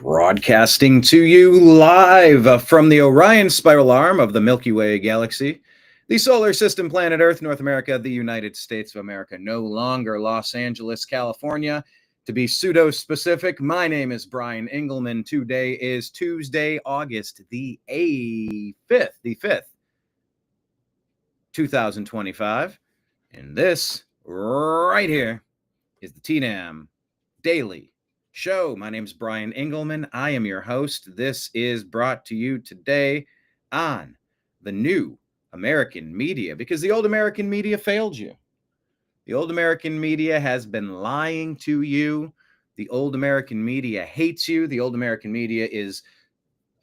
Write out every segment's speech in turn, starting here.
Broadcasting to you live from the Orion spiral arm of the Milky Way galaxy, the solar system, planet Earth, North America, the United States of America, no longer Los Angeles, California. To be pseudo-specific, my name is Brian Engelman. Today is Tuesday, August the 5th, 2025. And this right here is the TNAM Daily Show. My name is Brian Engelman. I am your host. This is brought to you today on the new American media, because the old American media failed you. The old American media has been lying to you. The old American media hates you. The old American media is,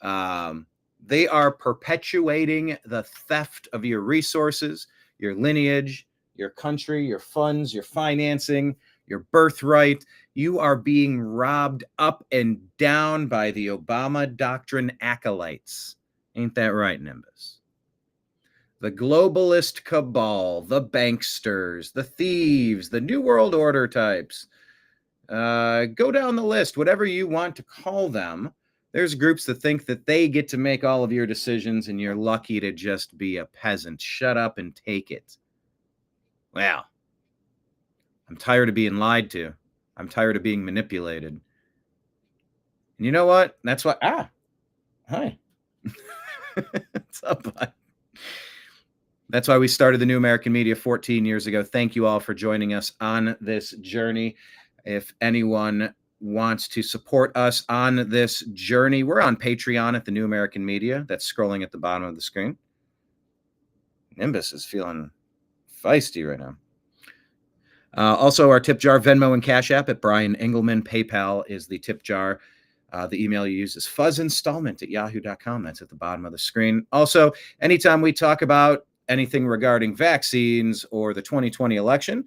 they are perpetuating the theft of your resources, your lineage, your country, your funds, your financing, your birthright. You are being robbed up and down by the Obama doctrine acolytes. Ain't that right, Nimbus? The globalist cabal, the banksters, the thieves, the New World Order types. Go down the list, whatever you want to call them. There's groups that think that they get to make all of your decisions and you're lucky to just be a peasant. Shut up and take it. Well, I'm tired of being lied to. I'm tired of being manipulated. And you know what? That's why. Hi. What's up, bud? That's why we started the New American Media 14 years ago. Thank you all for joining us on this journey. If anyone wants to support us on this journey, we're on Patreon at the New American Media. That's scrolling at the bottom of the screen. Nimbus is feeling feisty right now. Also, our tip jar, Venmo and Cash App at BrianEngelman. PayPal is the tip jar. The email you use is fuzzinstallment@yahoo.com. That's at the bottom of the screen. Also, anytime we talk about anything regarding vaccines or the 2020 election,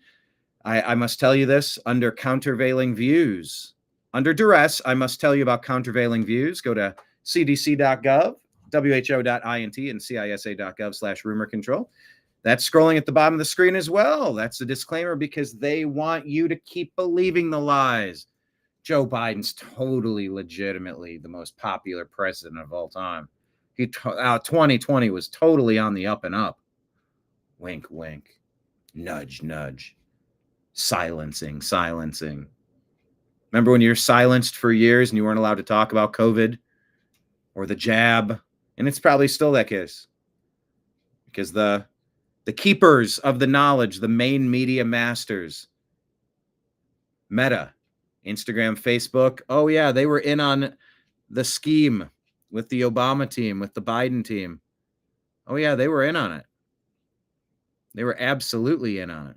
I must tell you this, under countervailing views. Under duress, I must tell you about countervailing views. Go to cdc.gov, who.int, and cisa.gov/rumor control. That's scrolling at the bottom of the screen as well. That's a disclaimer because they want you to keep believing the lies. Joe Biden's totally legitimately the most popular president of all time. 2020 was totally on the up and up. Wink, wink. Nudge, nudge. Silencing. Remember when you were silenced for years and you weren't allowed to talk about COVID or the jab? And it's probably still that case. Because the keepers of the knowledge, the main media masters, Meta, Instagram, Facebook, oh yeah, they were in on the scheme with the Obama team, with the Biden team. Oh yeah, they were in on it. They were absolutely in on it.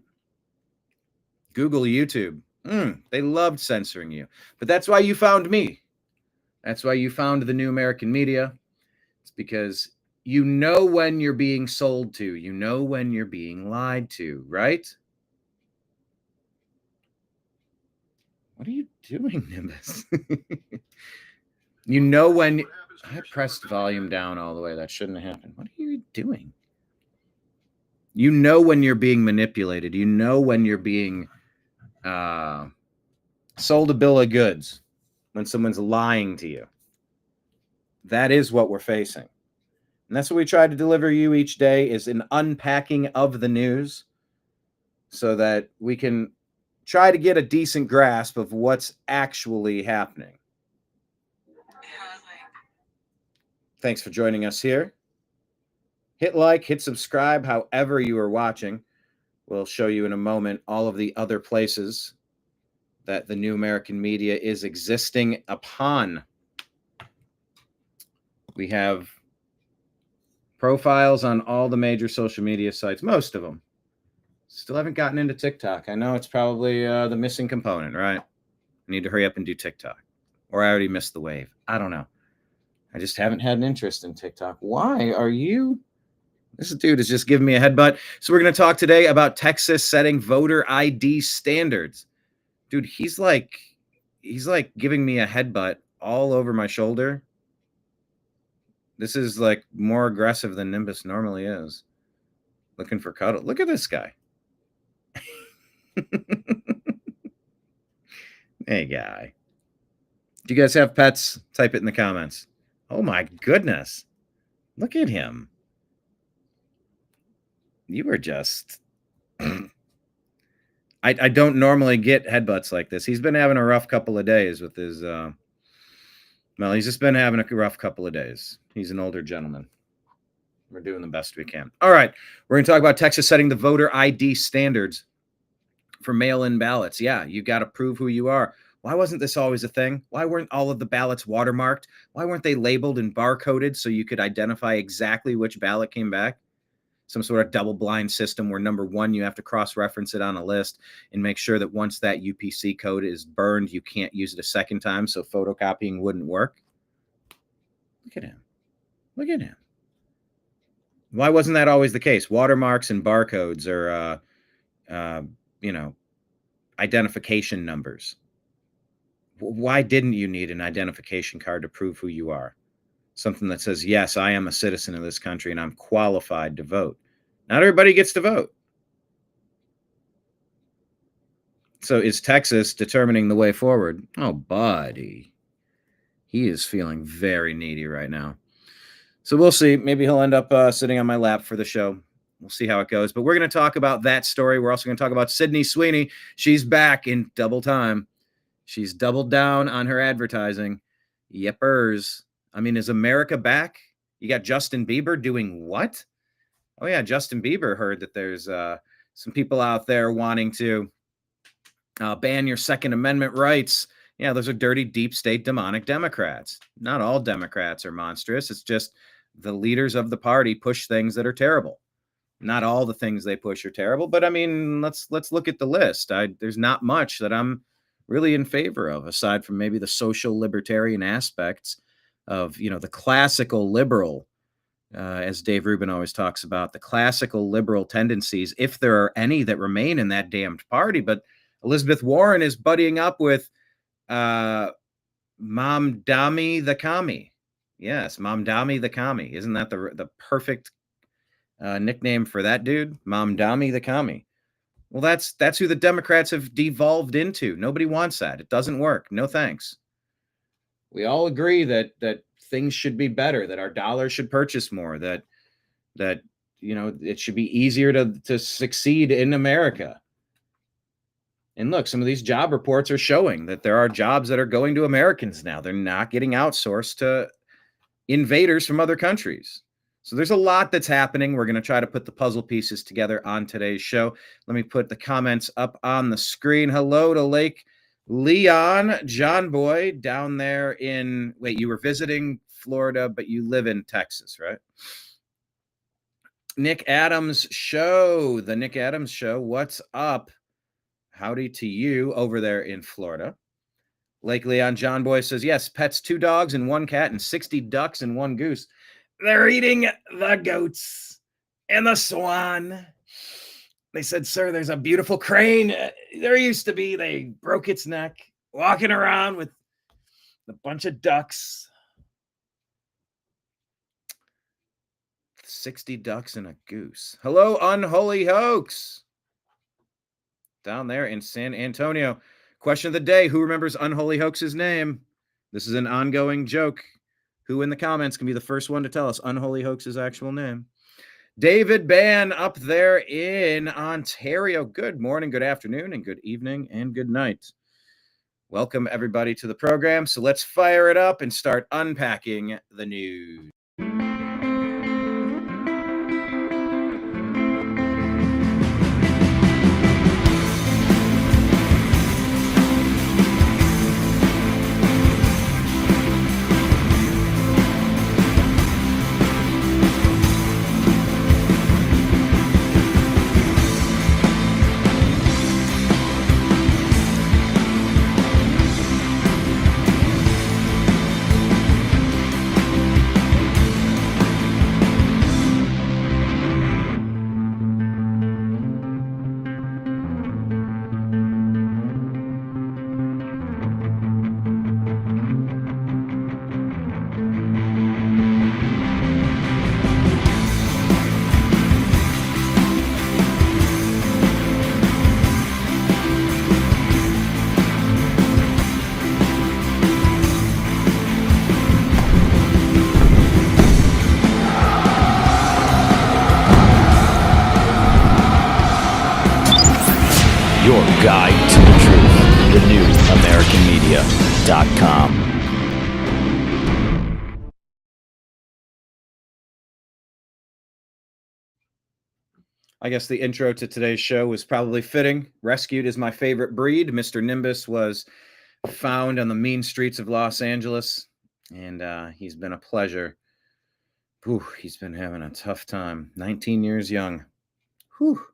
Google, YouTube, they loved censoring you. But that's why you found me. That's why you found the New American Media. It's because you know when you're being sold to. You know when you're being lied to, right? What are you doing, Nimbus? You know when... I pressed volume down all the way. That shouldn't have happened. What are you doing? You know when you're being manipulated. You know when you're being sold a bill of goods. When someone's lying to you. That is what we're facing. And that's what we try to deliver you each day, is an unpacking of the news so that we can try to get a decent grasp of what's actually happening. Thanks for joining us here. Hit like, hit subscribe, however you are watching. We'll show you in a moment all of the other places that the New American Media is existing upon. We have profiles on all the major social media sites, most of them. Still haven't gotten into TikTok. I know it's probably the missing component, right? I need to hurry up and do TikTok. Or I already missed the wave. I don't know. I just haven't had an interest in TikTok. Why are you... This dude is just giving me a headbutt. So we're going to talk today about Texas setting voter ID standards. Dude, he's like giving me a headbutt all over my shoulder. This is like more aggressive than Nimbus normally is. Looking for cuddle. Look at this guy. Hey, guy. Do you guys have pets? Type it in the comments. Oh my goodness. Look at him. You were just... I don't normally get headbutts like this. He's been having a rough couple of days with his... well, he's just been having a rough couple of days. He's an older gentleman. We're doing the best we can. All right. We're going to talk about Texas setting the voter ID standards for mail-in ballots. Yeah, you got to prove who you are. Why wasn't this always a thing? Why weren't all of the ballots watermarked? Why weren't they labeled and barcoded so you could identify exactly which ballot came back? Some sort of double-blind system where, number one, you have to cross-reference it on a list and make sure that once that UPC code is burned, you can't use it a second time, so photocopying wouldn't work. Look at him. Look at him. Why wasn't that always the case? Watermarks and barcodes are, identification numbers. Why didn't you need an identification card to prove who you are? Something that says, yes, I am a citizen of this country and I'm qualified to vote. Not everybody gets to vote. So is Texas determining the way forward? Oh, buddy. He is feeling very needy right now. So we'll see. Maybe he'll end up sitting on my lap for the show. We'll see how it goes. But we're going to talk about that story. We're also going to talk about Sydney Sweeney. She's back in double time. She's doubled down on her advertising. Yepers. I mean, is America back? You got Justin Bieber doing what? Oh, yeah, Justin Bieber heard that there's some people out there wanting to ban your Second Amendment rights. Yeah, those are dirty, deep state, demonic Democrats. Not all Democrats are monstrous. It's just the leaders of the party push things that are terrible. Not all the things they push are terrible, but I mean, let's look at the list. There's not much that I'm really in favor of, aside from maybe the social libertarian aspects of, the classical liberal, as Dave Rubin always talks about, the classical liberal tendencies, if there are any that remain in that damned party. But Elizabeth Warren is buddying up with Mamdani the Commie. Yes, Mamdani the Commie. Isn't that the perfect nickname for that dude? Mamdani the Commie. Well, that's who the Democrats have devolved into. Nobody wants that. It doesn't work. No thanks. We all agree that things should be better, that our dollars should purchase more, that it should be easier to succeed in America. And look, some of these job reports are showing that there are jobs that are going to Americans now. They're not getting outsourced to invaders from other countries. So there's a lot that's happening. We're going to try to put the puzzle pieces together on today's show. Let me put the comments up on the screen. Hello to Lake Leon, John Boy, down there in, you were visiting Florida, but you live in Texas, right? Nick Adams Show, the Nick Adams Show. What's up? Howdy to you over there in Florida. Lake Leon, John Boy says, yes, pets, 2 dogs and 1 cat and 60 ducks and 1 goose. They're eating the goats and the swan. They said, sir, there's a beautiful crane. There used to be. They broke its neck, walking around with a bunch of ducks. 60 ducks and a goose. Hello, Unholy Hoax. Down there in San Antonio. Question of the day. Who remembers Unholy Hoax's name? This is an ongoing joke. Who in the comments can be the first one to tell us Unholy Hoax's actual name? David Ban up there in Ontario. Good morning, good afternoon, and good evening, and good night. Welcome, everybody, to the program. So let's fire it up and start unpacking the news. your guide to the truth. TheNewAmericanMedia.com. I guess the intro to today's show was probably fitting. Rescued is my favorite breed. Mr. Nimbus was found on the mean streets of Los Angeles, and he's been a pleasure. Whew, he's been having a tough time. 19 years young. Whew.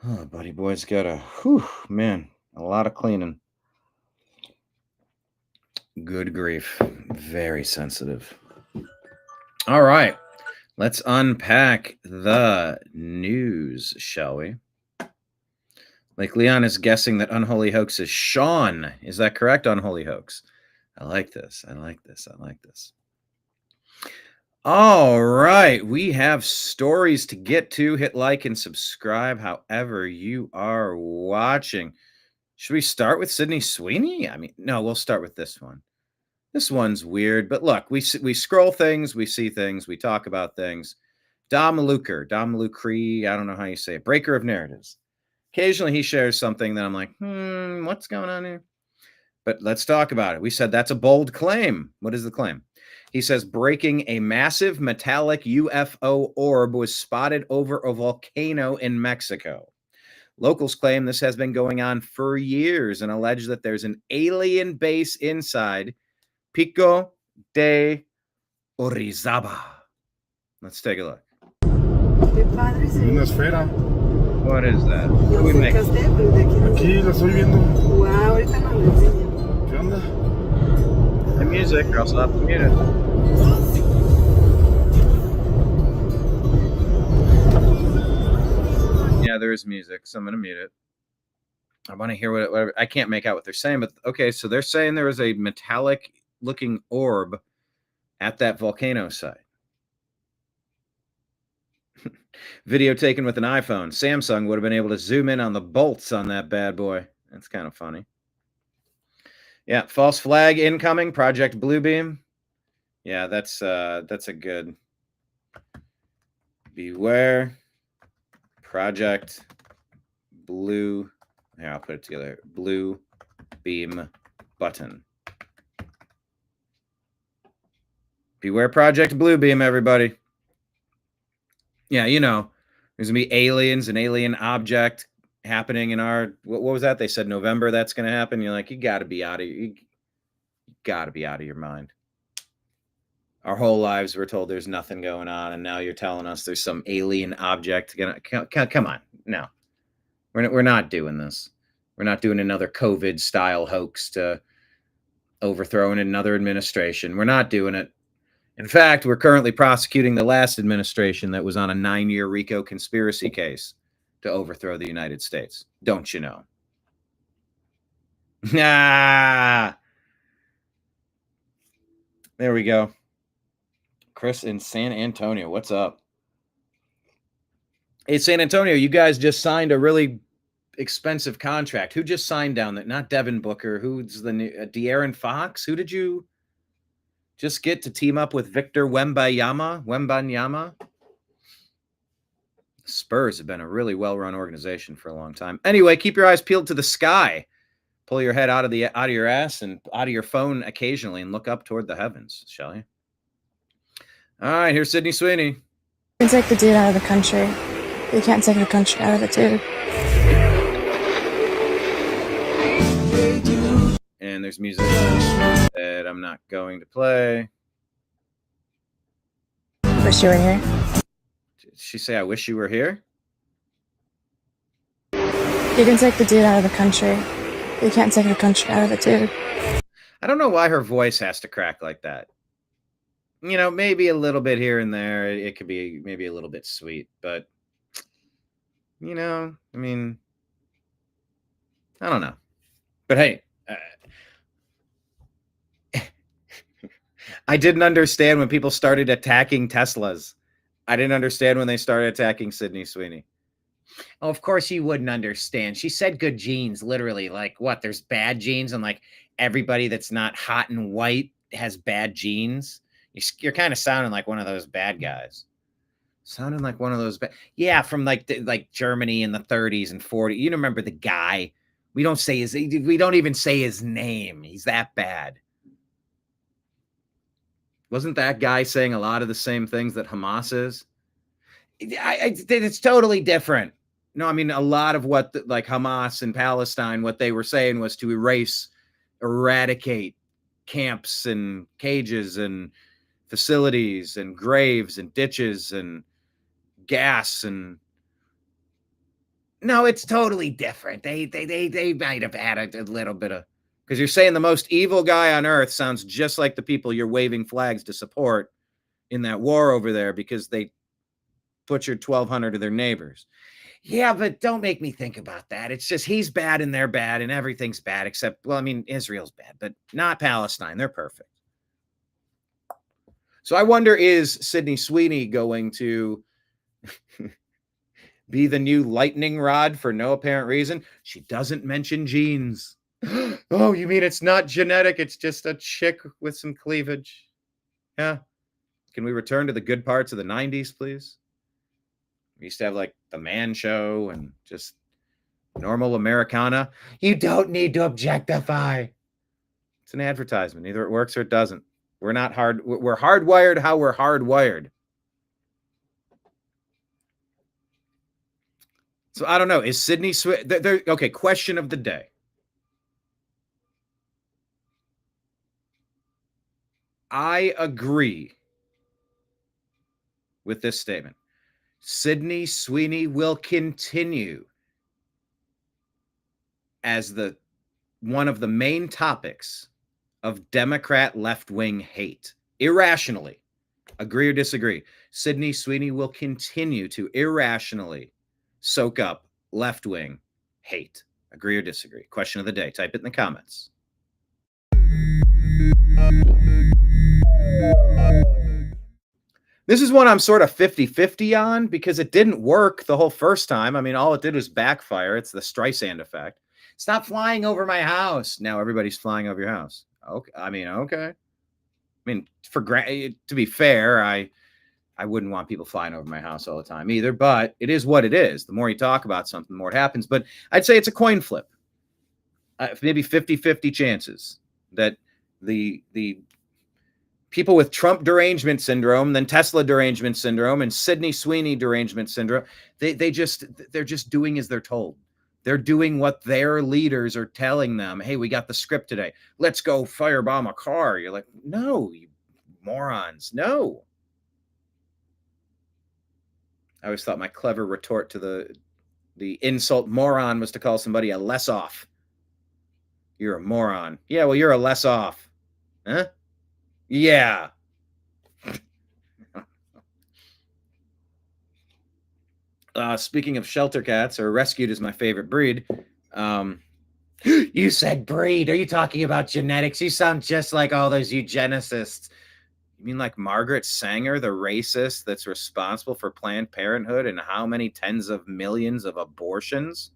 Oh, buddy boy's got a lot of cleaning. Good grief. Very sensitive. All right. Let's unpack the news, shall we? Like Leon is guessing that Unholy Hoax is Sean. Is that correct, Unholy Hoax? I like this. All right. We have stories to get to. Hit like and subscribe however you are watching. Should we start with Sydney Sweeney? I mean, no, we'll start with this one. This one's weird, but look, we scroll things, we see things, we talk about things. Dom Malucri, I don't know how you say it, breaker of narratives. Occasionally he shares something that I'm like, what's going on here? But let's talk about it. We said that's a bold claim. What is the claim? He says breaking a massive metallic UFO orb was spotted over a volcano in Mexico. Locals claim this has been going on for years and allege that there's an alien base inside Pico de Orizaba. Let's take a look. Una esfera. What is that? What do we make? Aquí la estoy viendo. Wow, ahorita no lo enseño. ¿Qué onda? The music, or else I'll have to mute it. Yeah, there is music, so I'm going to mute it. I want to hear what I can't make out what they're saying, but okay, so they're saying there was a metallic looking orb at that volcano site. Video taken with an iPhone. Samsung would have been able to zoom in on the bolts on that bad boy. That's kind of funny. Yeah, false flag incoming. Project Bluebeam. Yeah, that's a good. Beware. Project Blue. Here, I'll put it together. Blue beam button. Beware Project Bluebeam, everybody. Yeah, you know, there's going to be aliens, an alien object happening in our, what was that? They said November that's going to happen. You're like, you got to be out of your mind. Our whole lives we're told there's nothing going on, and now you're telling us there's some alien object. Come on. No. We're not doing this. We're not doing another COVID-style hoax to overthrow another administration. We're not doing it. In fact, we're currently prosecuting the last administration that was on a 9-year RICO conspiracy case to overthrow the United States. Don't you know? Ah, there we go. Chris in San Antonio, what's up? Hey, San Antonio, you guys just signed a really expensive contract. Who just signed down that? Not Devin Booker. Who's the new De'Aaron Fox? Who did you just get to team up with Victor Wembanyama? Spurs have been a really well-run organization for a long time. Anyway, keep your eyes peeled to the sky. Pull your head out of your ass and out of your phone occasionally and look up toward the heavens, shall you? All right, here's Sydney Sweeney. You can take the dude out of the country. You can't take the country out of the dude. And there's music that I'm not going to play. Wish you were here. Did she say, I wish you were here? You can take the dude out of the country. You can't take the country out of the dude. I don't know why her voice has to crack like that. You know, maybe a little bit here and there. It could be maybe a little bit sweet, but, you know, I mean, I don't know. But hey, I didn't understand when people started attacking Teslas. I didn't understand when they started attacking Sydney Sweeney. Oh, of course you wouldn't understand. She said good genes, literally. Like, what? There's bad genes, and like everybody that's not hot and white has bad genes. You're kind of sounding like one of those bad guys. Sounding like one of those. Yeah, from like Germany in the 30s and 40s. You remember the guy? We don't even say his name. He's that bad. Wasn't that guy saying a lot of the same things that Hamas is? It's totally different. No, I mean, a lot of what like Hamas in Palestine, what they were saying was to eradicate camps and cages and facilities and graves and ditches and gas. And no, it's totally different. They might have had a little bit of, because you're saying the most evil guy on earth sounds just like the people you're waving flags to support in that war over there because they butchered 1,200 of their neighbors. Yeah, but don't make me think about that. It's just he's bad and they're bad and everything's bad except, well, I mean, Israel's bad, but not Palestine. They're perfect. So I wonder, is Sydney Sweeney going to be the new lightning rod for no apparent reason? She doesn't mention genes. Oh, you mean it's not genetic? It's just a chick with some cleavage. Yeah. Can we return to the good parts of the 90s, please? We used to have like the Man Show and just normal Americana. You don't need to objectify. It's an advertisement. Either it works or it doesn't. We're hardwired how we're hardwired. So I don't know. Is Sydney okay, question of the day. I agree with this statement. Sydney Sweeney will continue as one of the main topics of Democrat left-wing hate. Irrationally. Agree or disagree? Sydney Sweeney will continue to irrationally soak up left-wing hate. Agree or disagree? Question of the day. Type it in the comments. This is one I'm sort of 50-50 on because it didn't work the whole first time. I mean, all it did was backfire. It's the Streisand effect. Stop flying over my house. Now everybody's flying over your house. Okay. Okay. To be fair, I wouldn't want people flying over my house all the time either, but it is what it is. The more you talk about something, the more it happens. But I'd say it's a coin flip. Maybe 50-50 chances that the people with Trump derangement syndrome, then Tesla derangement syndrome, and Sydney Sweeney derangement syndrome, they're just doing as they're told. They're doing what their leaders are telling them. Hey, we got the script today. Let's go firebomb a car. You're like, no, you morons, no. I always thought my clever retort to the insult moron was to call somebody a less off. You're a moron. Yeah, well, you're a less off. Huh? Yeah. Speaking of shelter cats, or rescued is my favorite breed. You said breed. Are you talking about genetics? You sound just like all those eugenicists. You mean like Margaret Sanger, the racist that's responsible for Planned Parenthood and how many tens of millions of abortions?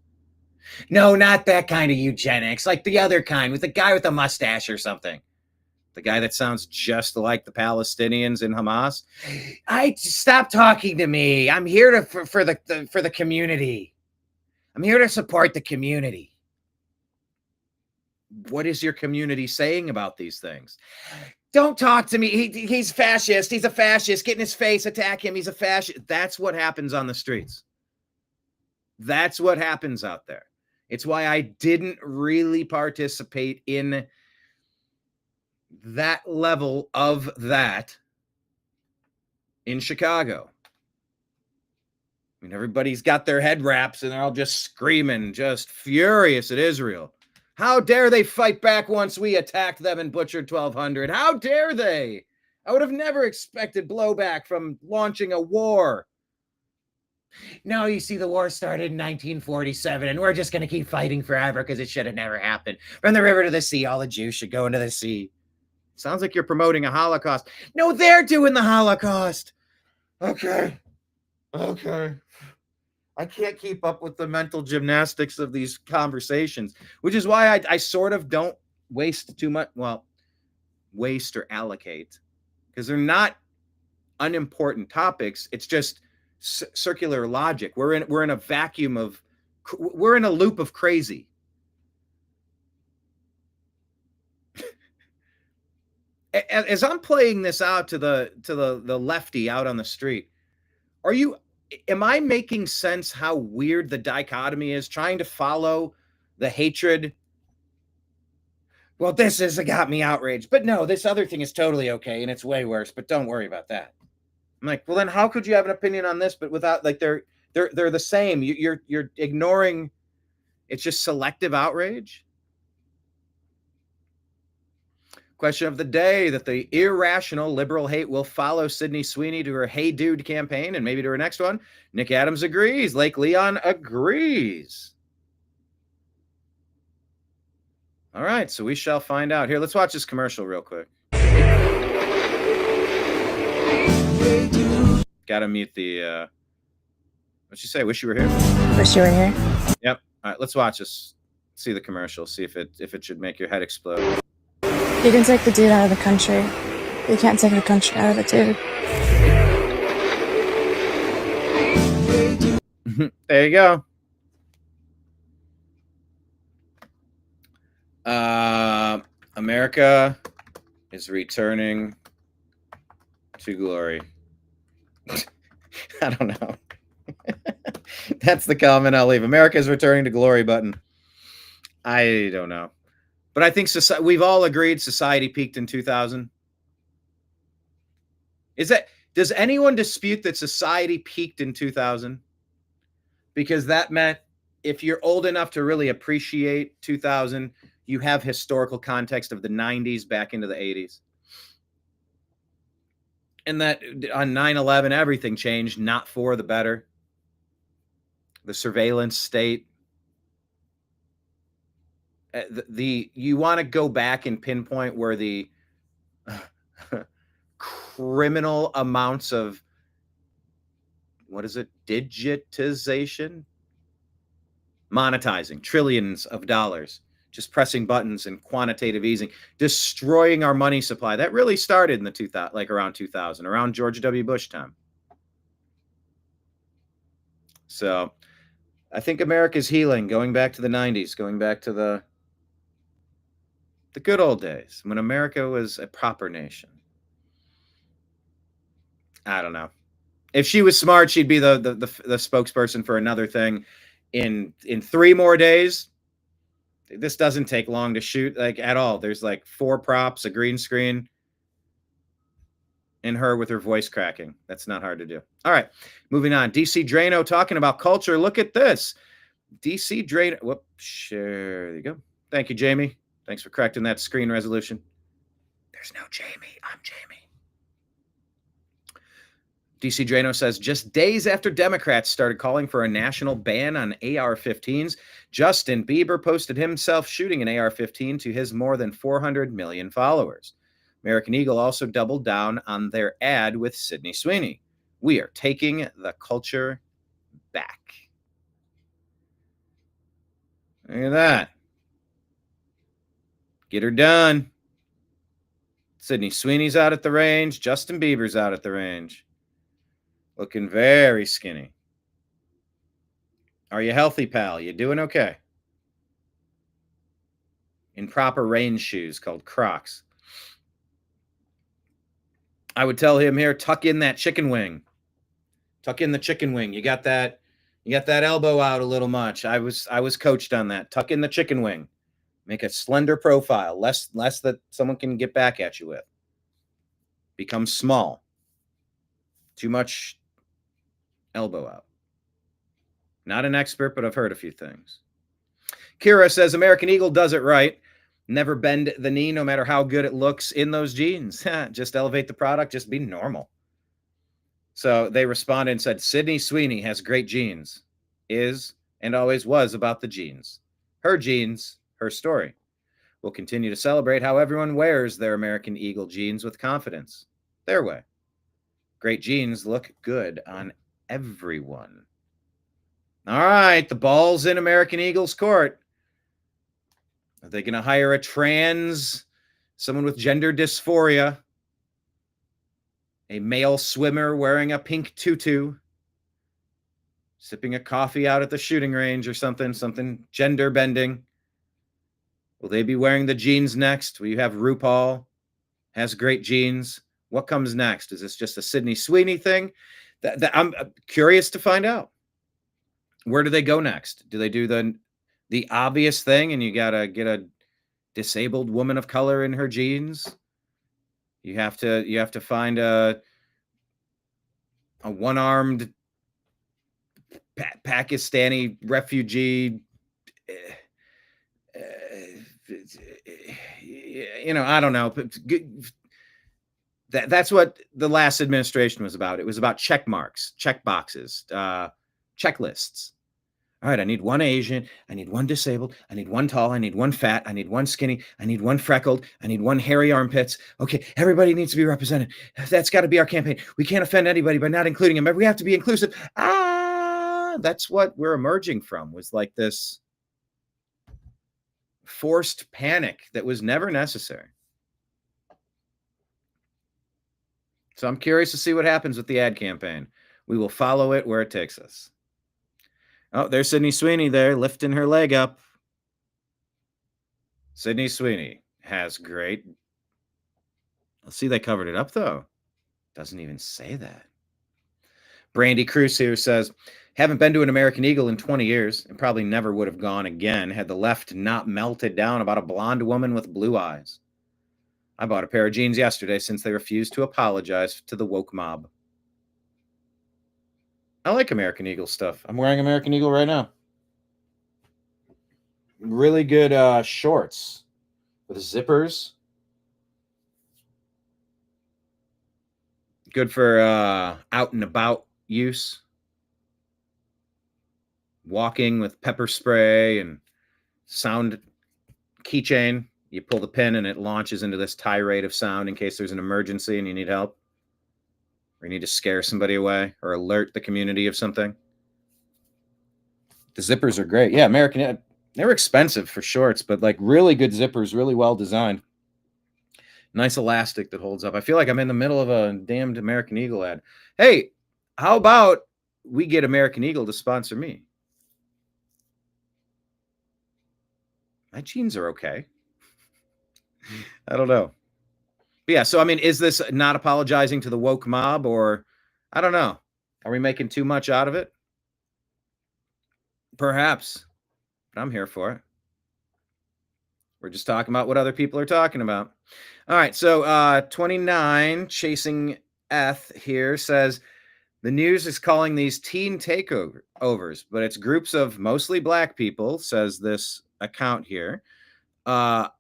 No, not that kind of eugenics. Like the other kind, with the guy with a mustache or something. The guy that sounds just like the Palestinians in Hamas. Stop talking to me. I'm here for the community. I'm here to support the community. What is your community saying about these things? Don't talk to me. He's fascist. He's a fascist. Get in his face. Attack him. He's a fascist. That's what happens on the streets. That's what happens out there. It's why I didn't really participate in that level of that in Chicago. I mean, everybody's got their head wraps and they're all just screaming, just furious at Israel. How dare they fight back once we attacked them and butchered 1,200? How dare they? I would have never expected blowback from launching a war. No, you see, the war started in 1947, and we're just going to keep fighting forever because it should have never happened. From the river to the sea, all the Jews should go into the sea. Sounds like you're promoting a Holocaust. No, they're doing the Holocaust. Okay. I can't keep up with the mental gymnastics of these conversations, which is why I sort of don't waste too much. Well, waste or allocate, because they're not unimportant topics. It's just circular logic. We're in a vacuum of, we're in a loop of crazy. As I'm playing this out to the lefty out on the street, am I making sense how weird the dichotomy is, trying to follow the hatred? Well, this has got me outraged, but no, this other thing is totally okay and it's way worse, but don't worry about that. I'm like, well, then how could you have an opinion on this, but without, like, they're the same. You're ignoring. It's just selective outrage. Question of the day: that the irrational liberal hate will follow Sydney Sweeney to her Hey Dude campaign and maybe to her next one. Nick Adams agrees. Lake Leon agrees. All right, so we shall find out. Here, let's watch this commercial real quick. Gotta mute the, what'd you say? Wish you were here? Wish you were here. Yep. All right, let's watch this. See the commercial. See if it should make your head explode. You can take the dude out of the country. You can't take the country out of the dude. There you go. America is returning to glory. I don't know. That's the comment I'll leave. America is returning to glory button. I don't know. But I think we've all agreed society peaked in 2000. Does anyone dispute that society peaked in 2000? Because that meant, if you're old enough to really appreciate 2000, you have historical context of the 90s back into the 80s. And that on 9/11, everything changed, not for the better. The surveillance state. You want to go back and pinpoint where the criminal amounts of, what is it? Digitization? Monetizing trillions of dollars, just pressing buttons and quantitative easing, destroying our money supply. That really started in the around 2000, around George W. Bush time. So I think America's healing, going back to the 90s, going back to the good old days when America was a proper nation. I don't know. If she was smart, she'd be the spokesperson for another thing. In 3 more days, this doesn't take long to shoot, like, at all. There's like 4 props, a green screen, and her with her voice cracking. That's not hard to do. All right, moving on. DC Drano talking about culture. Look at this. DC Drano. Whoop, sure. There you go. Thank you, Jamie. Thanks for correcting that screen resolution. There's no Jamie. I'm Jamie. DC Drano says, just days after Democrats started calling for a national ban on AR-15s, Justin Bieber posted himself shooting an AR-15 to his more than 400 million followers. American Eagle also doubled down on their ad with Sydney Sweeney. We are taking the culture back. Look at that. Get her done. Sydney Sweeney's out at the range. Justin Bieber's out at the range. Looking very skinny. Are you healthy, pal? You doing okay? In proper range shoes called Crocs. I would tell him here, tuck in that chicken wing. Tuck in the chicken wing. You got that elbow out a little much. I was coached on that. Tuck in the chicken wing. Make a slender profile, less that someone can get back at you with. Become small. Too much elbow out. Not an expert, but I've heard a few things. Kira says, American Eagle does it right. Never bend the knee, no matter how good it looks in those jeans. Just elevate the product, just be normal. So they responded and said, Sydney Sweeney has great jeans. Is and always was about the jeans. Her jeans, her story. We'll continue to celebrate how everyone wears their American Eagle jeans with confidence. Their way. Great jeans look good on everyone. All right, the ball's in American Eagle's court. Are they going to hire a someone with gender dysphoria, a male swimmer wearing a pink tutu, sipping a coffee out at the shooting range or something gender bending. Will they be wearing the jeans next? Will you have RuPaul has great jeans? What comes next? Is this just a Sydney Sweeney thing? That I'm curious to find out. Where do they go next? Do they do the obvious thing and you gotta get a disabled woman of color in her jeans? You have to find a one-armed Pakistani refugee. I don't know. That's what the last administration was about. It was about check marks, check boxes, checklists. All right, I need one Asian, I need one disabled, I need one tall, I need one fat, I need one skinny, I need one freckled, I need one hairy armpits. Okay, everybody needs to be represented. That's got to be our campaign. We can't offend anybody by not including them. We have to be inclusive. That's what we're emerging from, was like this forced panic that was never necessary. So I'm curious to see what happens with the ad campaign. We will follow it where it takes us. Oh, there's Sydney Sweeney there, lifting her leg up. Sydney Sweeney has great... Let's see, they covered it up, though. Doesn't even say that. Brandy Cruz here says, haven't been to an American Eagle in 20 years and probably never would have gone again had the left not melted down about a blonde woman with blue eyes. I bought a pair of jeans yesterday since they refused to apologize to the woke mob. I like American Eagle stuff. I'm wearing American Eagle right now. Really good shorts with zippers. Good for out and about use. Walking with pepper spray and sound keychain. You pull the pin and it launches into this tirade of sound in case there's an emergency and you need help. Or you need to scare somebody away or alert the community of something. The zippers are great. Yeah, American, they're expensive for shorts, but like really good zippers, really well designed. Nice elastic that holds up. I feel like I'm in the middle of a damned American Eagle ad. Hey, how about we get American Eagle to sponsor me? My jeans are okay. I don't know. But yeah, so I mean, is this not apologizing to the woke mob, or I don't know? Are we making too much out of it? Perhaps, but I'm here for it. We're just talking about what other people are talking about. All right, so 29 Chasing Eth here says the news is calling these teen takeovers, but it's groups of mostly black people, says this account here,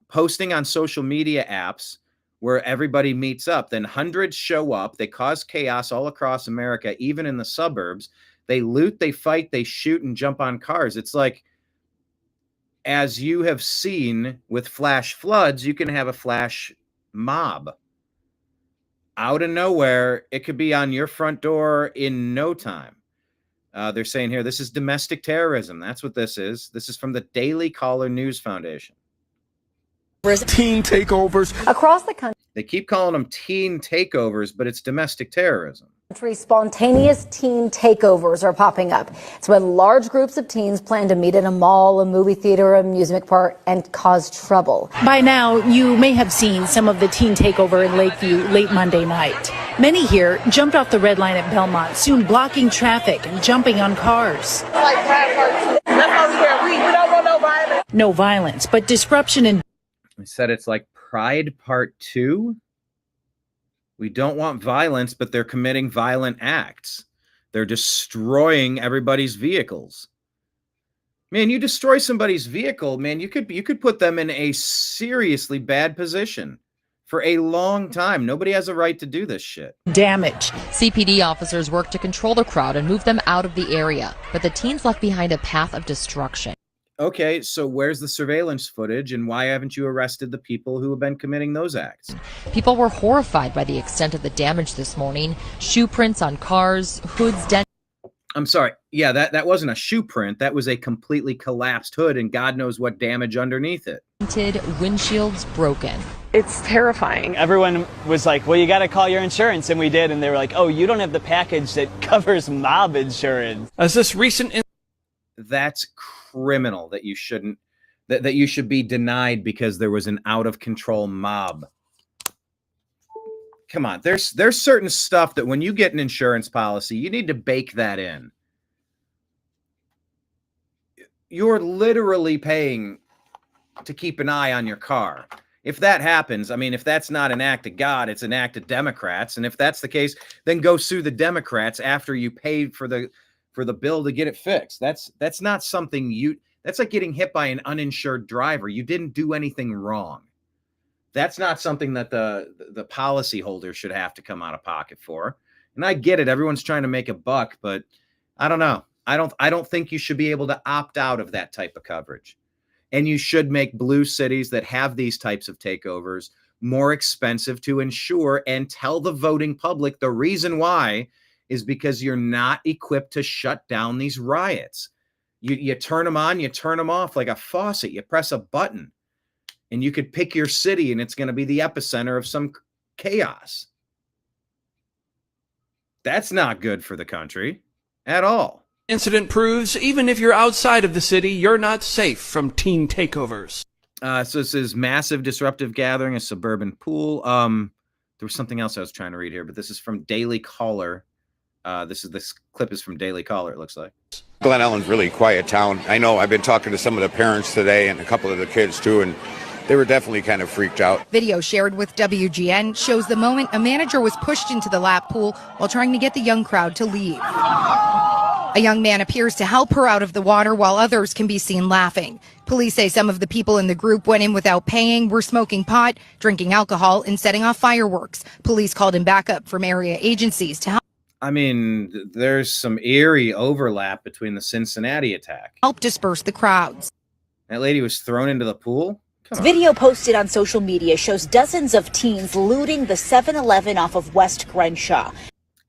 posting on social media apps where everybody meets up. Then hundreds show up. They cause chaos all across America, even in the suburbs. They loot, they fight, they shoot, and jump on cars. It's like, as you have seen with flash floods, you can have a flash mob. Out of nowhere, it could be on your front door in no time. They're saying here, this is domestic terrorism. That's what this is. This is from the Daily Caller News Foundation. Teen takeovers across the country. They keep calling them teen takeovers, but it's domestic terrorism. Spontaneous teen takeovers are popping up. It's when large groups of teens plan to meet at a mall, a movie theater, amusement park, and cause trouble. By now, you may have seen some of the teen takeover in Lakeview late Monday night. Many here jumped off the red line at Belmont, soon blocking traffic and jumping on cars. No violence, but disruption and... I said it's like Pride Part 2. We don't want violence, but they're committing violent acts. They're destroying everybody's vehicles. Man, you destroy somebody's vehicle, man, you could put them in a seriously bad position for a long time. Nobody has a right to do this shit. Damage. CPD officers work to control the crowd and move them out of the area, but the teens left behind a path of destruction. Okay, so where's the surveillance footage, and why haven't you arrested the people who have been committing those acts? People were horrified by the extent of the damage this morning. Shoe prints on cars, hoods dented. I'm sorry. Yeah, that wasn't a shoe print. That was a completely collapsed hood and God knows what damage underneath it. Windshields broken. It's terrifying. Everyone was like, well, you got to call your insurance. And we did. And they were like, oh, you don't have the package that covers mob insurance. As this recent That's criminal that you shouldn't, that you should be denied because there was an out of control mob. Come on, there's certain stuff that when you get an insurance policy, you need to bake that in. You're literally paying to keep an eye on your car. If that happens, I mean, if that's not an act of God, it's an act of Democrats. And if that's the case, then go sue the Democrats after you paid for the bill to get it fixed. That's not something that's like getting hit by an uninsured driver. You didn't do anything wrong. That's not something that the policyholder should have to come out of pocket for. And I get it. Everyone's trying to make a buck, but I don't know. I don't think you should be able to opt out of that type of coverage. And you should make blue cities that have these types of takeovers more expensive to insure and tell the voting public the reason why is because you're not equipped to shut down these riots. You turn them on, you turn them off like a faucet. You press a button. And you could pick your city and it's going to be the epicenter of some chaos. That's not good for the country at all. incident proves, even if you're outside of the city, you're not safe from teen takeovers. So this is massive disruptive gathering, a suburban pool. There was something else I was trying to read here, but this is from Daily Caller. This clip is from Daily Caller, it looks like. Glen Ellen's really quiet town. I know I've been talking to some of the parents today and a couple of the kids too, and they were definitely kind of freaked out. Video shared with WGN shows the moment a manager was pushed into the lap pool while trying to get the young crowd to leave. A young man appears to help her out of the water while others can be seen laughing. Police say some of the people in the group went in without paying, were smoking pot, drinking alcohol, and setting off fireworks. Police called in backup from area agencies to help. I mean, there's some eerie overlap between the Cincinnati attack. Help disperse the crowds. That lady was thrown into the pool? Video posted on social media shows dozens of teens looting the 7-Eleven off of West Crenshaw.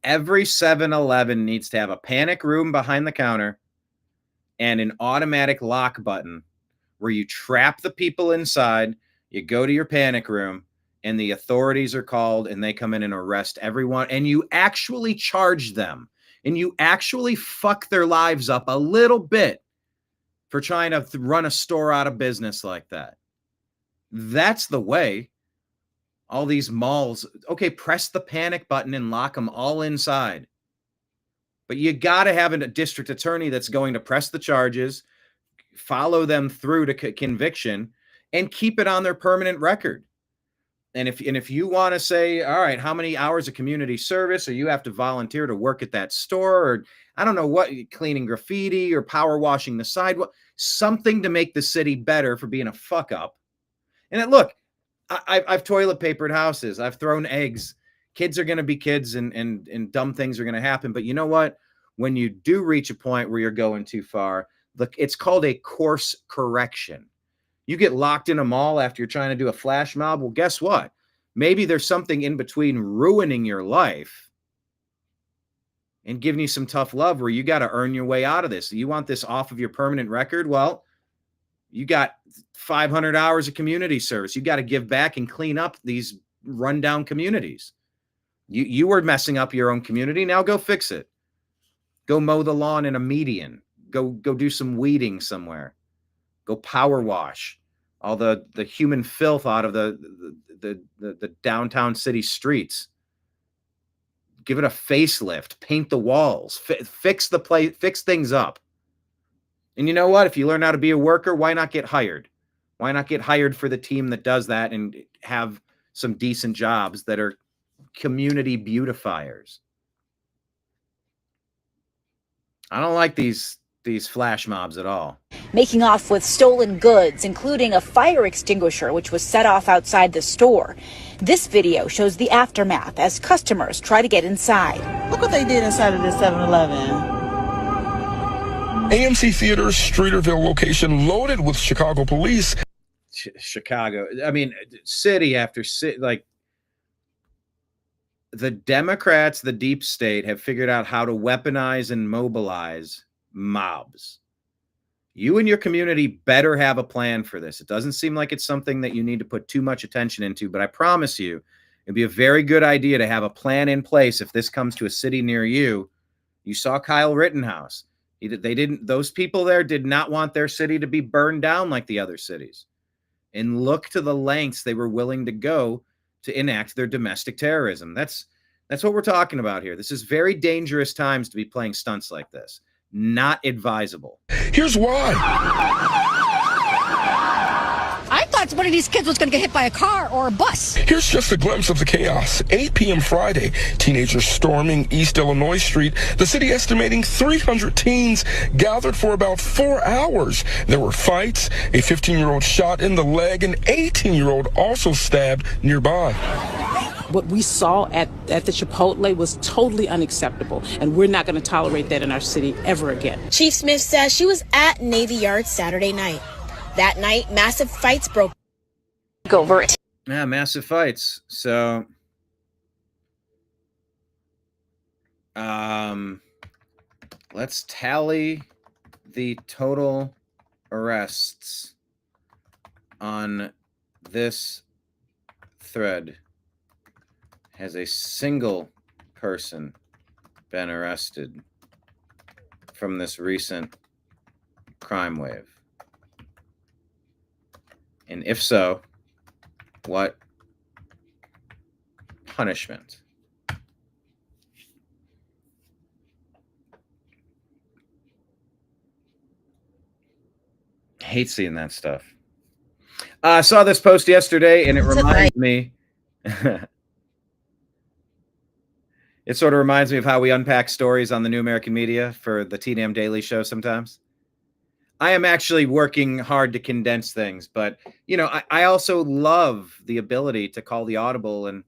Every 7-Eleven needs to have a panic room behind the counter and an automatic lock button where you trap the people inside, you go to your panic room, and the authorities are called and they come in and arrest everyone. And you actually charge them and you actually fuck their lives up a little bit for trying to run a store out of business like that. That's the way. All these malls, okay, press the panic button and lock them all inside. But you got to have a district attorney that's going to press the charges, follow them through to conviction, and keep it on their permanent record. And if you want to say, all right, how many hours of community service, or you have to volunteer to work at that store, or I don't know what, cleaning graffiti or power washing the sidewalk, something to make the city better for being a fuck up. And look, I've toilet papered houses. I've thrown eggs. Kids are going to be kids and dumb things are going to happen. But you know what? When you do reach a point where you're going too far, look, it's called a course correction. You get locked in a mall after you're trying to do a flash mob. Well, guess what? Maybe there's something in between ruining your life and giving you some tough love where you got to earn your way out of this. You want this off of your permanent record? Well, you got 500 hours of community service. You got to give back and clean up these rundown communities. You were messing up your own community. Now go fix it. Go mow the lawn in a median. Go do some weeding somewhere. Go power wash all the human filth out of the downtown city streets. Give it a facelift. Paint the walls. Fix the place. Fix things up. And you know what? If you learn how to be a worker, why not get hired? Why not get hired for the team that does that and have some decent jobs that are community beautifiers? I don't like these flash mobs at all. Making off with stolen goods, including a fire extinguisher, which was set off outside the store. This video shows the aftermath as customers try to get inside. Look what they did inside of this 7-Eleven. AMC Theater's Streeterville location loaded with Chicago police. Chicago. I mean, city after city, like the Democrats, the deep state, have figured out how to weaponize and mobilize mobs. You and your community better have a plan for this. It doesn't seem like it's something that you need to put too much attention into, but I promise you, it'd be a very good idea to have a plan in place if this comes to a city near you. You saw Kyle Rittenhouse. Those people there did not want their city to be burned down like the other cities. And look to the lengths they were willing to go to enact their domestic terrorism. That's what we're talking about here. This is very dangerous times to be playing stunts like this. Not advisable. Here's why. I thought one of these kids was going to get hit by a car or a bus. Here's just a glimpse of the chaos. 8 p.m. Friday, teenagers storming East Illinois Street. The city estimating 300 teens gathered for about 4 hours. There were fights, a 15-year-old shot in the leg, an 18-year-old also stabbed nearby. What we saw at the Chipotle was totally unacceptable, and we're not going to tolerate that in our city ever again. Chief Smith says she was at Navy Yard Saturday night. That night, massive fights broke over it. Yeah, massive fights. So, let's tally the total arrests on this thread. Has a single person been arrested from this recent crime wave? And if so, what punishment? I hate seeing that stuff. I saw this post yesterday, and it reminds me... It sort of reminds me of how we unpack stories on the New American Media for the TNAM Daily Show sometimes. I am actually working hard to condense things, but, you know, I also love the ability to call the audible, and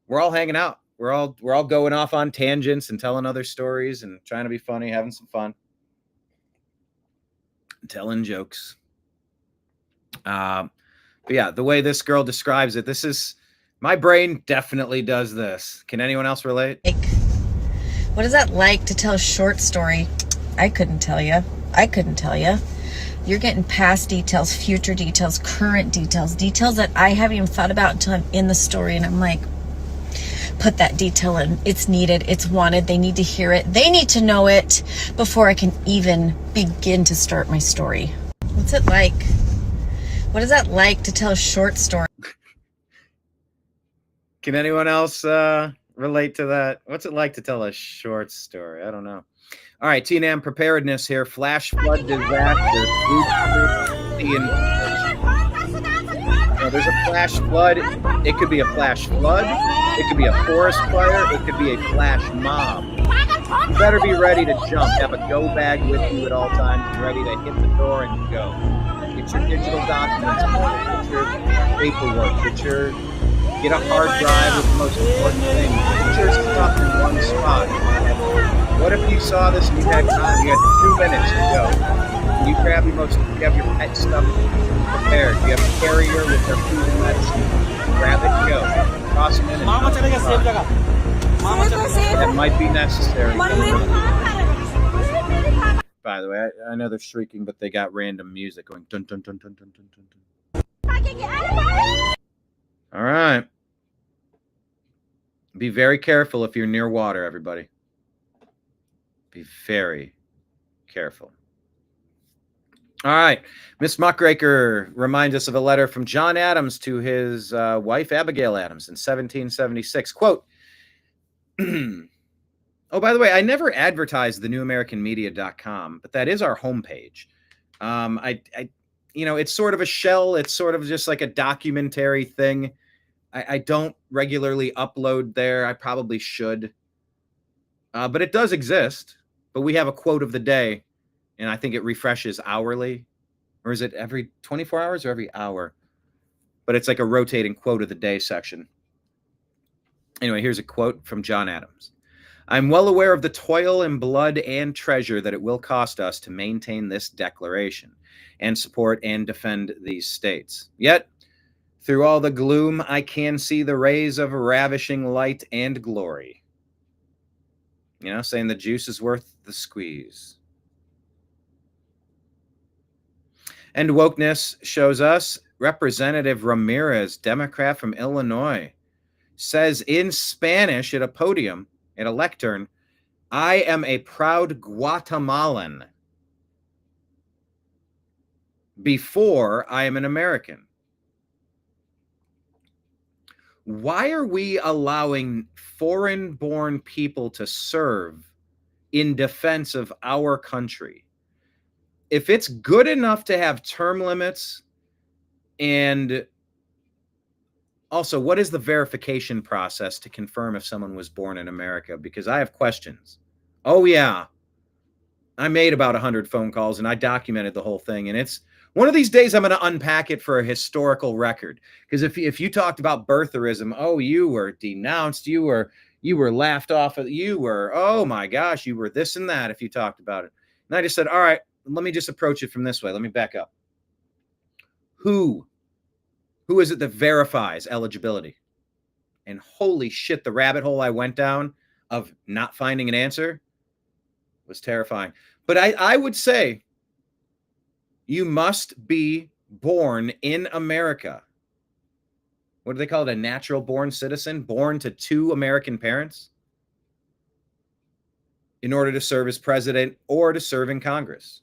we're all hanging out. We're all going off on tangents and telling other stories and trying to be funny, having some fun, telling jokes. But yeah, the way this girl describes it, this is... My brain definitely does this. Can anyone else relate? What is that like to tell a short story? I couldn't tell you. You're getting past details, future details, current details that I haven't even thought about until I'm in the story, and I'm like, put that detail in. It's needed. It's wanted. They need to hear it. They need to know it before I can even begin to start my story. What's it like? What is that like to tell a short story? Can anyone else relate to that? What's it like to tell a short story? I don't know. All right, TNAM preparedness here. Flash flood disaster. There's a flash flood. It could be a flash flood. It could be a forest fire. It could be a flash mob. You better be ready to jump. Have a go bag with you at all times, ready to hit the door and go. Get your digital documents, get your paperwork, get a hard drive with the most important thing. Put your stuff in one spot. What if you saw this and you had time? You had 2 minutes to go. You grab you have your pet stuff prepared. You have a carrier with their food and medicine. Grab it and go. Cross them in and that might be necessary. By the way, I know they're shrieking, but they got random music going dun dun dun dun dun dun dun dun. All right. Be very careful if you're near water, everybody. Be very careful. All right. Miss Muckraker reminds us of a letter from John Adams to his wife, Abigail Adams, in 1776. Quote, oh, by the way, I never advertised the newamericanmedia.com, but that is our homepage. It's sort of a shell. It's sort of just like a documentary thing. I don't regularly upload there. I probably should. But it does exist. But we have a quote of the day, and I think it refreshes hourly. Or is it every 24 hours or every hour? But it's like a rotating quote of the day section. Anyway, here's a quote from John Adams. I'm well aware of the toil and blood and treasure that it will cost us to maintain this declaration and support and defend these states. Yet, Through all the gloom, I can see the rays of ravishing light and glory. You know, saying the juice is worth the squeeze. And wokeness shows us Representative Ramirez, Democrat from Illinois, says in Spanish at a podium, at a lectern, I am a proud Guatemalan before I am an American. Why are we allowing foreign-born people to serve in defense of our country? If it's good enough to have term limits, and also, what is the verification process to confirm if someone was born in America? Because I have questions. Oh, yeah. I made about 100 phone calls, and I documented the whole thing, and it's one of these days I'm going to unpack it for a historical record. Because if you talked about birtherism, oh, you were denounced, you were laughed off, you were, oh my gosh, you were this and that if you talked about it. And I just said, all right, let me just approach it from this way. Let me back up. Who is it that verifies eligibility? And holy shit, the rabbit hole I went down of not finding an answer was terrifying. But I would say you must be born in America. What do they call it? A natural born citizen, born to 2 American parents in order to serve as president or to serve in Congress.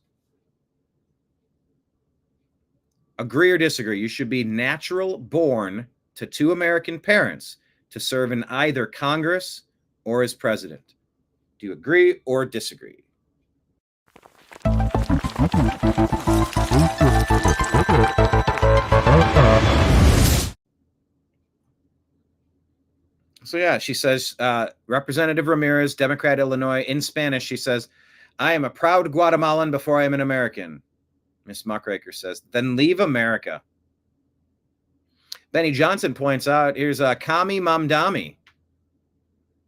Agree or disagree? You should be natural born to 2 American parents to serve in either Congress or as president. Do you agree or disagree? So yeah, she says, Representative Ramirez, Democrat, Illinois, in Spanish, she says, I am a proud Guatemalan before I am an American. Miss Muckraker says, then leave America. Benny Johnson points out, here's Kami Mamdani.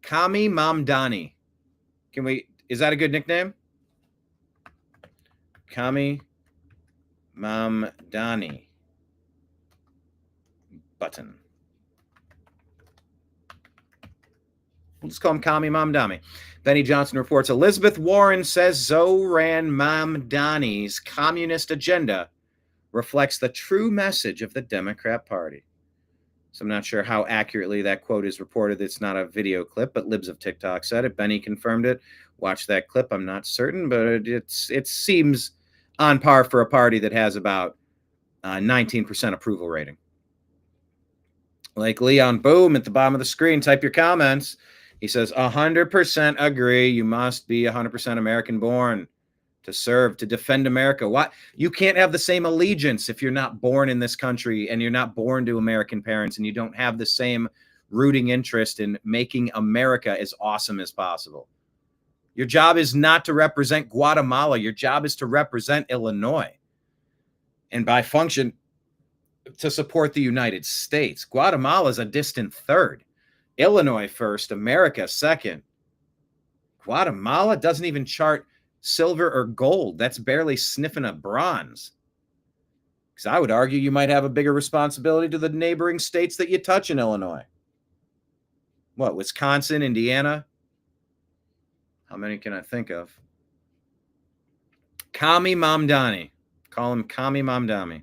Kami Mamdani. Is that a good nickname? Kami Mamdani. Button. We'll just call him Kami Mamdani. Benny Johnson reports Elizabeth Warren says Zohran Mamdani's communist agenda reflects the true message of the Democrat Party. So I'm not sure how accurately that quote is reported. It's not a video clip, but Libs of TikTok said it. Benny confirmed it. Watch that clip. I'm not certain, but it seems on par for a party that has about 19% approval rating. Like Leon Boom at the bottom of the screen, type your comments. He says, 100% agree. You must be 100% American born to serve, to defend America. Why? You can't have the same allegiance if you're not born in this country and you're not born to American parents and you don't have the same rooting interest in making America as awesome as possible. Your job is not to represent Guatemala. Your job is to represent Illinois. And by function, to support the United States. Guatemala is a distant third. Illinois first, America second. Guatemala doesn't even chart silver or gold. That's barely sniffing a bronze. Because I would argue you might have a bigger responsibility to the neighboring states that you touch in Illinois. What, Wisconsin, Indiana? How many can I think of? Kami Mamdani. Call him Kami Mamdani.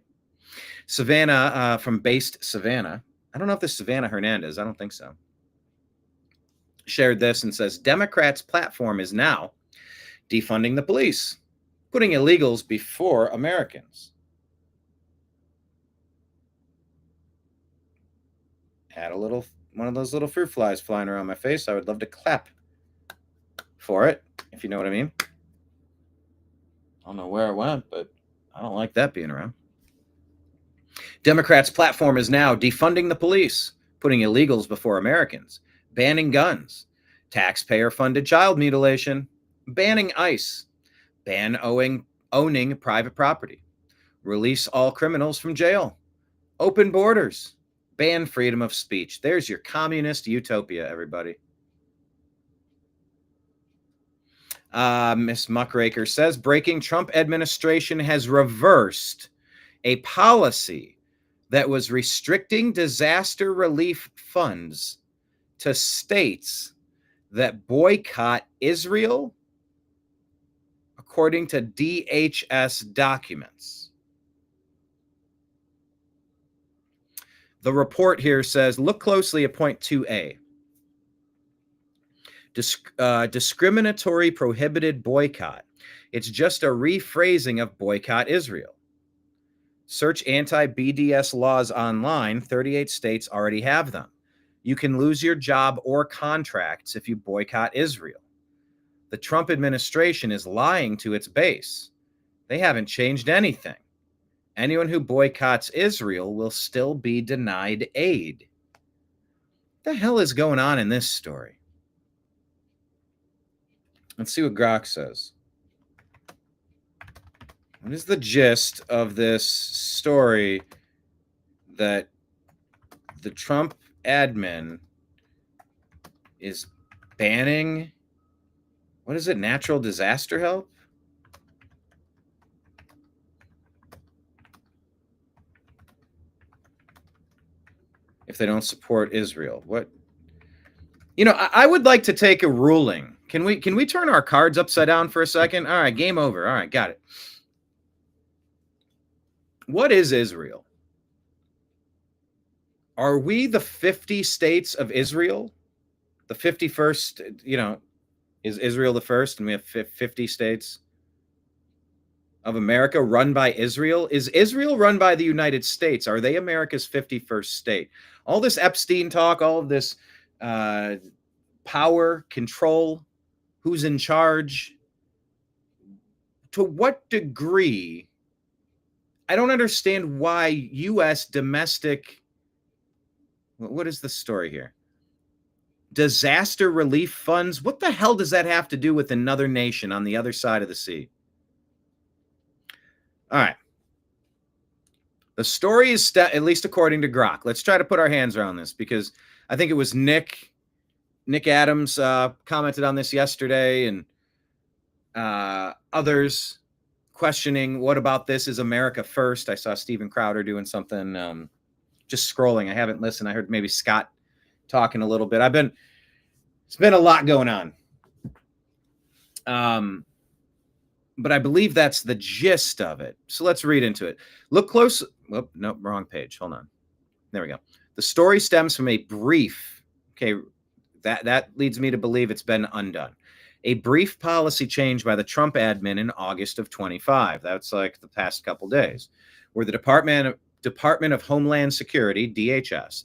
Savannah from Based Savannah. I don't know if this is Savannah Hernandez. I don't think so. Shared this and says, Democrats' platform is now defunding the police, putting illegals before Americans. Had one of those little fruit flies flying around my face. I would love to clap for it, if you know what I mean. I don't know where it went, but I don't like that being around. Democrats' platform is now defunding the police, putting illegals before Americans, banning guns, taxpayer-funded child mutilation, banning ICE, ban owning private property, release all criminals from jail, open borders, ban freedom of speech. There's your communist utopia, everybody. Miss Muckraker says, breaking Trump administration has reversed a policy that was restricting disaster relief funds to states that boycott Israel, according to DHS documents. The report here says, look closely at point 2A. Discriminatory prohibited boycott. It's just a rephrasing of boycott Israel. Search anti-BDS laws online. 38 states already have them. You can lose your job or contracts if you boycott Israel. The Trump administration is lying to its base. They haven't changed anything. Anyone who boycotts Israel will still be denied aid. What the hell is going on in this story? Let's see what Grok says. What is the gist of this story that the Trump admin is banning, what is it, natural disaster help? If they don't support Israel? What? You know, I would like to take a ruling. Can we turn our cards upside down for a second? All right, game over. All right, got it. What is Israel? Are we the 50 states of Israel? The 51st, you know, is Israel the first and we have 50 states of America run by Israel? Is Israel run by the United States? Are they America's 51st state? All this Epstein talk, all of this power, control, who's in charge, to what degree? I don't understand why U.S. domestic, what is the story here? Disaster relief funds. What the hell does that have to do with another nation on the other side of the sea? All right. The story is, at least according to Grok. Let's try to put our hands around this because I think it was Nick Adams commented on this yesterday, and others questioning, what about this? Is America first? I saw Steven Crowder doing something, just scrolling. I haven't listened. I heard maybe Scott talking a little bit. It's been a lot going on. But I believe that's the gist of it. So let's read into it. Look close. Oh, no, wrong page. Hold on. There we go. The story stems from a brief, okay, that leads me to believe it's been undone. A brief policy change by the Trump admin in August of 25. That's like the past couple days, where the Department of Homeland Security, DHS,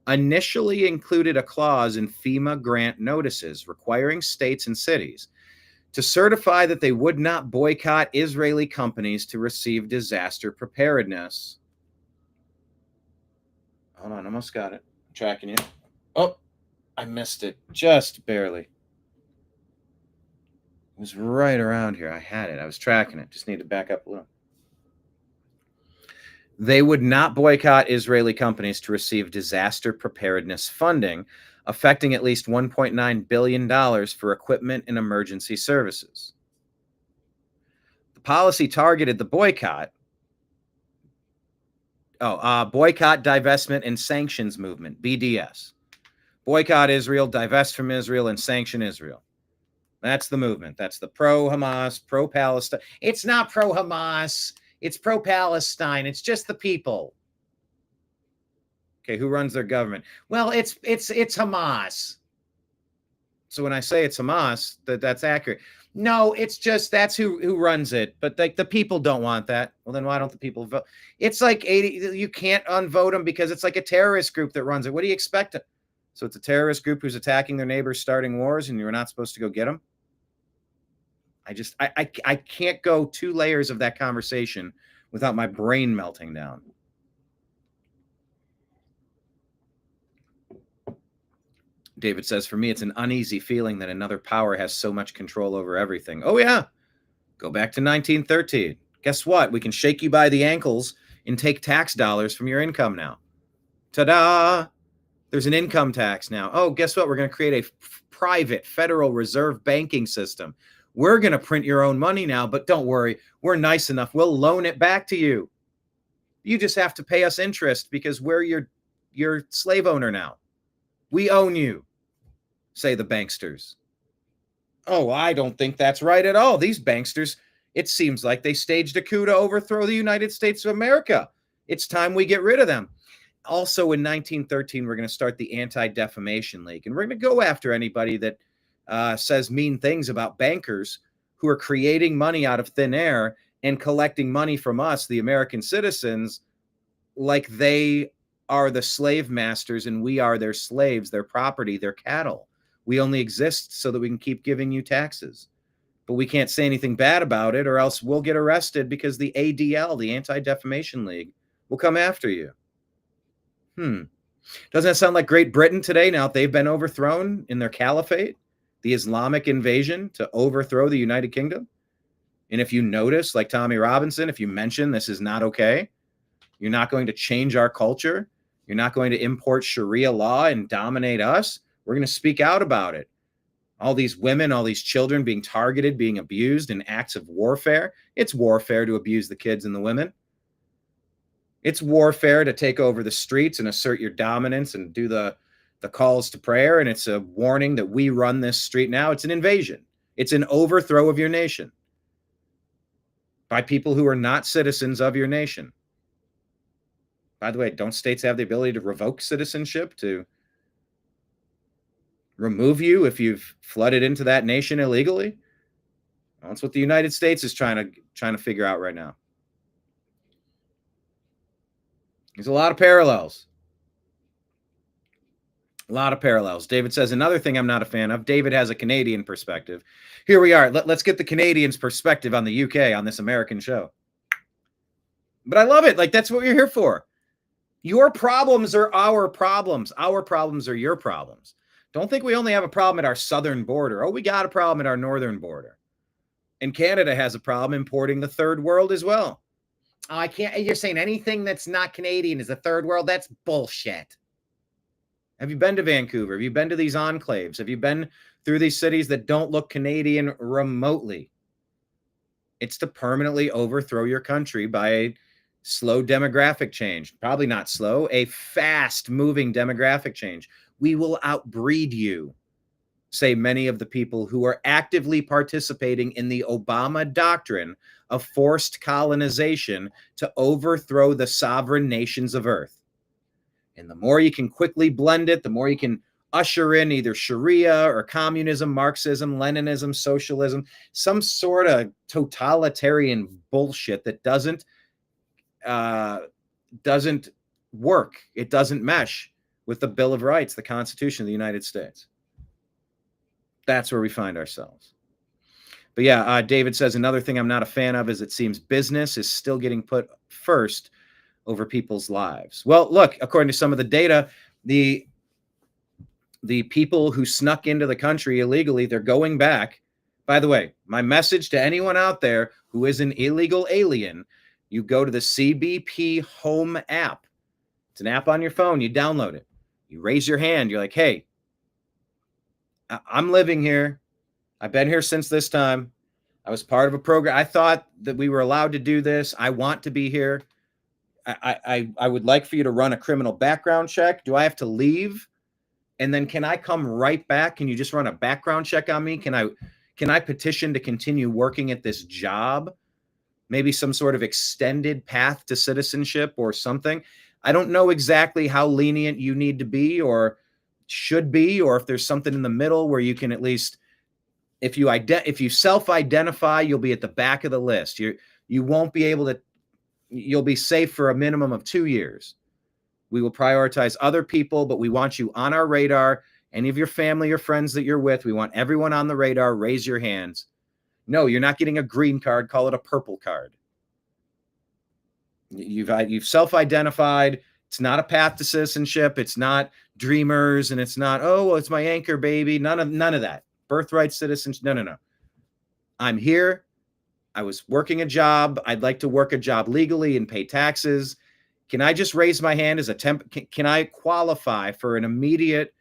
initially included a clause in FEMA grant notices requiring states and cities to certify that they would not boycott Israeli companies to receive disaster preparedness. Hold on, almost got it. I'm tracking you. Oh, I missed it just barely. It was right around here. I had it. I was tracking it. Just need to back up a little. They would not boycott Israeli companies to receive disaster preparedness funding, affecting at least $1.9 billion for equipment and emergency services. The policy targeted the boycott, divestment, and sanctions movement, BDS. Boycott Israel, divest from Israel, and sanction Israel. That's the movement. That's the pro-Hamas, pro-Palestine. It's not pro-Hamas. It's pro-Palestine. It's just the people. Okay, who runs their government? Well, it's Hamas. So when I say it's Hamas, that's accurate. No, it's just that's who runs it. But the people don't want that. Well, then why don't the people vote? It's like 80. You can't unvote them because it's like a terrorist group that runs it. What do you expect? So it's a terrorist group who's attacking their neighbors, starting wars, and you're not supposed to go get them? I can't go 2 layers of that conversation without my brain melting down. David says, for me, it's an uneasy feeling that another power has so much control over everything. Oh, yeah. Go back to 1913. Guess what? We can shake you by the ankles and take tax dollars from your income now. Ta-da! There's an income tax now. Oh, guess what? We're going to create a private Federal Reserve banking system. We're going to print your own money now, but don't worry. We're nice enough. We'll loan it back to you. You just have to pay us interest because we're your slave owner now. We own you, say the banksters. Oh, I don't think that's right at all. These banksters, it seems like they staged a coup to overthrow the United States of America. It's time we get rid of them. Also, in 1913, we're going to start the Anti-Defamation League, and we're going to go after anybody that says mean things about bankers who are creating money out of thin air and collecting money from us, the American citizens, like they are the slave masters and we are their slaves, their property, their cattle. We only exist so that we can keep giving you taxes. But we can't say anything bad about it or else we'll get arrested because the ADL, the Anti-Defamation League, will come after you. Doesn't that sound like Great Britain today? Now they've been overthrown in their caliphate, the Islamic invasion to overthrow the United Kingdom. And if you notice, like Tommy Robinson, if you mention this is not okay, you're not going to change our culture, you're not going to import Sharia law and dominate us, we're going to speak out about it. All these women, all these children being targeted, being abused in acts of warfare. It's warfare to abuse the kids and the women. It's warfare to take over the streets and assert your dominance and do the calls to prayer. And it's a warning that we run this street now. It's an invasion. It's an overthrow of your nation by people who are not citizens of your nation. By the way, don't states have the ability to revoke citizenship, to remove you if you've flooded into that nation illegally? Well, that's what the United States is trying to figure out right now. There's a lot of parallels. A lot of parallels. David says, another thing I'm not a fan of. David has a Canadian perspective. Here we are. Let's get the Canadians' perspective on the UK on this American show. But I love it. Like, that's what you're here for. Your problems are our problems. Our problems are your problems. Don't think we only have a problem at our southern border. Oh, we got a problem at our northern border. And Canada has a problem importing the third world as well. Oh, I can't. You're saying anything that's not Canadian is the third world? That's bullshit. Have you been to Vancouver? Have you been to these enclaves? Have you been through these cities that don't look Canadian remotely? It's to permanently overthrow your country by a slow demographic change. Probably not slow, a fast-moving demographic change. We will outbreed you, say many of the people who are actively participating in the Obama doctrine of forced colonization to overthrow the sovereign nations of Earth. And the more you can quickly blend it, the more you can usher in either Sharia or communism, Marxism, Leninism, socialism, some sort of totalitarian bullshit that doesn't work. It doesn't mesh with the Bill of Rights, the Constitution of the United States. That's where we find ourselves. But yeah, David says, another thing I'm not a fan of is it seems business is still getting put first over people's lives. Well, look, according to some of the data, the people who snuck into the country illegally, they're going back. By the way, my message to anyone out there who is an illegal alien, you go to the CBP Home app. It's an app on your phone. You download it. You raise your hand. You're like, hey, I'm living here. I've been here since this time. I was part of a program. I thought that we were allowed to do this. I want to be here. I would like for you to run a criminal background check. Do I have to leave? And then can I come right back? Can you just run a background check on me? Can I petition to continue working at this job? Maybe some sort of extended path to citizenship or something. I don't know exactly how lenient you need to be or should be, or if there's something in the middle where you can at least, if you self-identify, you'll be at the back of the list. You won't be able to. You'll be safe for a minimum of 2 years. We will prioritize other people, but we want you on our radar. Any of your family or friends that you're with, we want everyone on the radar. Raise your hands. No, you're not getting a green card. Call it a purple card. You've self-identified. It's not a path to citizenship. It's not dreamers, and it's not, oh, well, it's my anchor baby. None of that. Birthright citizens. No. I'm here. I was working a job. I'd like to work a job legally and pay taxes. Can I just raise my hand as a temp? Can I qualify for an immediate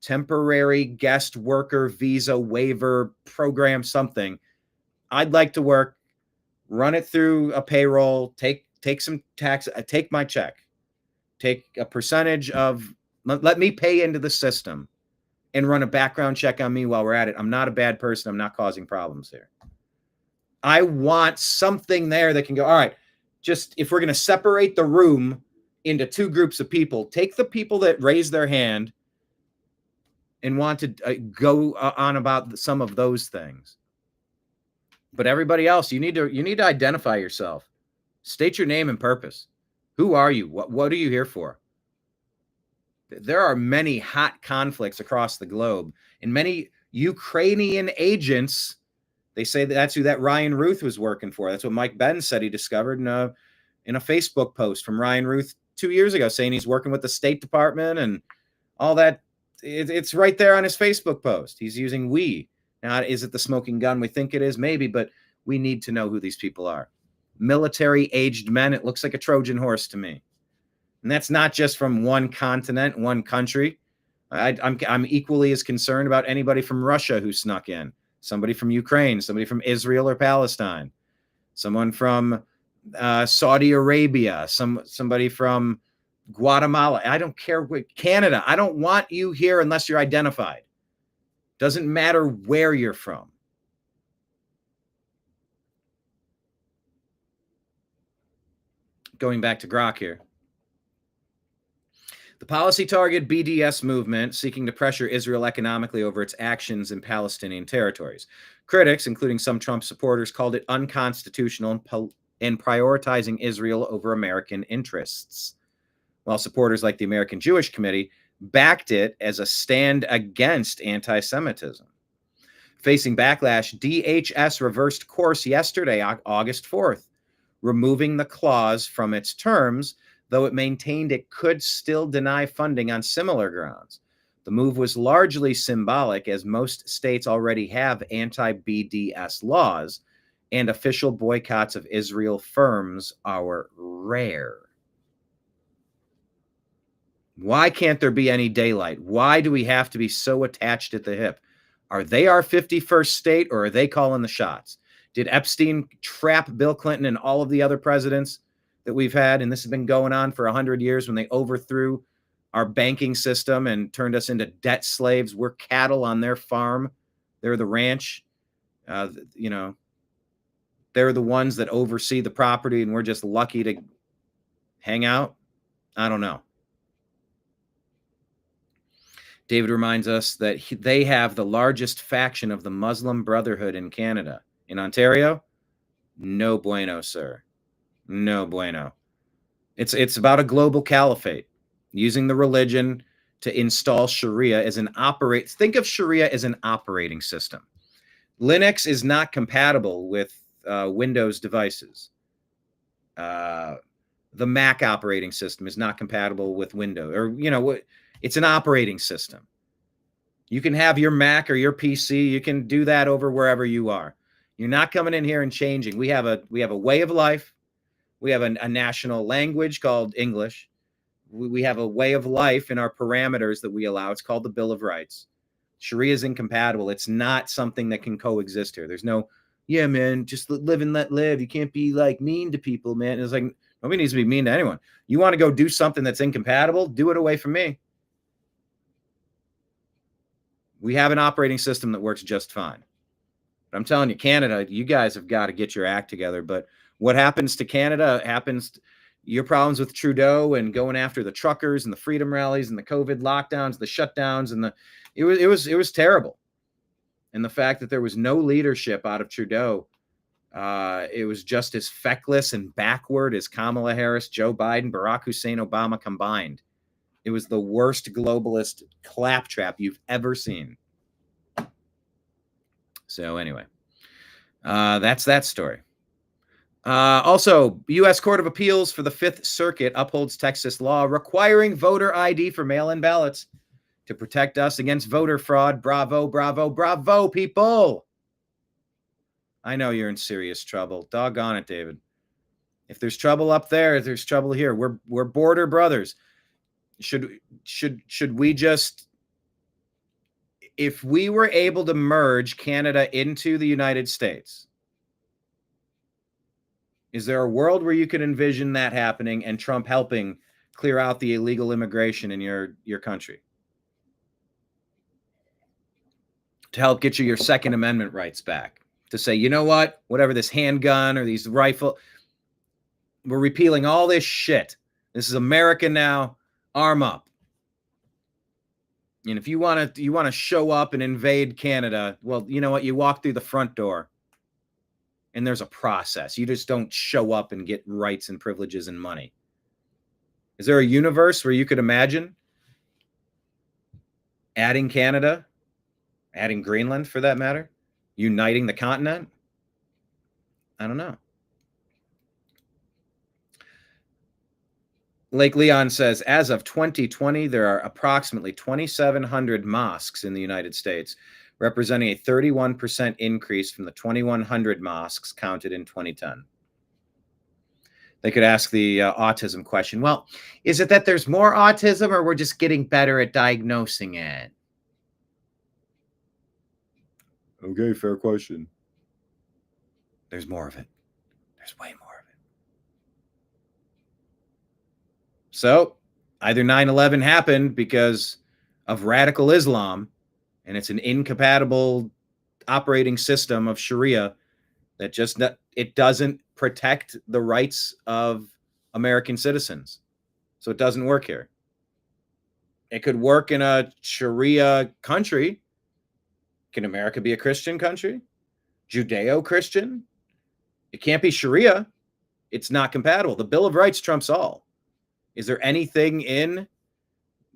temporary guest worker visa waiver program, something? I'd like to work, run it through a payroll, take take some tax, take my check, take a percentage of, let me pay into the system and run a background check on me while we're at it. I'm not a bad person. I'm not causing problems here. I want something there that can go, all right, just if we're going to separate the room into two groups of people, take the people that raise their hand and want to go on about some of those things. But everybody else, you need to identify yourself. State your name and purpose. Who are you? What are you here for? There are many hot conflicts across the globe, and many Ukrainian agents, they say that's who that Ryan Ruth was working for. That's what Mike Benn said he discovered in a Facebook post from Ryan Ruth 2 years ago, saying he's working with the State Department and all that. It's right there on his Facebook post. He's using we. Now, is it the smoking gun we think it is? Maybe, but we need to know who these people are. Military-aged men. It looks like a Trojan horse to me. And that's not just from one continent, one country. I'm equally as concerned about anybody from Russia who snuck in, somebody from Ukraine, somebody from Israel or Palestine, someone from Saudi Arabia, somebody from Guatemala. I don't care. Canada. I don't want you here unless you're identified. Doesn't matter where you're from. Going back to Grok here. The policy target BDS movement seeking to pressure Israel economically over its actions in Palestinian territories. Critics, including some Trump supporters, called it unconstitutional and prioritizing Israel over American interests, while supporters like the American Jewish Committee backed it as a stand against anti-Semitism. Facing backlash, DHS reversed course yesterday, August 4th, removing the clause from its terms, though it maintained it could still deny funding on similar grounds. The move was largely symbolic, as most states already have anti-BDS laws, and official boycotts of Israel firms are rare. Why can't there be any daylight? Why do we have to be so attached at the hip? Are they our 51st state, or are they calling the shots? Did Epstein trap Bill Clinton and all of the other presidents that we've had? And this has been going on for 100 years when they overthrew our banking system and turned us into debt slaves. We're cattle on their farm. They're the ranch. They're the ones that oversee the property, and we're just lucky to hang out. I don't know. David reminds us that they have the largest faction of the Muslim Brotherhood in Canada. In Ontario, no bueno, sir. No bueno. It's about a global caliphate, using the religion to install Sharia as think of Sharia as an operating system. Linux is not compatible with Windows devices. The Mac operating system is not compatible with Windows, or it's an operating system. You can have your Mac or your PC. You can do that over wherever you are. You're not coming in here and changing. We have a way of life. We have a national language called English. We have a way of life in our parameters that we allow. It's called the Bill of Rights. Sharia is incompatible. It's not something that can coexist here. There's no, yeah, man, just live and let live. You can't be like mean to people, man. It's like, nobody needs to be mean to anyone. You want to go do something that's incompatible? Do it away from me. We have an operating system that works just fine. But I'm telling you, Canada, you guys have got to get your act together. But what happens to Canada happens. Your problems with Trudeau and going after the truckers and the freedom rallies and the COVID lockdowns, the shutdowns, and it was terrible. And the fact that there was no leadership out of Trudeau, it was just as feckless and backward as Kamala Harris, Joe Biden, Barack Hussein Obama combined. It was the worst globalist claptrap you've ever seen. So anyway, that's that story. Also, U.S. Court of Appeals for the Fifth Circuit upholds Texas law requiring voter ID for mail-in ballots to protect us against voter fraud. Bravo, bravo, bravo, people. I know you're in serious trouble. Doggone it, David. If there's trouble up there, there's trouble here. We're border brothers. Should we just, if we were able to merge Canada into the United States, Is there a world where you could envision that happening and Trump helping clear out the illegal immigration in your country? To help get you your Second Amendment rights back. To say, you know what? Whatever this handgun or these rifle, we're repealing all this shit. This is America now. Arm up. And if you want to show up and invade Canada, well, you know what? You walk through the front door. And there's a process. You just don't show up and get rights and privileges and money. Is there a universe where you could imagine adding Canada, adding Greenland for that matter, uniting the continent? I don't know. Lake Leon says, as of 2020, there are approximately 2,700 mosques in the United States, representing a 31% increase from the 2,100 mosques counted in 2010. They could ask the autism question. Well, is it that there's more autism or we're just getting better at diagnosing it? Okay, fair question. There's more of it. There's way more of it. So either 9/11 happened because of radical Islam, and it's an incompatible operating system of Sharia that just it doesn't protect the rights of American citizens. So it doesn't work here. It could work in a Sharia country. Can America be a Christian country? Judeo-Christian? It can't be Sharia. It's not compatible. The Bill of Rights trumps all. Is there anything in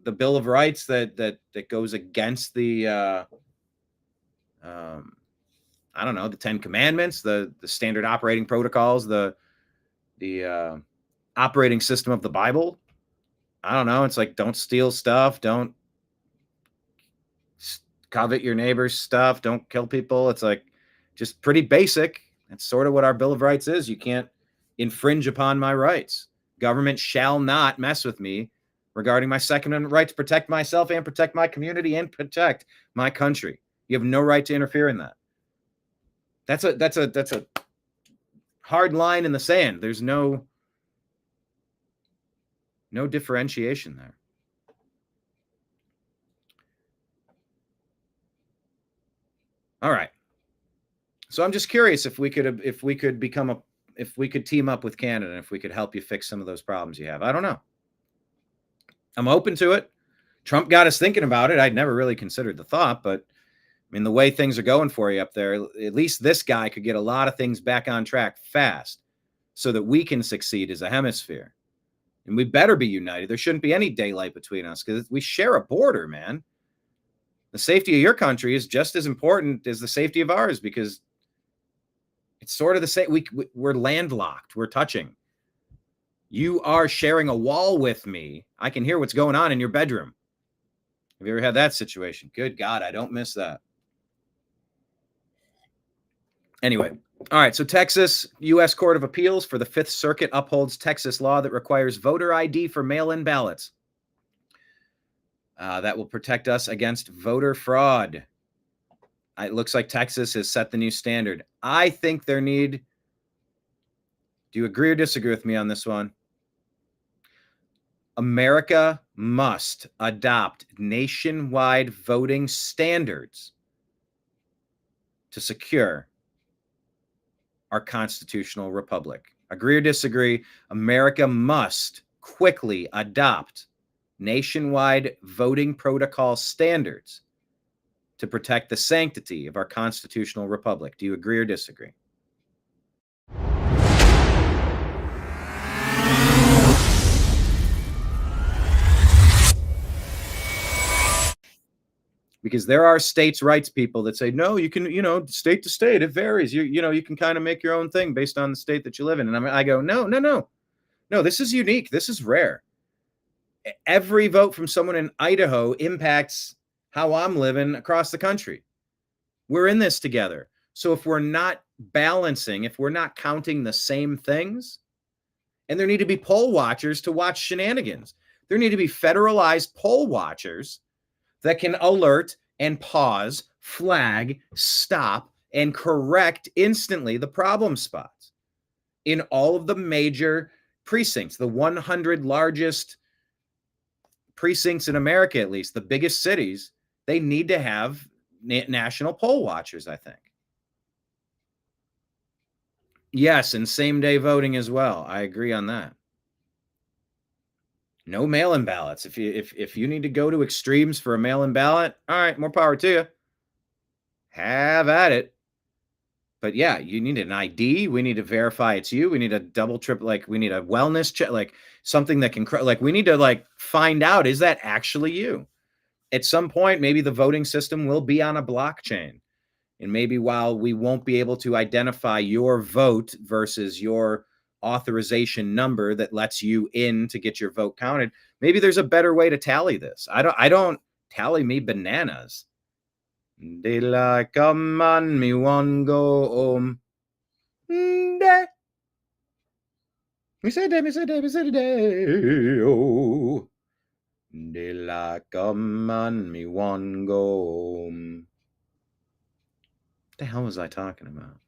the Bill of Rights that goes against the I don't know, the 10 Commandments, the standard operating protocols, the operating system of the Bible? I don't know. It's like, don't steal stuff, don't covet your neighbor's stuff, don't kill people. It's like just pretty basic. That's sort of what our Bill of Rights is. You can't infringe upon my rights. Government shall not mess with me regarding my Second Amendment right to protect myself and protect my community and protect my country. You have no right to interfere in that. That's a hard line in the sand. There's no differentiation there. All right. So I'm just curious if we could team up with Canada, if we could help you fix some of those problems you have. I don't know. I'm open to it. Trump got us thinking about it. I'd never really considered the thought, but I mean, the way things are going for you up there, at least this guy could get a lot of things back on track fast so that we can succeed as a hemisphere. And we better be united. There shouldn't be any daylight between us because we share a border, man. The safety of your country is just as important as the safety of ours because it's sort of the same. We're landlocked. We're touching. You are sharing a wall with me. I can hear what's going on in your bedroom. Have you ever had that situation? Good God, I don't miss that. Anyway, all right. So Texas U.S. Court of Appeals for the Fifth Circuit upholds Texas law that requires voter ID for mail-in ballots. That will protect us against voter fraud. It looks like Texas has set the new standard. I think do you agree or disagree with me on this one? America must adopt nationwide voting standards to secure our constitutional republic. Agree or disagree? America must quickly adopt nationwide voting protocol standards to protect the sanctity of our constitutional republic. Do you agree or disagree? Because there are states' rights people that say, no, you can, state to state, it varies. You can kind of make your own thing based on the state that you live in. And I go, no, this is unique. This is rare. Every vote from someone in Idaho impacts how I'm living across the country. We're in this together. So if we're not balancing, if we're not counting the same things, and there need to be poll watchers to watch shenanigans. There need to be federalized poll watchers that can alert and pause, flag, stop, and correct instantly the problem spots. in all of the major precincts, the 100 largest precincts in America, at least the biggest cities, they need to have national poll watchers, I think. Yes, and same-day voting as well. I agree on that. No mail-in ballots. If you need to go to extremes for a mail-in ballot, all right, more power to you. Have at it. But yeah, you need an ID. We need to verify it's you. We need a double, triple, like we need a wellness check, like something that can, like we need to like find out, is that actually you? At some point, maybe the voting system will be on a blockchain. And maybe while we won't be able to identify your vote versus your authorization number that lets you in to get your vote counted, maybe there's a better way to tally this. I don't tally me bananas. Daylight come on, me one go home. Me say day. Oh. Daylight come on, me one go home. What the hell was I talking about?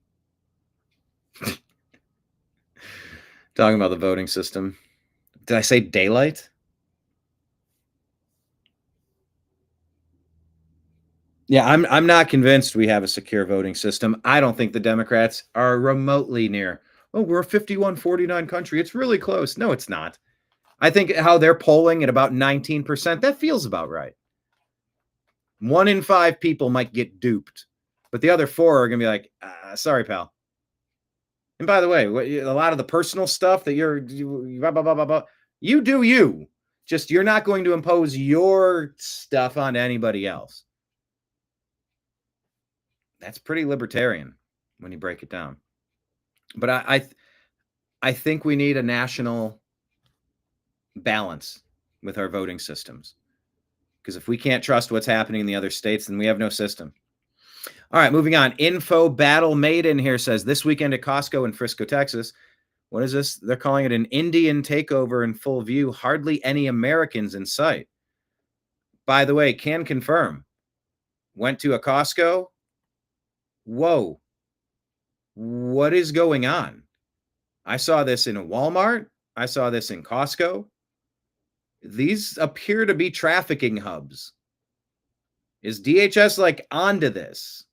Talking about the voting system. Did I say daylight? Yeah, I'm not convinced we have a secure voting system. I don't think the Democrats are remotely near. Oh, we're a 51-49 country. It's really close. No, it's not. I think how they're polling at about 19%, that feels about right. 1 in 5 people might get duped, but the other 4 are going to be like, sorry, pal. And by the way, a lot of the personal stuff that you do you. Just you're not going to impose your stuff on anybody else. That's pretty libertarian when you break it down. But I think we need a national balance with our voting systems. Because if we can't trust what's happening in the other states, then we have no system. All right, moving on. Info Battle Maiden here says, this weekend at Costco in Frisco, Texas. What is this? They're calling it an Indian takeover in full view. Hardly any Americans in sight. By the way, can confirm. Went to a Costco. Whoa. What is going on? I saw this in a Walmart. I saw this in Costco. These appear to be trafficking hubs. Is DHS like onto this?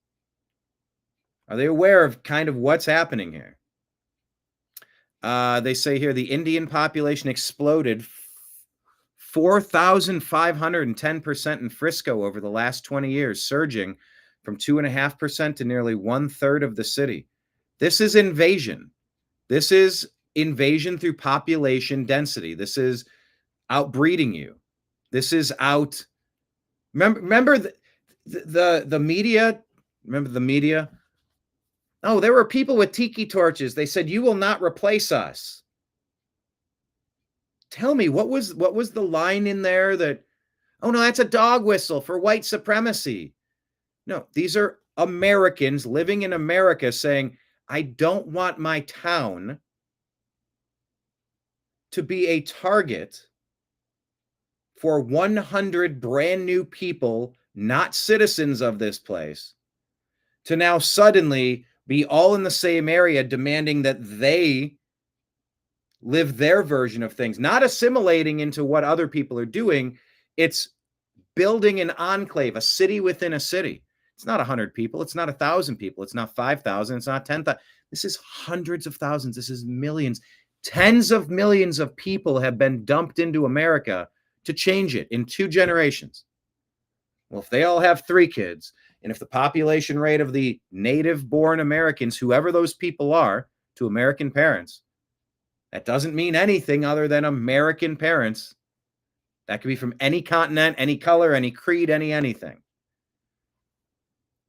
Are they aware of kind of what's happening here? They say here the Indian population exploded 4,510% in Frisco over the last 20 years, surging from 2.5% to nearly 1/3 of the city. This is invasion. This is invasion through population density. This is outbreeding you. This is out. Remember the media? Remember the media? Oh, there were people with tiki torches. They said, "You will not replace us." Tell me, what was the line in there that, oh no, that's a dog whistle for white supremacy. No, these are Americans living in America saying, I don't want my town to be a target for 100 brand new people, not citizens of this place, to now suddenly be all in the same area demanding that they live their version of things, not assimilating into what other people are doing. It's building an enclave, a city within a city. It's not 100 people. It's not 1,000 people. It's not 5,000. It's not 10,000. This is hundreds of thousands. This is millions. Tens of millions of people have been dumped into America to change it in 2 generations. Well, if they all have 3 kids, and if the population rate of the native-born Americans, whoever those people are, to American parents, that doesn't mean anything other than American parents. That could be from any continent, any color, any creed, anything.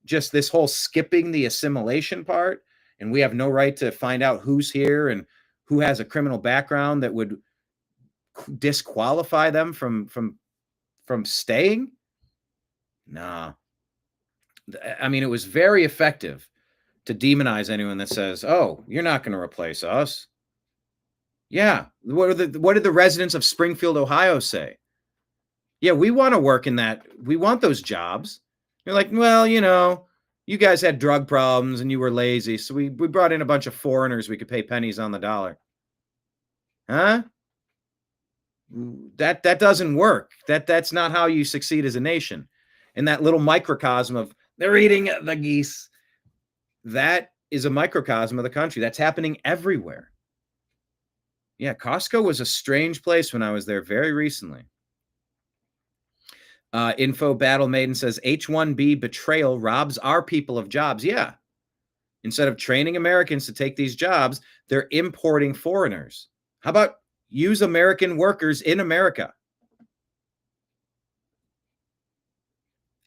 Just this whole skipping the assimilation part, and we have no right to find out who's here and who has a criminal background that would disqualify them from staying. Nah. I mean, it was very effective to demonize anyone that says, oh, you're not going to replace us. Yeah. What did the residents of Springfield, Ohio say? Yeah, we want to work in that. We want those jobs. You're like, well, you You guys had drug problems and you were lazy, so we brought in a bunch of foreigners we could pay pennies on the dollar. Huh? That doesn't work. That's not how you succeed as a nation. In that little microcosm of they're eating the geese, that is a microcosm of the country. That's happening everywhere. Yeah, Costco was a strange place when I was there very recently. Info Battle Maiden says H-1B betrayal robs our people of jobs. Yeah. Instead of training Americans to take these jobs, they're importing foreigners. How about use American workers in America?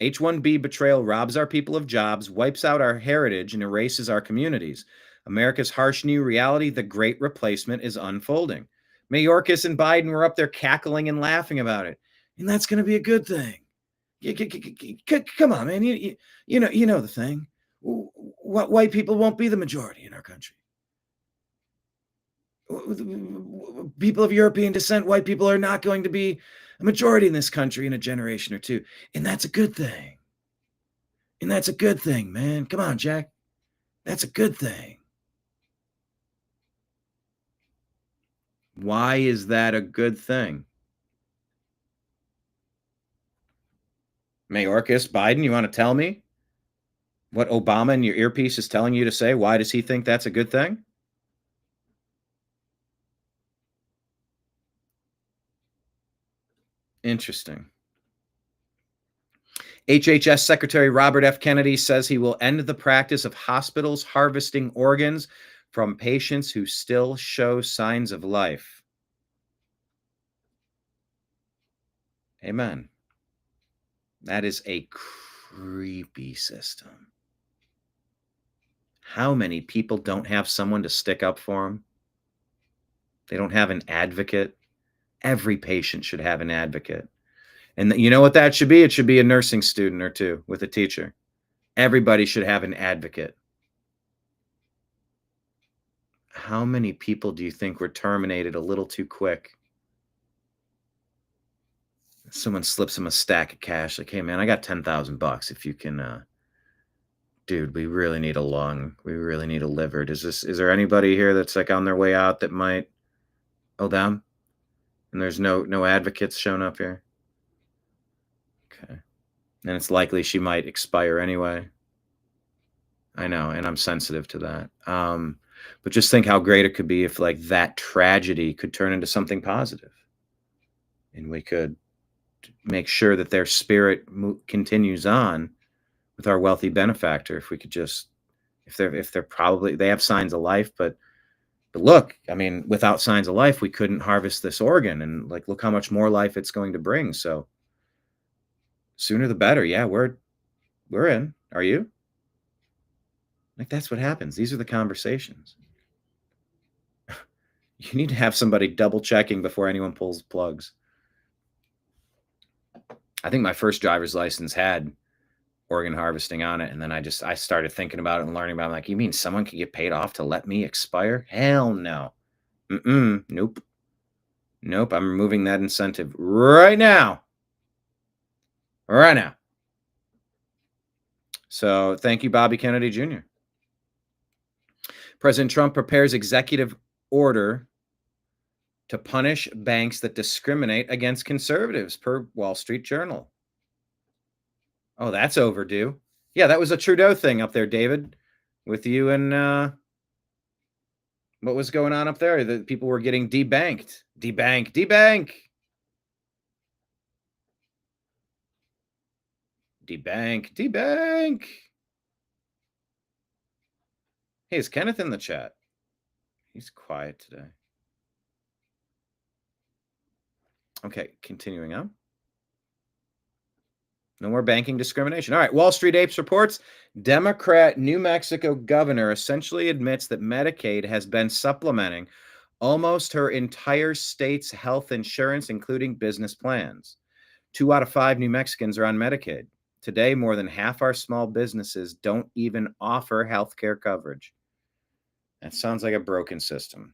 H-1B betrayal robs our people of jobs, wipes out our heritage, and erases our communities. America's harsh new reality, the great replacement, is unfolding. Mayorkas and Biden were up there cackling and laughing about it. And that's going to be a good thing. Come on, man. You know the thing. White people won't be the majority in our country. People of European descent, white people are not going to be a majority in this country in a generation or two. And that's a good thing. And that's a good thing, man. Come on, Jack. That's a good thing. Why is that a good thing? Mayorkas, Biden, you want to tell me what Obama in your earpiece is telling you to say? Why does he think that's a good thing? Interesting. HHS Secretary Robert F. Kennedy says he will end the practice of hospitals harvesting organs from patients who still show signs of life. Amen. That is a creepy system. How many people don't have someone to stick up for them? They don't have an advocate. Every patient should have an advocate. And you know what that should be? It should be a nursing student or two with a teacher. Everybody should have an advocate. How many people do you think were terminated a little too quick? Someone slips him a stack of cash like, hey, man, I got $10,000 if you can, dude, we really need a lung. We really need a liver. Is there anybody here that's like on their way out that might owe them? And there's no advocates showing up here? Okay. And it's likely she might expire anyway. I know, and I'm sensitive to that. But just think how great it could be if like that tragedy could turn into something positive. And we could make sure that their spirit continues on with our wealthy benefactor. If we could just, if they're probably, they have signs of life, but look, I mean, without signs of life, we couldn't harvest this organ, and like, look how much more life it's going to bring. So sooner the better. Yeah, we're in. Are you? Like, that's what happens. These are the conversations. You need to have somebody double checking before anyone pulls plugs. I think my first driver's license had organ harvesting on it. And then I started thinking about it and learning about it. I'm like, you mean someone could get paid off to let me expire? Hell no. Nope. I'm removing that incentive right now. Right now. So thank you, Bobby Kennedy Jr. President Trump prepares executive order to punish banks that discriminate against conservatives, per Wall Street Journal. Oh, that's overdue. Yeah, that was a Trudeau thing up there, David, with you and what was going on up there? The people were getting debanked. Debank. Hey, is Kenneth in the chat? He's quiet today. Okay, continuing on. No more banking discrimination. All right, Wall Street Apes reports Democrat New Mexico governor essentially admits that Medicaid has been supplementing almost her entire state's health insurance, including business plans. 2 out of 5 New Mexicans are on Medicaid. Today, more than half our small businesses don't even offer health care coverage. That sounds like a broken system.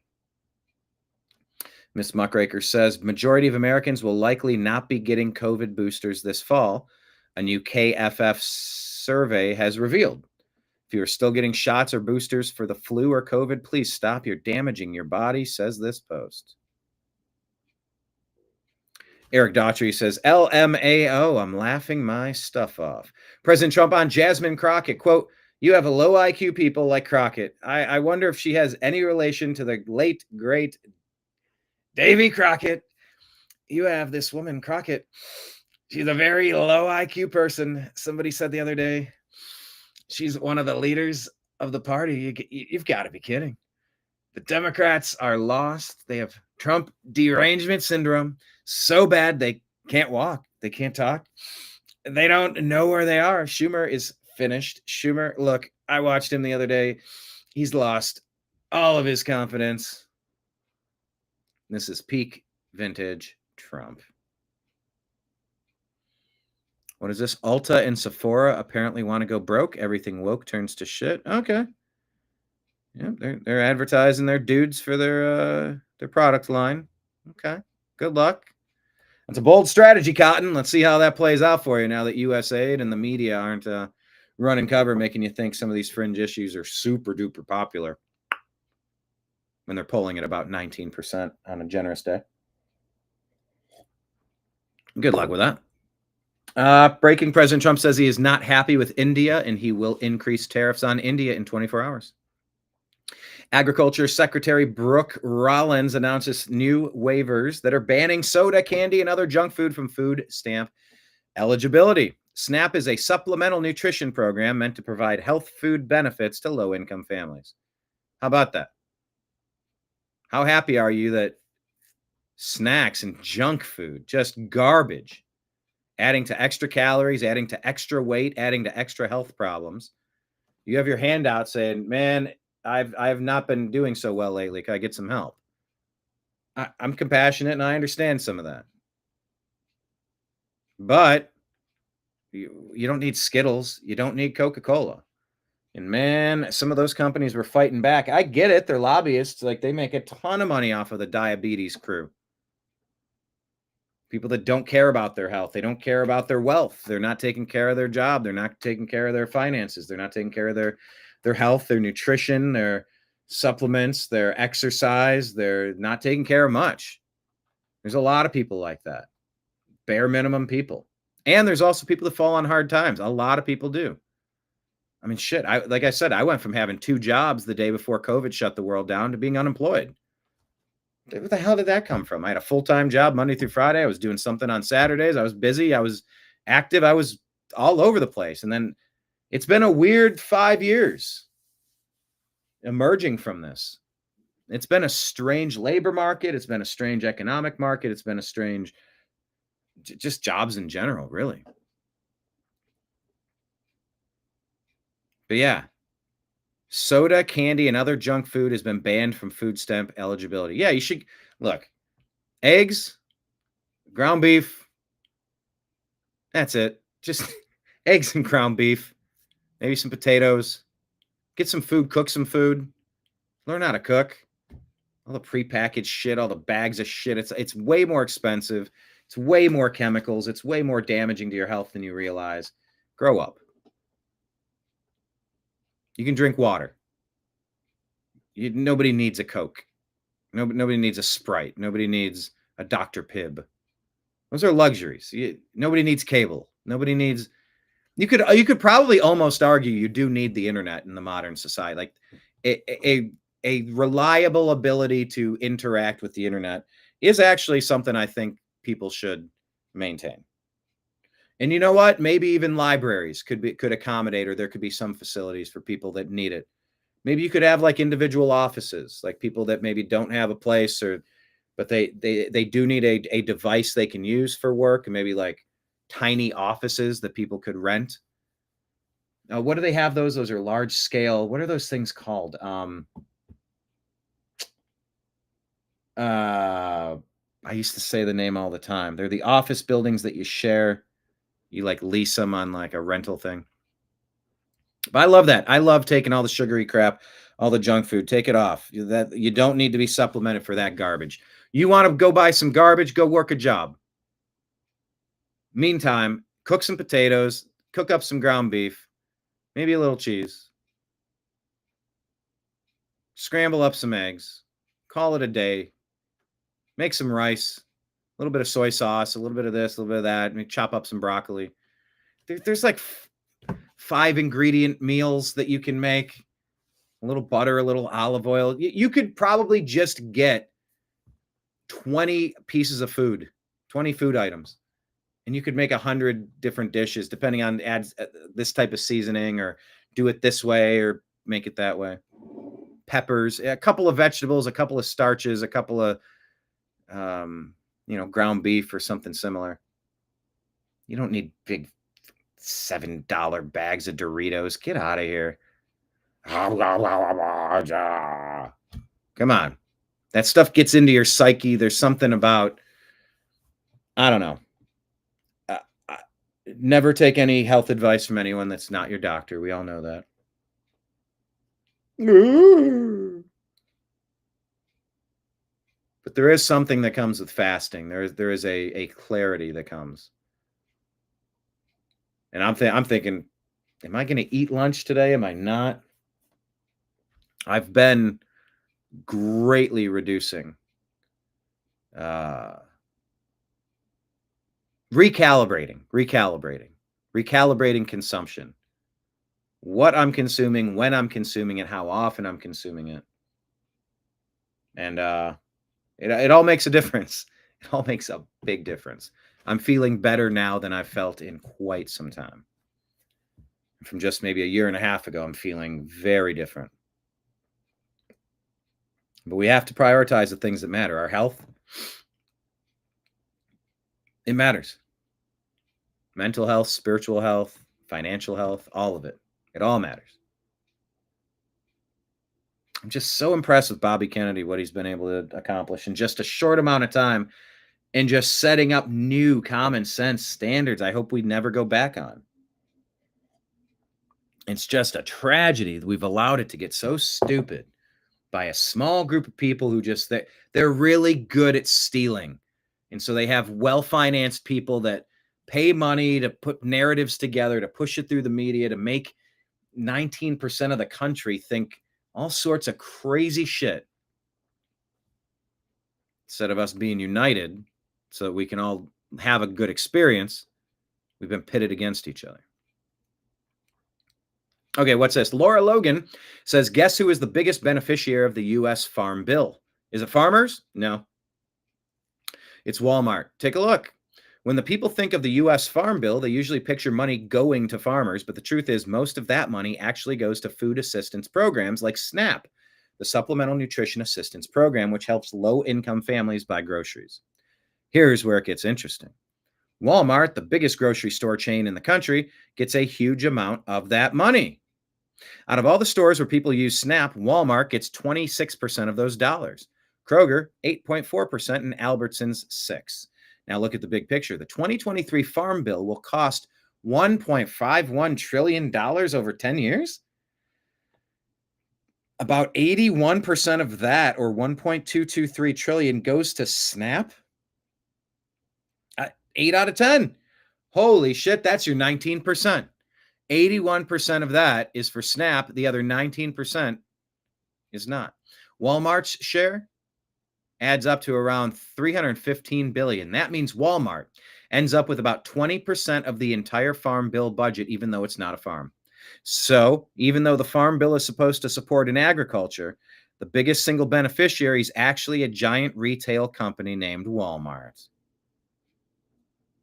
Ms. Muckraker says, majority of Americans will likely not be getting COVID boosters this fall, a new KFF survey has revealed. If you are still getting shots or boosters for the flu or COVID, please stop. You're damaging your body, says this post. Eric Daughtry says, LMAO, I'm laughing my stuff off. President Trump on Jasmine Crockett, quote, you have a low IQ people like Crockett. I wonder if she has any relation to the late, great Davy Crockett. You have this woman, Crockett. She's a very low IQ person. Somebody said the other day, she's one of the leaders of the party. You've got to be kidding. The Democrats are lost. They have Trump derangement syndrome so bad they can't walk. They can't talk. They don't know where they are. Schumer is finished. Schumer, look, I watched him the other day. He's lost all of his confidence. This is peak vintage Trump. What is this? Ulta and Sephora apparently want to go broke. Everything woke turns to shit. Okay. Yeah, they're advertising their dudes for their product line. Okay. Good luck. That's a bold strategy, Cotton. Let's see how that plays out for you now that USAID and the media aren't running cover, making you think some of these fringe issues are super duper popular when they're polling at about 19% on a generous day. Good luck with that. Breaking, President Trump says he is not happy with India and he will increase tariffs on India in 24 hours. Agriculture Secretary Brooke Rollins announces new waivers that are banning soda, candy, and other junk food from food stamp eligibility. SNAP is a supplemental nutrition program meant to provide health food benefits to low-income families. How about that? How happy are you that snacks and junk food, just garbage, adding to extra calories, adding to extra weight, adding to extra health problems? You have your hand out saying, man, I've not been doing so well lately. Can I get some help? I'm compassionate and I understand some of that. But you don't need Skittles. You don't need Coca-Cola. And man, some of those companies were fighting back. I get it. They're lobbyists. Like, they make a ton of money off of the diabetes crew. People that don't care about their health. They don't care about their wealth. They're not taking care of their job. They're not taking care of their finances. They're not taking care of their health, their nutrition, their supplements, their exercise. They're not taking care of much. There's a lot of people like that. Bare minimum people. And there's also people that fall on hard times. A lot of people do. I mean, shit. Like I said, I went from having 2 jobs the day before COVID shut the world down to being unemployed. Where the hell did that come from? I had a full-time job Monday through Friday. I was doing something on Saturdays. I was busy. I was active. I was all over the place. And then it's been a weird 5 years emerging from this. It's been a strange labor market. It's been a strange economic market. It's been a strange, just jobs in general, really. But yeah, soda, candy, and other junk food has been banned from food stamp eligibility. Yeah, you should look. Eggs, ground beef. That's it. Just eggs and ground beef. Maybe some potatoes. Get some food, cook some food. Learn how to cook. All the prepackaged shit, all the bags of shit. It's way more expensive. It's way more chemicals. It's way more damaging to your health than you realize. Grow up. You can drink water. Nobody needs a Coke. Nobody needs a Sprite. Nobody needs a Dr. Pibb. Those are luxuries. Nobody needs cable. Nobody needs... You could probably almost argue you do need the internet in the modern society. Like a reliable ability to interact with the internet is actually something I think people should maintain. And you know what? Maybe even libraries could accommodate, or there could be some facilities for people that need it. Maybe you could have like individual offices, like people that maybe don't have a place, but they do need a device they can use for work, and maybe like tiny offices that people could rent. What do they have those? Those are large scale. What are those things called? I used to say the name all the time. They're the office buildings that you share. You like lease them on like a rental thing. But I love that. I love taking all the sugary crap, all the junk food. Take it off. That you don't need to be supplemented for that garbage. You want to go buy some garbage, go work a job. Meantime, cook some potatoes, cook up some ground beef, maybe a little cheese. scramble up some eggs, call it a day, make some rice, a little bit of soy sauce, a little bit of this, a little bit of that, and chop up some broccoli. There's like 5 ingredient meals that you can make. A little butter, a little olive oil. You could probably just get 20 pieces of food, 20 food items, and you could make 100 different dishes depending on adds this type of seasoning, or do it this way or make it that way. Peppers, a couple of vegetables, a couple of starches, a couple of ground beef or something similar. You don't need big $7 bags of Doritos. Get out of here. Come on. That stuff gets into your psyche. There's something about, I don't know. Never take any health advice from anyone that's not your doctor. We all know that. But there is something that comes with fasting. There is a clarity that comes. And I'm thinking, am I going to eat lunch today? Am I not? I've been greatly reducing, recalibrating consumption. What I'm consuming, when I'm consuming it, how often I'm consuming it. And it all makes a difference. It all makes a big difference. I'm feeling better now than I've felt in quite some time. From just maybe a year and a half ago, I'm feeling very different. But we have to prioritize the things that matter. Our health, it matters. Mental health, spiritual health, financial health, all of it. It all matters. I'm just so impressed with Bobby Kennedy, what he's been able to accomplish in just a short amount of time, and just setting up new common sense standards I hope we never go back on. It's just a tragedy that we've allowed it to get so stupid by a small group of people who just, they're really good at stealing. And so they have well-financed people that pay money to put narratives together, to push it through the media, to make 19% of the country think all sorts of crazy shit. Instead of us being united so that we can all have a good experience, we've been pitted against each other. Okay, what's this? Laura Logan says, guess who is the biggest beneficiary of the U.S. Farm Bill? Is it farmers? No. It's Walmart. Take a look. When the people think of the U.S. Farm Bill, they usually picture money going to farmers, but the truth is most of that money actually goes to food assistance programs like SNAP, the Supplemental Nutrition Assistance Program, which helps low-income families buy groceries. Here's where it gets interesting. Walmart, the biggest grocery store chain in the country, gets a huge amount of that money. Out of all the stores where people use SNAP, Walmart gets 26% of those dollars. Kroger, 8.4%, and Albertsons, 6%. Now look at the big picture. The 2023 Farm Bill will cost $1.51 trillion over 10 years. About 81% of that, or $1.223 trillion, goes to SNAP. 8 out of 10. Holy shit, that's your 19%. 81% of that is for SNAP. The other 19% is not. Walmart's share adds up to around $315 billion. That means Walmart ends up with about 20% of the entire Farm Bill budget, even though it's not a farm. So even though the Farm Bill is supposed to support in agriculture, the biggest single beneficiary is actually a giant retail company named Walmart.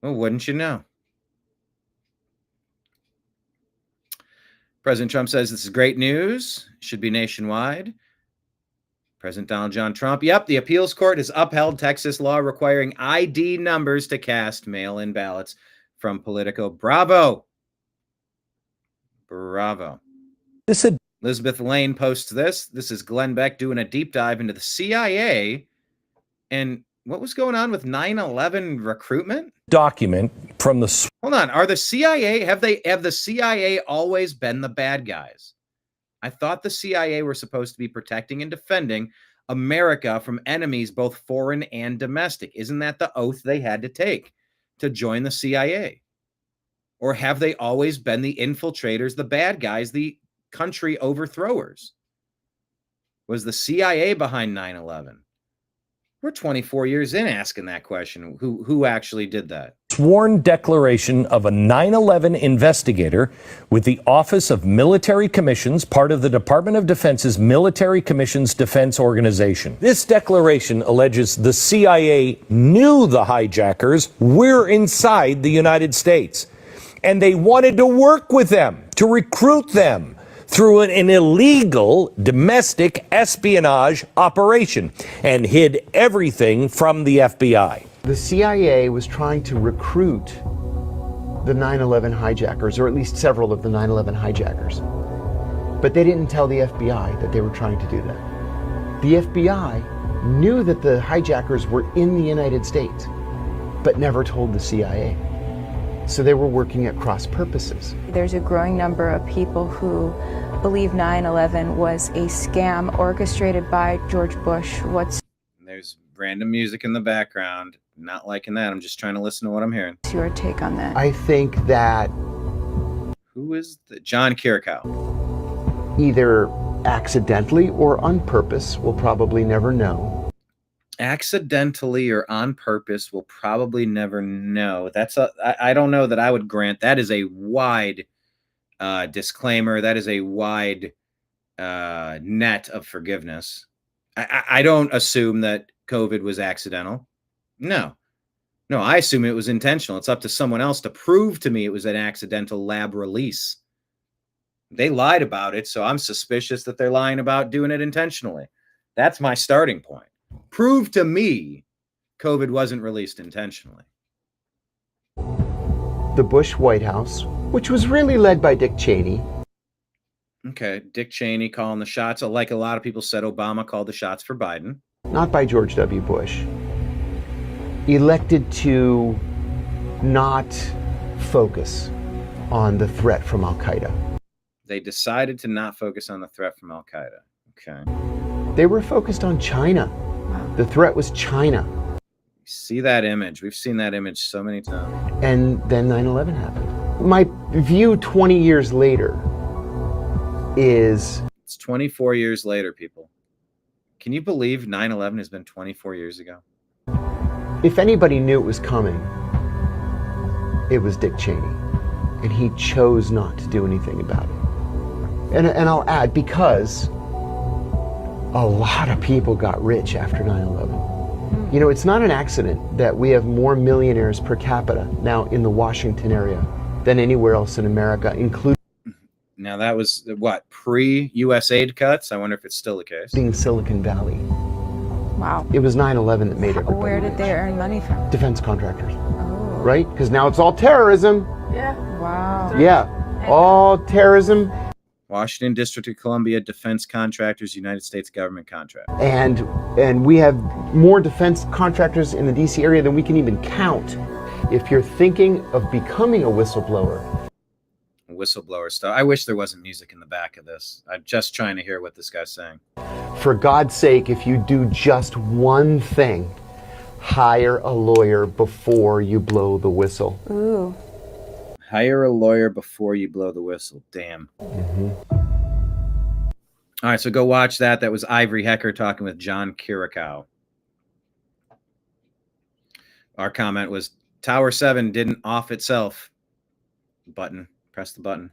Well, wouldn't you know? President Trump says this is great news. Should be nationwide. President Donald John Trump. Yep, the appeals court has upheld Texas law requiring ID numbers to cast mail-in ballots from Politico. Bravo. Bravo. Elizabeth Lane posts this. This is Glenn Beck doing a deep dive into the CIA and what was going on with 9/11 recruitment? Document from the... Hold on. Are the CIA, have the CIA always been the bad guys? I thought the CIA were supposed to be protecting and defending America from enemies, both foreign and domestic. Isn't that the oath they had to take to join the CIA? Or have they always been the infiltrators, the bad guys, the country overthrowers? Was the CIA behind 9/11? We're 24 years in asking that question. Who actually did that? Sworn declaration of a 9/11 investigator with the Office of Military Commissions, part of the Department of Defense's Military Commissions Defense Organization. This declaration alleges the CIA knew the hijackers were inside the United States, and they wanted to work with them, to recruit them through an illegal domestic espionage operation, and hid everything from the FBI. The CIA was trying to recruit the 9/11 hijackers, or at least several of the 9/11 hijackers. But they didn't tell the FBI that they were trying to do that. The FBI knew that the hijackers were in the United States, but never told the CIA. So they were working at cross purposes. There's a growing number of people who believe 9/11 was a scam orchestrated by George Bush. There's random music in the background. Not liking that. I'm just trying to listen to what I'm hearing. What's your take on that? I think that Who is John Kirikow? either accidentally or on purpose, we'll probably never know. Accidentally or on purpose, we'll probably never know. I don't know that I would grant. That is a wide disclaimer. That is a wide net of forgiveness. I don't assume that COVID was accidental. No, I assume it was intentional. It's up to someone else to prove to me it was an accidental lab release. They lied about it, so I'm suspicious that they're lying about doing it intentionally. That's my starting point. Prove to me COVID wasn't released intentionally. The Bush White House, which was really led by Dick Cheney. Okay, Dick Cheney calling the shots. Like a lot of people said, Obama called the shots for Biden. Not by George W. Bush. Elected to not focus on the threat from Al-Qaeda. They decided to not focus on the threat from Al-Qaeda. Okay. They were focused on China. The threat was China. See that image. We've seen that image so many times. And then 9/11 happened. My view 20 years later is... It's 24 years later, people. Can you believe 9/11 has been 24 years ago? If anybody knew it was coming, it was Dick Cheney. And he chose not to do anything about it. And I'll add, because a lot of people got rich after 9/11. You know, it's not an accident that we have more millionaires per capita now in the Washington area than anywhere else in America, including... Now that was, what, pre-US aid cuts? I wonder if it's still the case. ...in Silicon Valley. Wow. It was 9/11 that made everybody Where did they earn money from? Defense contractors. Oh. Right? Because now it's all terrorism. Yeah. Wow. Yeah. All terrorism. Washington District of Columbia Defense Contractors, United States Government Contract. And we have more defense contractors in the DC area than we can even count. If you're thinking of becoming a whistleblower. Whistleblower stuff. I wish there wasn't music in the back of this. I'm just trying to hear what this guy's saying. For God's sake, if you do just one thing, hire a lawyer before you blow the whistle. Ooh. Hire a lawyer before you blow the whistle. Damn. Mm-hmm. All right, so go watch that. That was Ivory Hecker talking with John Kirikow. Our comment was, Tower 7 didn't off itself. Button. Press the button.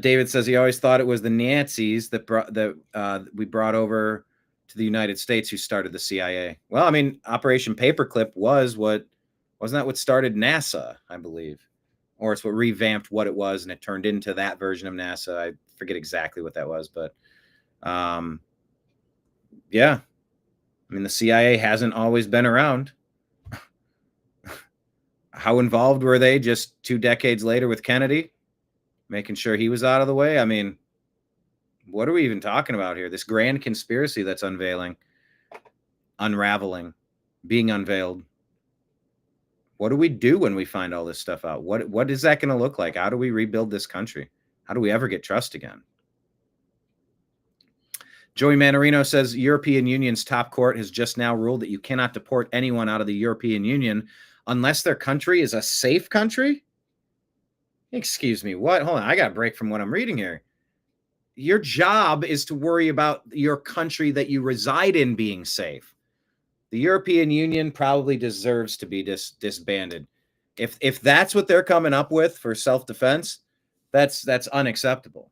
David says he always thought it was the Nazis that we brought over to the United States who started the CIA. Well, I mean, Operation Paperclip wasn't that what started NASA, I believe? Or it's what revamped what it was, and it turned into that version of NASA. I forget exactly what that was, but yeah. I mean, the CIA hasn't always been around. How involved were they just 2 decades later with Kennedy, making sure he was out of the way? I mean, what are we even talking about here? This grand conspiracy that's unraveling, being unveiled. What do we do when we find all this stuff out? What is that going to look like? How do we rebuild this country? How do we ever get trust again? Joey Manarino says European Union's top court has just now ruled that you cannot deport anyone out of the European Union unless their country is a safe country. Excuse me, what? Hold on, I got a break from what I'm reading here. Your job is to worry about your country that you reside in being safe. The European Union probably deserves to be disbanded. If that's what they're coming up with for self-defense, that's unacceptable.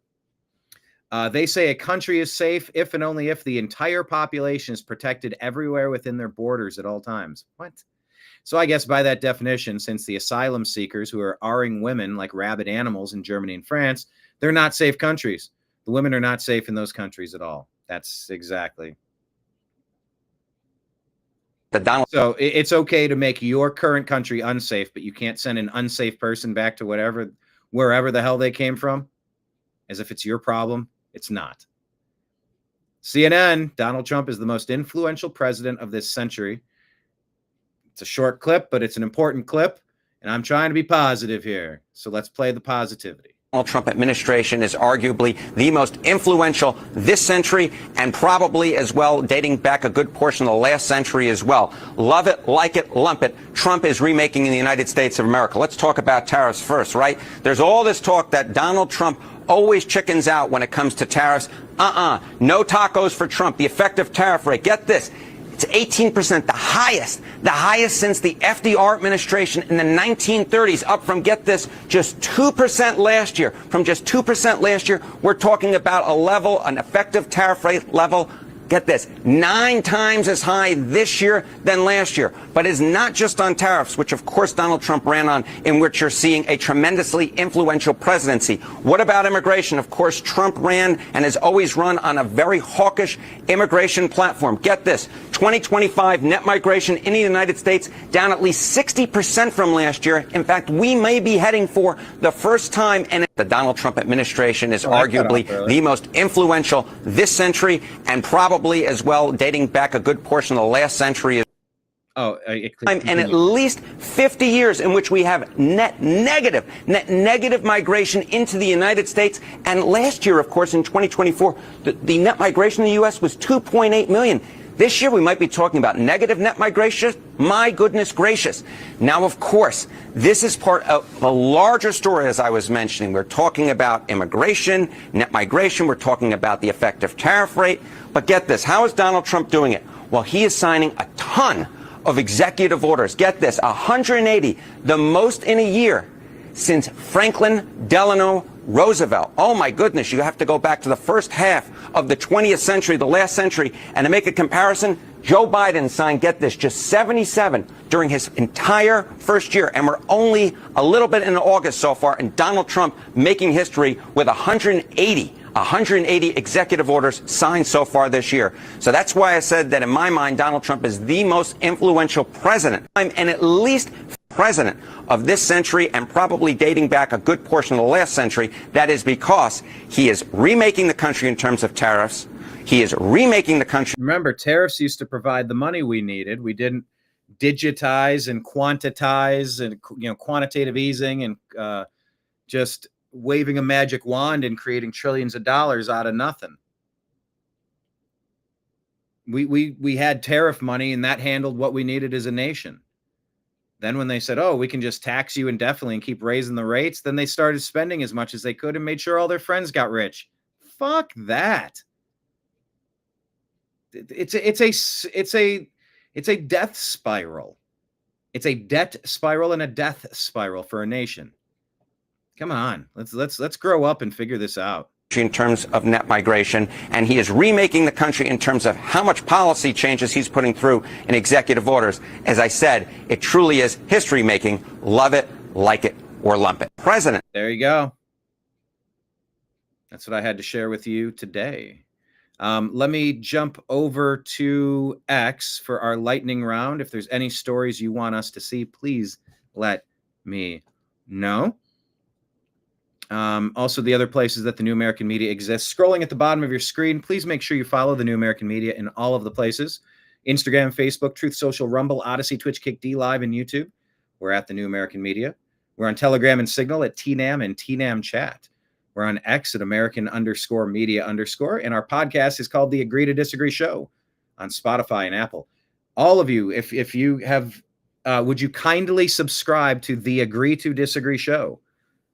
They say a country is safe if and only if the entire population is protected everywhere within their borders at all times. What? So I guess by that definition, since the asylum seekers who are R-ing women like rabid animals in Germany and France, they're not safe countries. The women are not safe in those countries at all. That's exactly. So it's okay to make your current country unsafe, but you can't send an unsafe person back to wherever the hell they came from, as if it's your problem. It's not. CNN, Donald Trump is the most influential president of this century. It's a short clip, but it's an important clip, and I'm trying to be positive here. So let's play the positivity. Donald Trump administration is arguably the most influential this century and probably as well dating back a good portion of the last century as well. Love it, like it, lump it. Trump is remaking in the United States of America. Let's talk about tariffs first, right? There's all this talk that Donald Trump always chickens out when it comes to tariffs. No tacos for Trump. The effective tariff rate, get this, it's 18%, the highest since the FDR administration in the 1930s, up from, get this, just 2% last year. From just 2% last year, we're talking about a level, an effective tariff rate level, get this, 9 times as high this year than last year. But it's not just on tariffs, which of course Donald Trump ran on, in which you're seeing a tremendously influential presidency. What about immigration? Of course, Trump ran and has always run on a very hawkish immigration platform. Get this, 2025 net migration in the United States down at least 60% from last year. In fact, we may be heading for the first time in the Donald Trump administration is arguably the most influential this century and probably as well dating back a good portion of the last century. And at least 50 years in which we have net negative migration into the United States. And last year, of course, in 2024, the net migration in the U.S. was 2.8 million. This year, we might be talking about negative net migration. My goodness gracious. Now, of course, this is part of a larger story, as I was mentioning. We're talking about immigration, net migration. We're talking about the effective tariff rate. But get this, how is Donald Trump doing it? Well, he is signing a ton of executive orders. Get this, 180, the most in a year since Franklin Delano Roosevelt. Oh my goodness, you have to go back to the first half of the 20th century, the last century, and to make a comparison, Joe Biden signed, get this, just 77 during his entire first year, and we're only a little bit in August so far, and Donald Trump making history with 180 executive orders signed so far this year. So that's why I said that in my mind, Donald Trump is the most influential president, and at least president of this century and probably dating back a good portion of the last century. That is because he is remaking the country in terms of tariffs. He is remaking the country. Remember, tariffs used to provide the money we needed. We didn't digitize and quantitize and, quantitative easing and just waving a magic wand and creating trillions of dollars out of nothing. We had tariff money, and that handled what we needed as a nation. Then when they said, oh, we can just tax you indefinitely and keep raising the rates, then they started spending as much as they could and made sure all their friends got rich. Fuck that. It's a death spiral. It's a debt spiral and a death spiral for a nation. Come on, let's grow up and figure this out. In terms of net migration, and he is remaking the country in terms of how much policy changes he's putting through in executive orders. As I said, it truly is history making. Love it, like it, or lump it. President. There you go. That's what I had to share with you today. Let me jump over to X for our lightning round. If there's any stories you want us to see, please let me know. Also, the other places that the New American Media exists. Scrolling at the bottom of your screen, please make sure you follow the New American Media in all of the places. Instagram, Facebook, Truth Social, Rumble, Odysee, Twitch, Kick, D Live, and YouTube. We're at the New American Media. We're on Telegram and Signal at TNAM and TNAM Chat. We're on X at American_Media_. And our podcast is called The Agree to Disagree Show on Spotify and Apple. All of you, if you have, would you kindly subscribe to The Agree to Disagree Show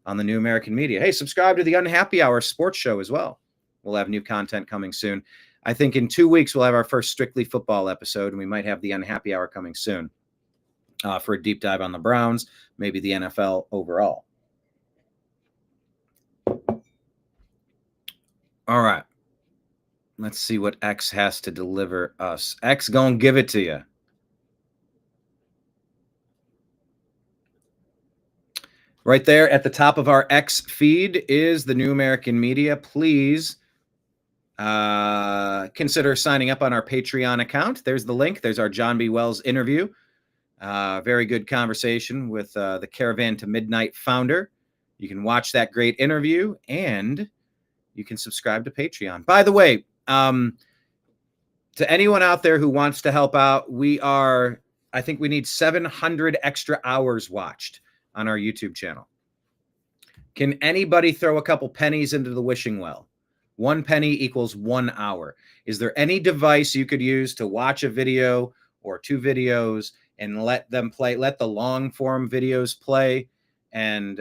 on the New American Media? Hey, subscribe to the Unhappy Hour sports show as well We'll have new content coming soon. I think in 2 weeks, we'll have our first Strictly Football episode, and we might have the Unhappy Hour coming soon for a deep dive on the Browns, maybe the NFL overall. All right. Let's see what X has to deliver us. X gonna give it to you. Right there at the top of our X feed is the New American Media. Please consider signing up on our Patreon account. There's the link. There's our John B. Wells interview. Very good conversation with the Caravan to Midnight founder. You can watch that great interview, and you can subscribe to Patreon. By the way, to anyone out there who wants to help out, I think we need 700 extra hours watched on our YouTube channel. Can anybody throw a couple pennies into the wishing well? 1 penny equals 1 hour. Is there any device you could use to watch a video or 2 videos and let them play, let the long form videos play, and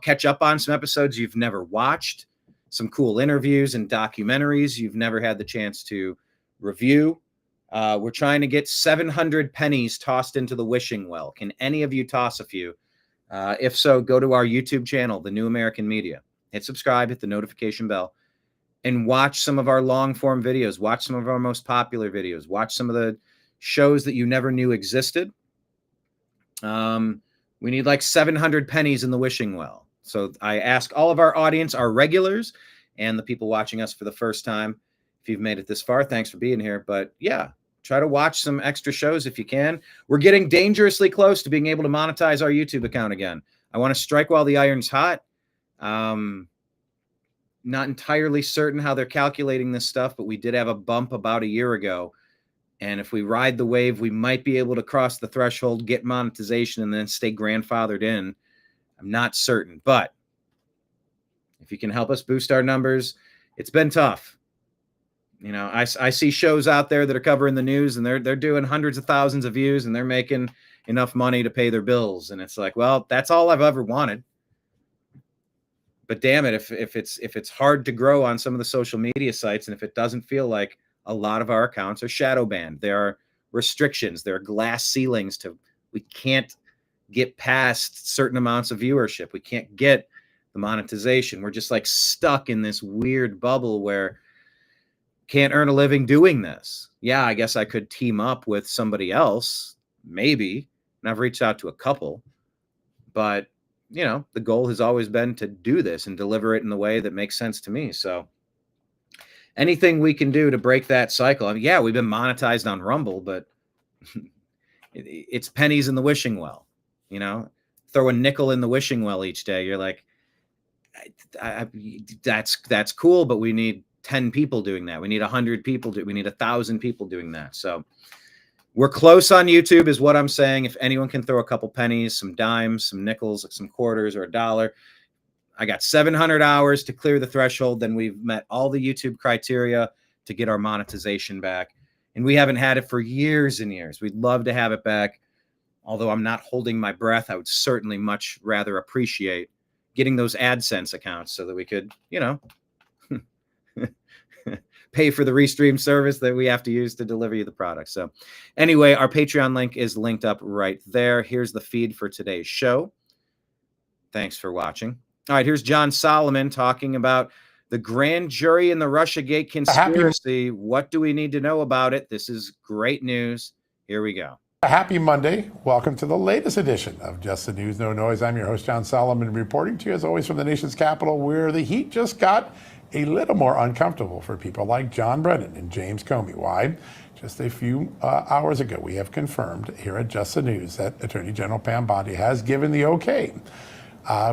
catch up on some episodes you've never watched, some cool interviews and documentaries you've never had the chance to review? We're trying to get 700 pennies tossed into the wishing well. Can any of you toss a few? If so, go to our YouTube channel, The New American Media. Hit subscribe, hit the notification bell, and watch some of our long-form videos. Watch some of our most popular videos. Watch some of the shows that you never knew existed. We need like 700 pennies in the wishing well. So I ask all of our audience, our regulars, and the people watching us for the first time, if you've made it this far, thanks for being here. But yeah, try to watch some extra shows if you can. We're getting dangerously close to being able to monetize our YouTube account again. I want to strike while the iron's hot. Not entirely certain how they're calculating this stuff, but we did have a bump about a year ago. And if we ride the wave, we might be able to cross the threshold, get monetization, and then stay grandfathered in. I'm not certain, but if you can help us boost our numbers, it's been tough. You know, I see shows out there that are covering the news, and they're doing hundreds of thousands of views, and they're making enough money to pay their bills. And it's like, well, that's all I've ever wanted. But damn it, if it's hard to grow on some of the social media sites, and if it doesn't feel like a lot of our accounts are shadow banned, there are restrictions, there are glass ceilings we can't get past certain amounts of viewership. We can't get the monetization. We're just like stuck in this weird bubble where can't earn a living doing this. Yeah, I guess I could team up with somebody else, maybe. And I've reached out to a couple, but the goal has always been to do this and deliver it in the way that makes sense to me. So anything we can do to break that cycle. I mean, yeah, we've been monetized on Rumble, but it's pennies in the wishing well. Throw a nickel in the wishing well each day. You're like, that's cool, but we need 10 people doing that. We need 100 people. We need 1,000 people doing that. So we're close on YouTube is what I'm saying. If anyone can throw a couple pennies, some dimes, some nickels, some quarters, or $1, I got 700 hours to clear the threshold. Then we've met all the YouTube criteria to get our monetization back. And we haven't had it for years and years. We'd love to have it back. Although I'm not holding my breath, I would certainly much rather appreciate getting those AdSense accounts so that we could, pay for the restream service that we have to use to deliver you the product. So anyway, our Patreon link is linked up right there. Here's the feed for today's show. Thanks for watching. All right, here's John Solomon talking about the grand jury and the Russiagate conspiracy. What do we need to know about it? This is great news. Here we go. Happy Monday. Welcome to the latest edition of Just the News, No Noise. I'm your host, John Solomon, reporting to you as always from the nation's capital, where the heat just got a little more uncomfortable for people like John Brennan and James Comey. Why? Just a few hours ago, we have confirmed here at Just the News that Attorney General Pam Bondi has given the okay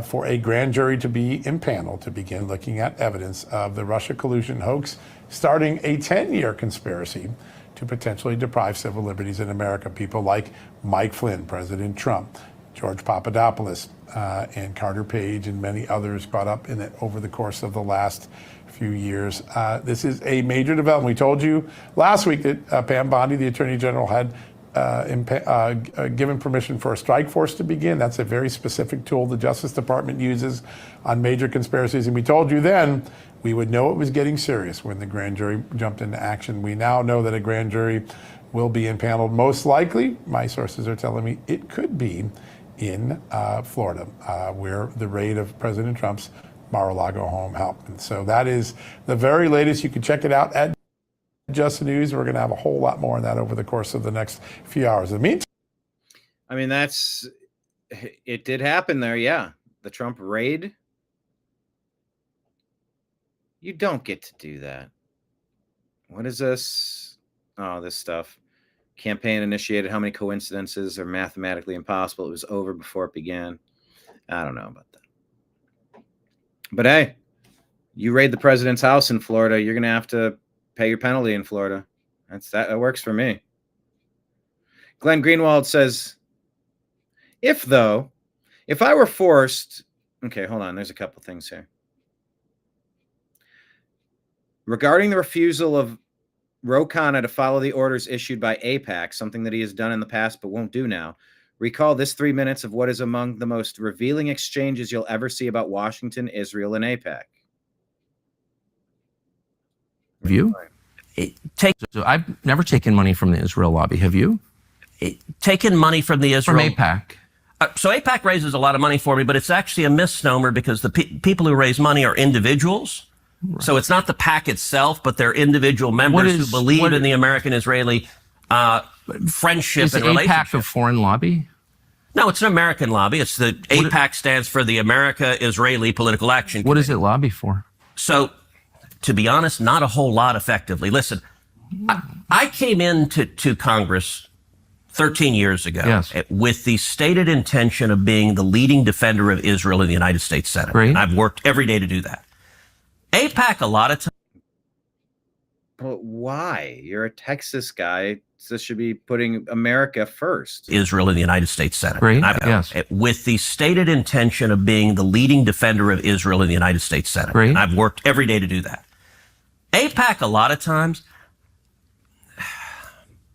for a grand jury to be impaneled to begin looking at evidence of the Russia collusion hoax, starting a 10-year conspiracy to potentially deprive civil liberties in America. People like Mike Flynn, President Trump, George Papadopoulos, and Carter Page, and many others caught up in it over the course of the last few years. This is a major development. We told you last week that Pam Bondi, the Attorney General, had given permission for a strike force to begin. That's a very specific tool the Justice Department uses on major conspiracies. And we told you then we would know it was getting serious when the grand jury jumped into action. We now know that a grand jury will be impaneled. Most likely, my sources are telling me, it could be in Florida, where the raid of President Trump's Mar-a-Lago home happened. So that is the very latest. You can check it out at Just the News. We're going to have a whole lot more on that over the course of the next few hours. In the meantime, I mean, it did happen there. Yeah. The Trump raid. You don't get to do that. What is this? Oh, this stuff. Campaign initiated. How many coincidences are mathematically impossible? It was over before it began. I don't know about that. But hey, you raid the president's house in Florida, you're going to have to pay your penalty in Florida. That works for me. Glenn Greenwald says, if I were forced, okay, hold on. There's a couple things here. Regarding the refusal of Ro Khanna to follow the orders issued by AIPAC, something that he has done in the past but won't do now, recall this 3 minutes of what is among the most revealing exchanges you'll ever see about Washington, Israel, and AIPAC. Have you? So I've never taken money from the Israel lobby. Have you? Taken money from the Israel... From AIPAC. So AIPAC raises a lot of money for me, but it's actually a misnomer because the people who raise money are individuals. Right. So it's not the PAC itself, but they're individual members who believe in the American-Israeli friendship and relationship. Is AIPAC a foreign lobby? No, it's an American lobby. It's the AIPAC stands for the America-Israeli Political Action Committee. What does it lobby for? So, to be honest, not a whole lot effectively. Listen, I came into Congress 13 years ago with the stated intention of being the leading defender of Israel in the United States Senate. Great. And I've worked every day to do that. AIPAC, a lot of times. But why? You're a Texas guy. This should be putting America first. Israel in the United States Senate. Great. With the stated intention of being the leading defender of Israel in the United States Senate. Great. And I've worked every day to do that. AIPAC, a lot of times,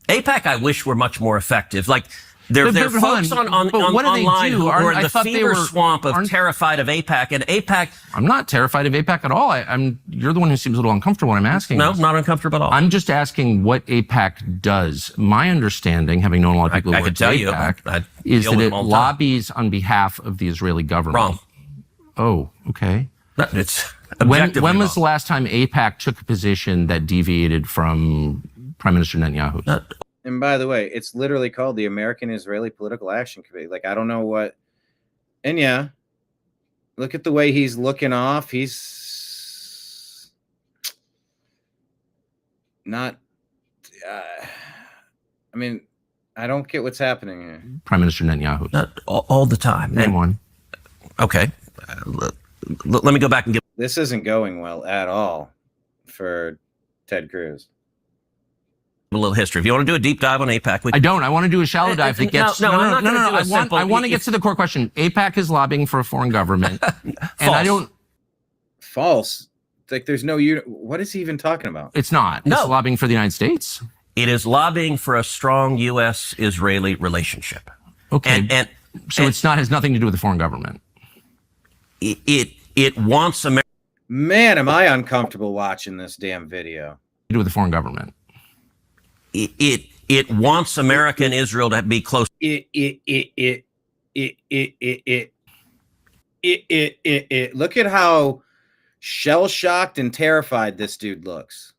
AIPAC, I wish were much more effective. Like, there are folks online who are in the fever swamp of terrified of AIPAC, and AIPAC... I'm not terrified of AIPAC at all. You're the one who seems a little uncomfortable when I'm asking. No, not uncomfortable at all. I'm just asking what AIPAC does. My understanding, having known a lot of people who work at AIPAC, is that it lobbies on behalf of the Israeli government. Wrong. Oh, okay. It's when was the last time AIPAC took a position that deviated from Prime Minister Netanyahu? And by the way, it's literally called the American-Israeli Political Action Committee. Like, I don't know what. And yeah, look at the way he's looking off. He's not. I mean, I don't get what's happening here. Prime Minister Netanyahu. Not all the time. Name one. Okay. Let me go back and give. This isn't going well at all for Ted Cruz. A little history. If you want to do a deep dive on AIPAC, I don't. I want to do a shallow dive that gets. No. I want to get to the core question. AIPAC is lobbying for a foreign government, and I don't. False. Like, there's no. What is he even talking about? It's not. It's lobbying for the United States. It is lobbying for a strong U.S.-Israeli relationship. Okay. And it's not has nothing to do with the foreign government. It wants America. Man, am I uncomfortable watching this damn video. To do with the foreign government. It wants America and Israel to be close. Look at how shell-shocked and terrified this dude looks.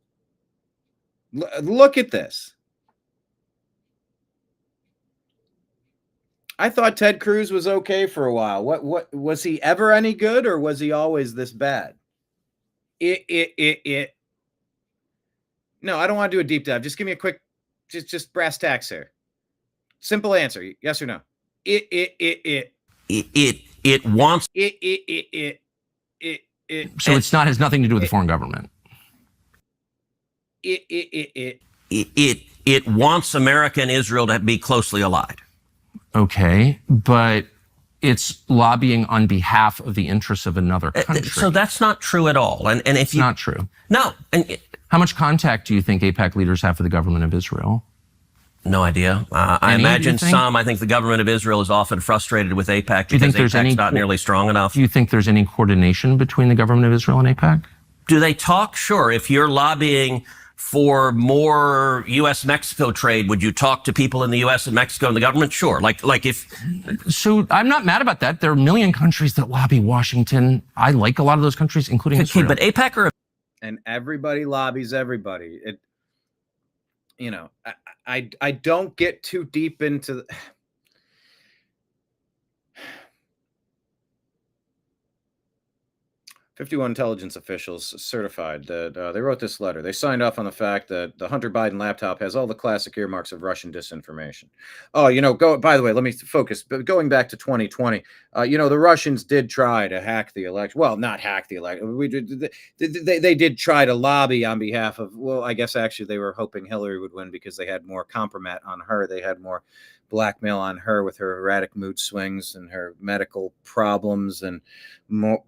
Look at this. I thought Ted Cruz was okay for a while. What was he ever any good, or was he always this bad? No, I don't want to do a deep dive. Just give me a quick, just brass tacks here. Simple answer: yes or no. It wants. So it's not has nothing to do with the foreign government. It wants America and Israel to be closely allied. Okay, but it's lobbying on behalf of the interests of another country. So that's not true at all. And if it's not true. No. And how much contact do you think AIPAC leaders have for the government of Israel? No idea. I imagine some. I think the government of Israel is often frustrated with AIPAC because AIPAC's not nearly strong enough. Do you think there's any coordination between the government of Israel and AIPAC? Do they talk? Sure. If you're lobbying for more U.S.-Mexico trade, would you talk to people in the U.S. and Mexico and the government? Sure. Like if... So I'm not mad about that. There are a million countries that lobby Washington. I like a lot of those countries, including Israel. But AIPAC are... And everybody lobbies everybody. I don't get too deep into... 51 intelligence officials certified that they wrote this letter. They signed off on the fact that the Hunter Biden laptop has all the classic earmarks of Russian disinformation. Oh, by the way, let me focus. But going back to 2020, the Russians did try to hack the election. Well, not hack the election. They did try to lobby on behalf of, well, I guess actually they were hoping Hillary would win because they had more compromise on her. They had more blackmail on her with her erratic mood swings and her medical problems and more,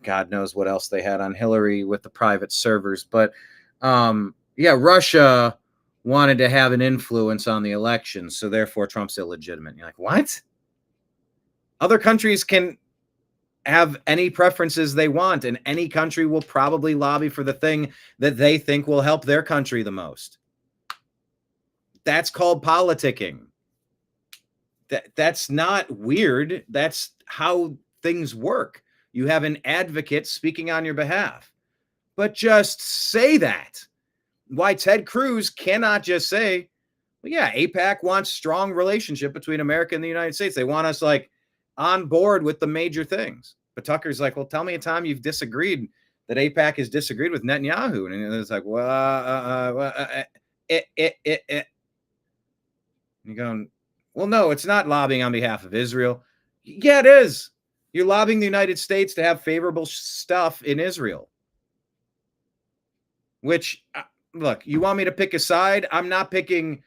God knows what else they had on Hillary with the private servers. But Russia wanted to have an influence on the election, so therefore Trump's illegitimate. And you're like, what? Other countries can have any preferences they want, and any country will probably lobby for the thing that they think will help their country the most. That's called politicking. That's not weird. That's how things work. You have an advocate speaking on your behalf. But just say that. Why Ted Cruz cannot just say, well, yeah, AIPAC wants strong relationship between America and the United States. They want us on board with the major things. But Tucker's like, well, tell me a time you've disagreed, that AIPAC has disagreed with Netanyahu. And it's like, You're going, well, no, it's not lobbying on behalf of Israel. Yeah, it is. You're lobbying the United States to have favorable stuff in Israel. Which, look, you want me to pick a side? I'm not picking.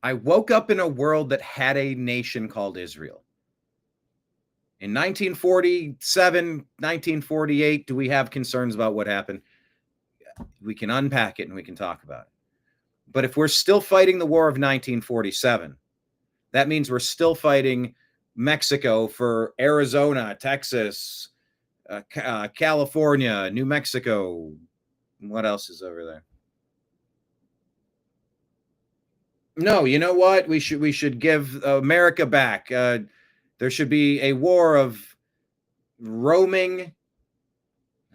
I woke up in a world that had a nation called Israel. In 1947, 1948, do we have concerns about what happened? We can unpack it and we can talk about it. But if we're still fighting the war of 1947, that means we're still fighting Mexico for Arizona, Texas, California, New Mexico. What else is over there? No, you know what? We should give America back. There should be a war of roaming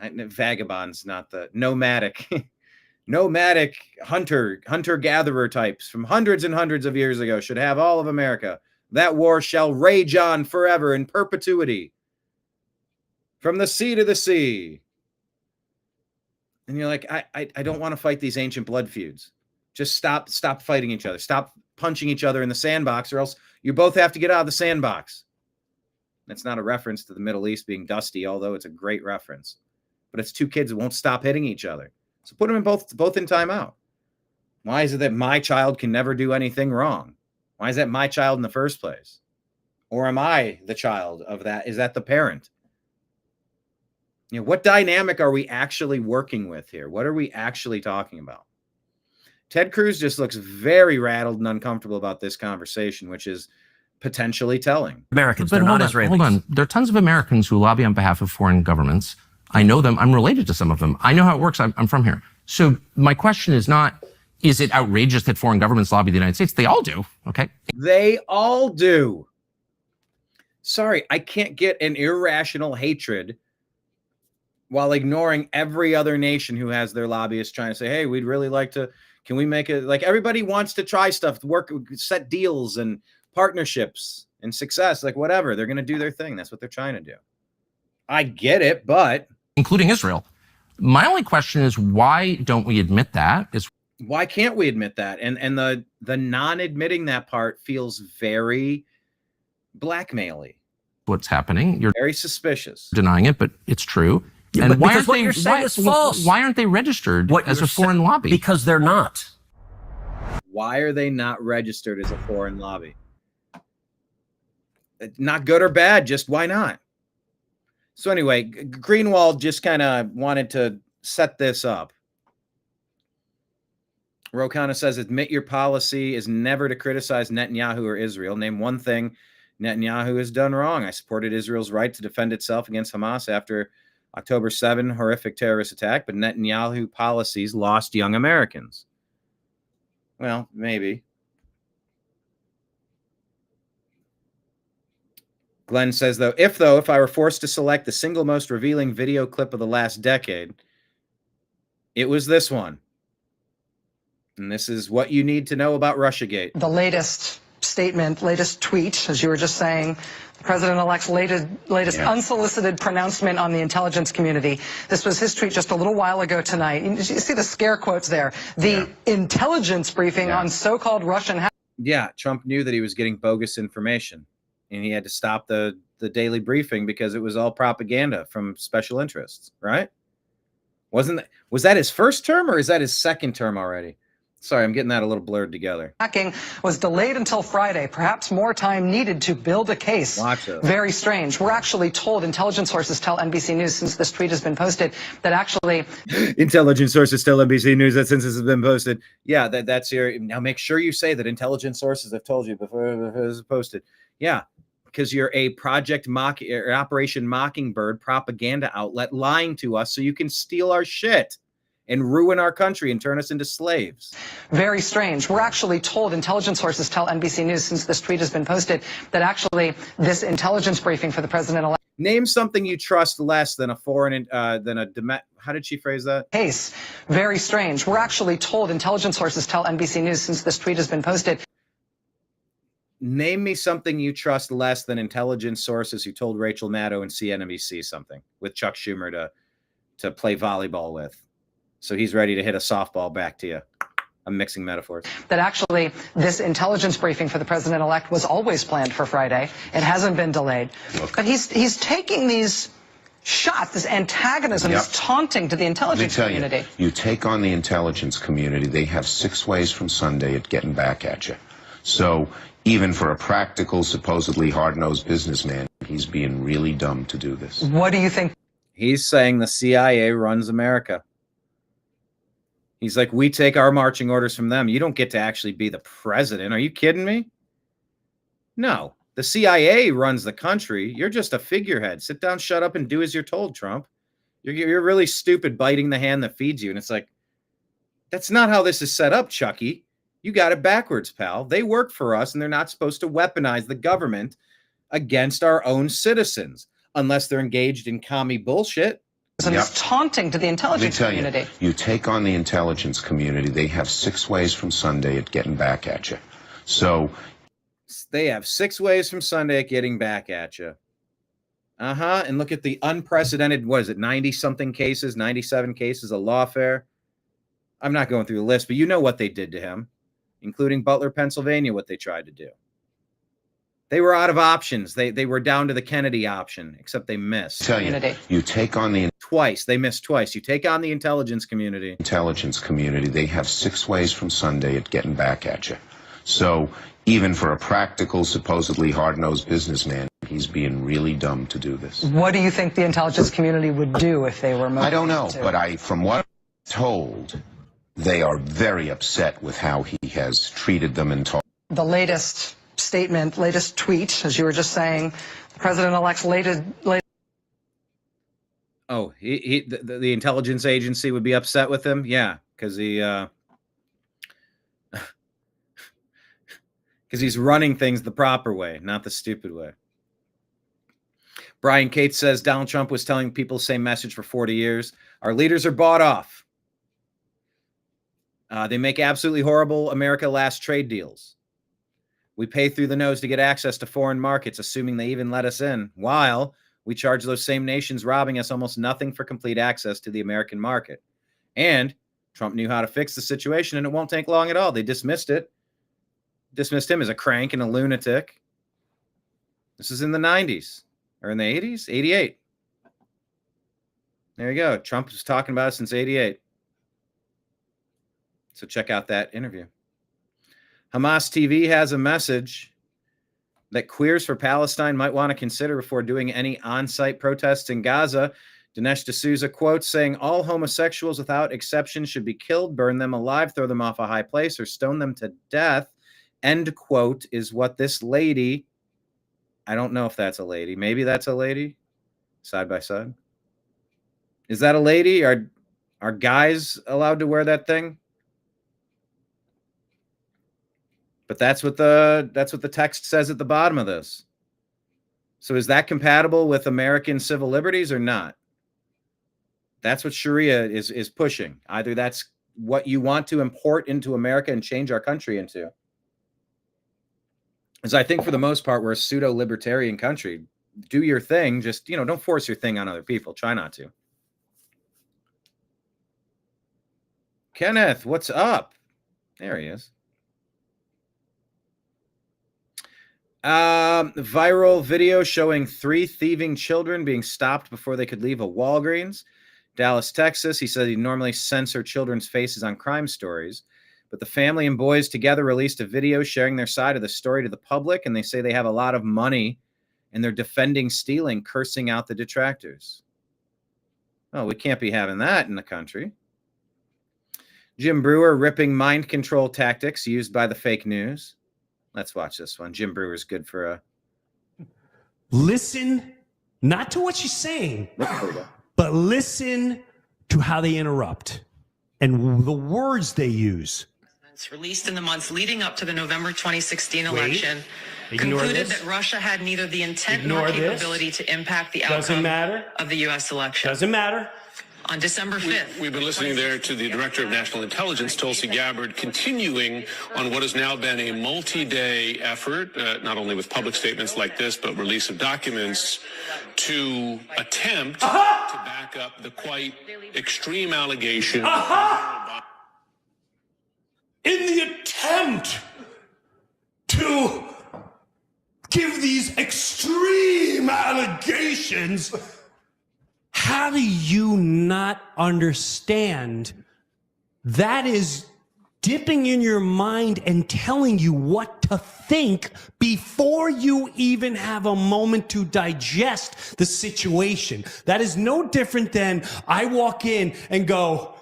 vagabonds, not the nomadic hunter-gatherer types from hundreds and hundreds of years ago should have all of America. That war shall rage on forever in perpetuity, from the sea to the sea. And you're like, I don't want to fight these ancient blood feuds. Just stop fighting each other. Stop punching each other in the sandbox, or else you both have to get out of the sandbox. That's not a reference to the Middle East being dusty, although it's a great reference. But it's two kids that won't stop hitting each other. So put them in both in timeout. Why is it that my child can never do anything wrong? Why is that my child in the first place? Or am I the child of that? Is that the parent? What dynamic are we actually working with here? What are we actually talking about? Ted Cruz just looks very rattled and uncomfortable about this conversation, which is potentially telling. Americans, they're not Israelis. Hold on. There are tons of Americans who lobby on behalf of foreign governments. I know them. I'm related to some of them. I know how it works. I'm from here. So my question is not, is it outrageous that foreign governments lobby the United States? They all do. Okay. They all do. Sorry, I can't get an irrational hatred while ignoring every other nation who has their lobbyists trying to say, hey, we'd really like to, can we make it, like everybody wants to try stuff, work, set deals and partnerships and success, like whatever. They're going to do their thing. That's what they're trying to do. I get it, but. Including Israel. My only question is, why don't we admit that? Why can't we admit that? And the non-admitting that part feels very blackmail-y. What's happening? You're very suspicious. Denying it, but it's true. Yeah, and why aren't they registered as a foreign lobby? Because they're not. Why are they not registered as a foreign lobby? Not good or bad, just why not? So anyway, Greenwald just kind of wanted to set this up. Ro Khanna says, admit your policy is never to criticize Netanyahu or Israel. Name one thing Netanyahu has done wrong. I supported Israel's right to defend itself against Hamas after October 7 horrific terrorist attack, but Netanyahu policies lost young Americans. Well, maybe. Glenn says, if I were forced to select the single most revealing video clip of the last decade, it was this one. And this is what you need to know about Russiagate. The latest statement, latest tweet, as you were just saying, the president-elect's latest unsolicited pronouncement on the intelligence community. This was his tweet just a little while ago tonight. You see the scare quotes there. The intelligence briefing on so-called Russian... Yeah, Trump knew that he was getting bogus information, and he had to stop the daily briefing because it was all propaganda from special interests, right? Was that his first term, or is that his second term already? Sorry, I'm getting that a little blurred together. Hacking was delayed until Friday. Perhaps more time needed to build a case. Watch it. Very strange. We're actually told, intelligence sources tell NBC News since this tweet has been posted, that actually... Intelligence sources tell NBC News that since this has been posted. Yeah, that's your... Now make sure you say that intelligence sources have told you before it was posted. Yeah, because you're a Operation Mockingbird propaganda outlet lying to us so you can steal our shit and ruin our country and turn us into slaves. Very strange. We're actually told, intelligence sources tell NBC News since this tweet has been posted, that actually this intelligence briefing for the president-elect... Name something you trust less than a foreign, how did she phrase that? Case. Very strange. We're actually told, intelligence sources tell NBC News since this tweet has been posted. Name me something you trust less than intelligence sources who told Rachel Maddow and CNBC something with Chuck Schumer to play volleyball with. So he's ready to hit a softball back to you. I'm mixing metaphors. That actually this intelligence briefing for the president-elect was always planned for Friday. It hasn't been delayed. But he's taking these shots, this antagonism, this taunting to the intelligence community. You take on the intelligence community, they have 6 ways from Sunday at getting back at you. So even for a practical, supposedly hard-nosed businessman, he's being really dumb to do this. What do you think? He's saying the CIA runs America. He's like, we take our marching orders from them. You don't get to actually be the president. Are you kidding me? No, the CIA runs the country. You're just a figurehead. Sit down, shut up, and do as you're told, Trump. You're really stupid biting the hand that feeds you. And it's like, that's not how this is set up, Chucky. You got it backwards, pal. They work for us, and they're not supposed to weaponize the government against our own citizens unless they're engaged in commie bullshit. And it's taunting to the intelligence community. You take on the intelligence community, they have 6 ways from Sunday at getting back at you. So they have 6 ways from Sunday at getting back at you. And look at the unprecedented, 90-something cases, 97 cases of lawfare. I'm not going through the list, but you know what they did to him, including Butler, Pennsylvania, what they tried to do. They were out of options. They were down to the Kennedy option, except they missed. You take on the twice. They missed twice. You take on the intelligence community. They have 6 ways from Sunday at getting back at you. So even for a practical, supposedly hard-nosed businessman, he's being really dumb to do this. What do you think the intelligence community would do if they were motivated? I don't know, but from what I'm told, they are very upset with how he has treated them and talked. The latest statement, latest tweet, as you were just saying, the president-elect's latest... Oh, the intelligence agency would be upset with him? Yeah, because he's running things the proper way, not the stupid way. Brian Cates says Donald Trump was telling people the same message for 40 years. Our leaders are bought off. They make absolutely horrible America Last trade deals. We pay through the nose to get access to foreign markets, assuming they even let us in, while we charge those same nations robbing us almost nothing for complete access to the American market. And Trump knew how to fix the situation, and it won't take long at all. They dismissed it. Dismissed him as a crank and a lunatic. This is in the 90s. Or in the 80s? 88. There you go. Trump was talking about it since 88. So check out that interview. Hamas TV has a message that queers for Palestine might want to consider before doing any on-site protests in Gaza. Dinesh D'Souza quotes saying, all homosexuals without exception should be killed, burn them alive, throw them off a high place, or stone them to death. End quote is what this lady, I don't know if that's a lady. Maybe that's a lady. Side by side. Is that a lady? Are guys allowed to wear that thing? But that's what the text says at the bottom of this. So is that compatible with American civil liberties or not? That's what Sharia is pushing. Either that's what you want to import into America and change our country into. Because I think for the most part, we're a pseudo-libertarian country. Do your thing. Just, don't force your thing on other people. Try not to. Kenneth, what's up? There he is. Viral video showing 3 thieving children being stopped before they could leave a Walgreens. Dallas, Texas. He said he'd normally censor children's faces on crime stories, but the family and boys together released a video sharing their side of the story to the public, and they say they have a lot of money, and they're defending stealing, cursing out the detractors. Oh, we can't be having that in the country. Jim Brewer ripping mind control tactics used by the fake news. Let's watch this one. Jim Brewer's good for a... Listen, not to what she's saying, but listen to how they interrupt and the words they use. Released in the months leading up to the November 2016 election concluded that Russia had neither the intent nor capability to impact the outcome of the U.S. election. Doesn't matter. On December 5th. We've been listening there to the Director of National Intelligence, Tulsi Gabbard, continuing on what has now been a multi-day effort, not only with public statements like this, but release of documents to attempt to back up the quite extreme allegation. In the attempt to give these extreme allegations, how do you not understand that is dipping in your mind and telling you what to think before you even have a moment to digest the situation? That is no different than I walk in and go,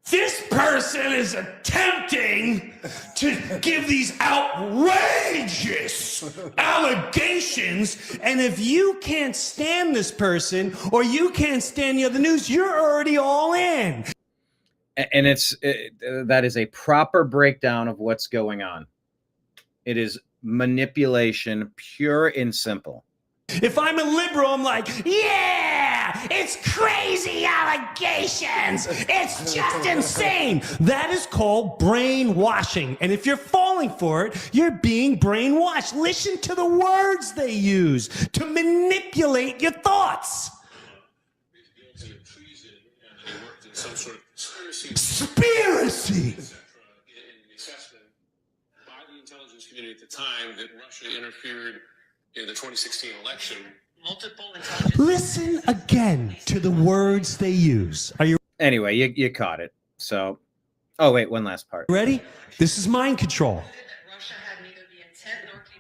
this person is attempting to give these outrageous allegations, and if you can't stand this person or you can't stand the other news, you're already all in. And that is a proper breakdown of what's going on. It is manipulation, pure and simple. If I'm a liberal, I'm like, yeah, it's crazy allegations. It's just insane. That is called brainwashing. And if you're falling for it, you're being brainwashed. Listen to the words they use to manipulate your thoughts. Some sort of conspiracy. By the intelligence community at the time that Russia interfered in the 2016 election. Listen again to the words they use. Are you anyway? You caught it. So, oh wait, one last part. Ready? This is mind control.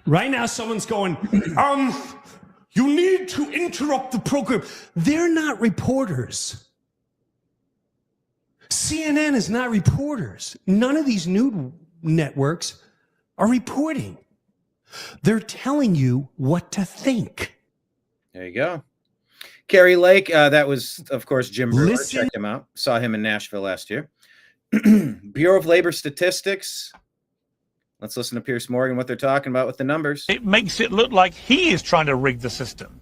Right now, someone's going, you need to interrupt the program. They're not reporters. CNN is not reporters. None of these news networks are reporting. They're telling you what to think. There you go. Kerry Lake, that was, of course, Jim Brewer. Checked him out. Saw him in Nashville last year. Bureau of Labor Statistics. Let's listen to Pierce Morgan, what they're talking about with the numbers. It makes it look like he is trying to rig the system.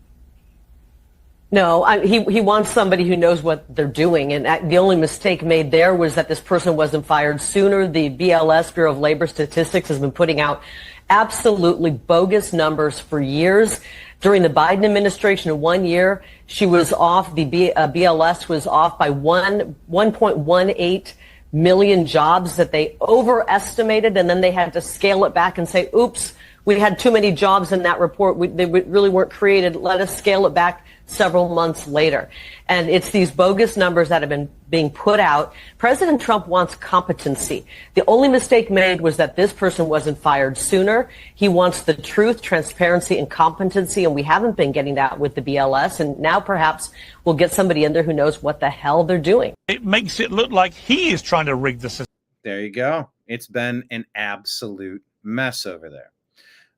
No, he wants somebody who knows what they're doing. And the only mistake made there was that this person wasn't fired sooner. The BLS, Bureau of Labor Statistics, has been putting out absolutely bogus numbers for years. During the Biden administration, in 1 year, she was off, the BLS was off by 1.18 million jobs that they overestimated, and then they had to scale it back and say, oops, we had too many jobs in that report. They really weren't created. Let us scale it back several months later. And it's these bogus numbers that have been being put out. President Trump wants competency. The only mistake made was that this person wasn't fired sooner. He wants the truth, transparency, and competency, and we haven't been getting that with the BLS. And now perhaps we'll get somebody in there who knows what the hell they're doing. It makes it look like he is trying to rig the system. There you go. It's been an absolute mess over there.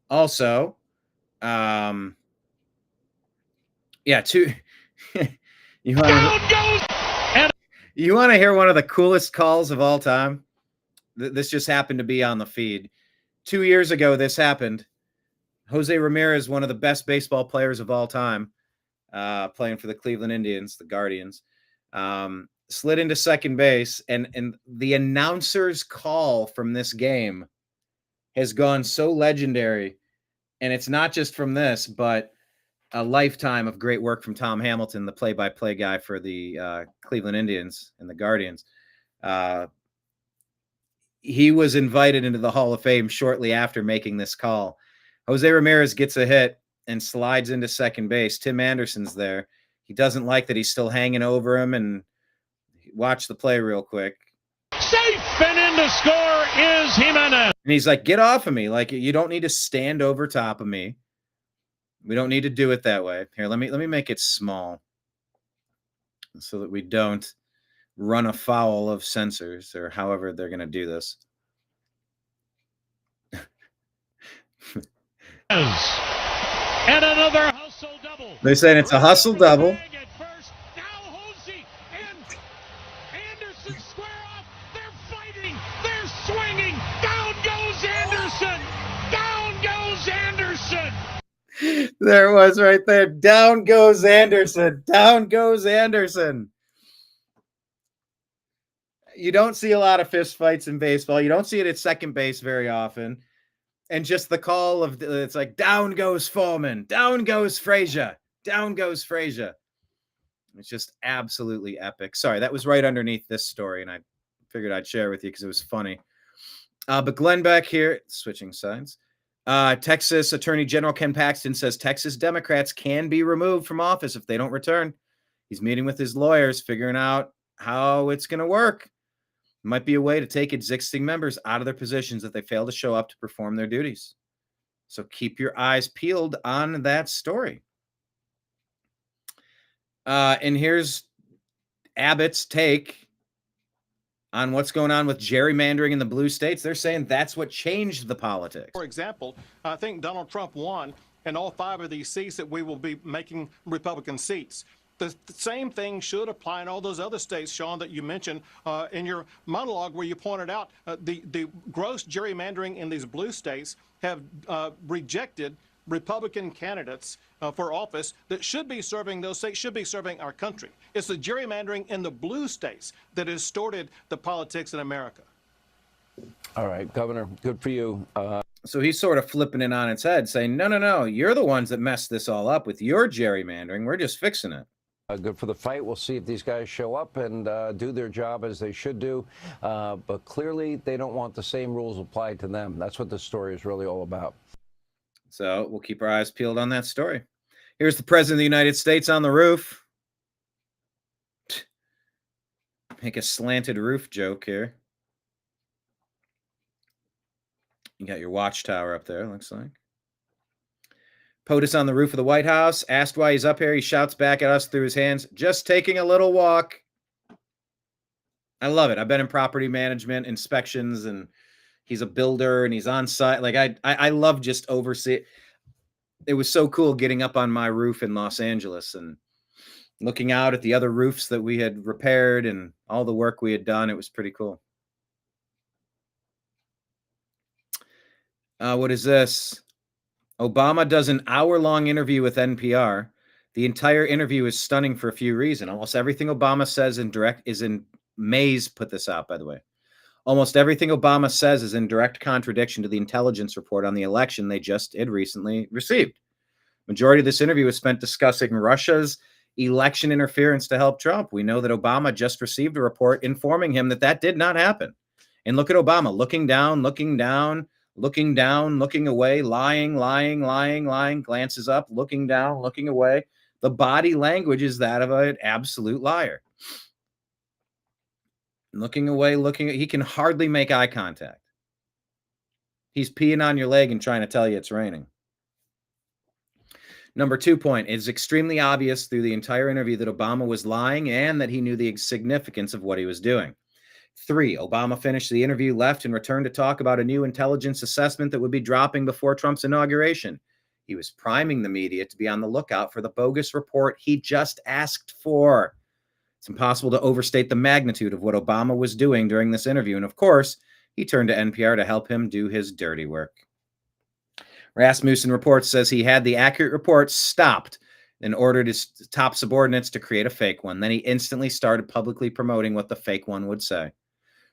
Also, yeah, you want to hear one of the coolest calls of all time? This just happened to be on the feed. 2 years ago, this happened. Jose Ramirez, one of the best baseball players of all time, playing for the Cleveland Indians, the Guardians, slid into second base, and the announcer's call from this game has gone so legendary, and it's not just from this, but a lifetime of great work from Tom Hamilton, the play-by-play guy for the Cleveland Indians and the Guardians. He was invited into the Hall of Fame shortly after making this call. Jose Ramirez gets a hit and slides into second base. Tim Anderson's there. He doesn't like that he's still hanging over him, and watch the play real quick. Safe and in to score is Jimenez. And he's like, get off of me. Like, you don't need to stand over top of me. We don't need to do it that way. Here, let me make it small so that we don't run afoul of censors or however they're going to do this. And another hustle double. They're saying it's a hustle double. There it was right there. Down goes Anderson. Down goes Anderson. You don't see a lot of fist fights in baseball. You don't see it at second base very often. And just the call of it's like, down goes Foreman. Down goes Frazier. Down goes Frazier. It's just absolutely epic. Sorry, that was right underneath this story, and I figured I'd share with you because it was funny. But Glenn back here, switching sides. Texas Attorney General Ken Paxton says Texas Democrats can be removed from office if they don't return. He's meeting with his lawyers, figuring out how it's going to work. Might be a way to take existing members out of their positions if they fail to show up to perform their duties. So keep your eyes peeled on that story. And here's Abbott's take on what's going on with gerrymandering in the blue states. They're saying that's what changed the politics. For example, I think Donald Trump won in all 5 of these seats that we will be making Republican seats. The same thing should apply in all those other states, Sean, that you mentioned in your monologue, where you pointed out the gross gerrymandering in these blue states have rejected Republican candidates for office that should be serving those states, should be serving our country. It's the gerrymandering in the blue states that has distorted the politics in America. All right, Governor, good for you. So he's sort of flipping it on its head, saying, no, you're the ones that messed this all up with your gerrymandering. We're just fixing it. Good for the fight. We'll see if these guys show up and do their job as they should do. But clearly, they don't want the same rules applied to them. That's what this story is really all about. So we'll keep our eyes peeled on that story. Here's the President of the United States on the roof. Make a slanted roof joke here. You got your watchtower up there, looks like. POTUS on the roof of the White House. Asked why he's up here. He shouts back at us through his hands, just taking a little walk. I love it. I've been in property management inspections, and he's a builder, and he's on site. Like I love just overseeing. It was so cool getting up on my roof in Los Angeles and looking out at the other roofs that we had repaired and all the work we had done. It was pretty cool. What is this? Obama does an hour-long interview with NPR. The entire interview is stunning for a few reasons. Almost everything Obama says is in Mays put this out, by the way. Almost everything Obama says is in direct contradiction to the intelligence report on the election they just had recently received. Majority of this interview was spent discussing Russia's election interference to help Trump. We know that Obama just received a report informing him that that did not happen. And look at Obama looking down, looking away, lying, glances up, looking down, looking away. The body language is that of an absolute liar. Looking away, he can hardly make eye contact. He's peeing on your leg and trying to tell you it's raining. Number 2 point, it's extremely obvious through the entire interview that Obama was lying and that he knew the significance of what he was doing. 3, Obama finished the interview, left, and returned to talk about a new intelligence assessment that would be dropping before Trump's inauguration. He was priming the media to be on the lookout for the bogus report he just asked for. It's impossible to overstate the magnitude of what Obama was doing during this interview. And of course, he turned to NPR to help him do his dirty work. Rasmussen reports says he had the accurate report stopped and ordered his top subordinates to create a fake one. Then he instantly started publicly promoting what the fake one would say.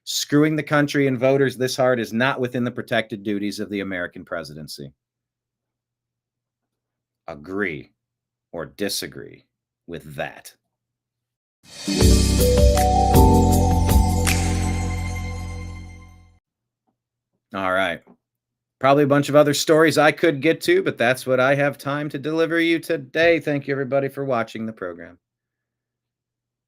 Screwing the country and voters this hard is not within the protected duties of the American presidency. Agree or disagree with that? All right. Probably a bunch of other stories I could get to, but that's what I have time to deliver you today. Thank you, everybody, for watching the program.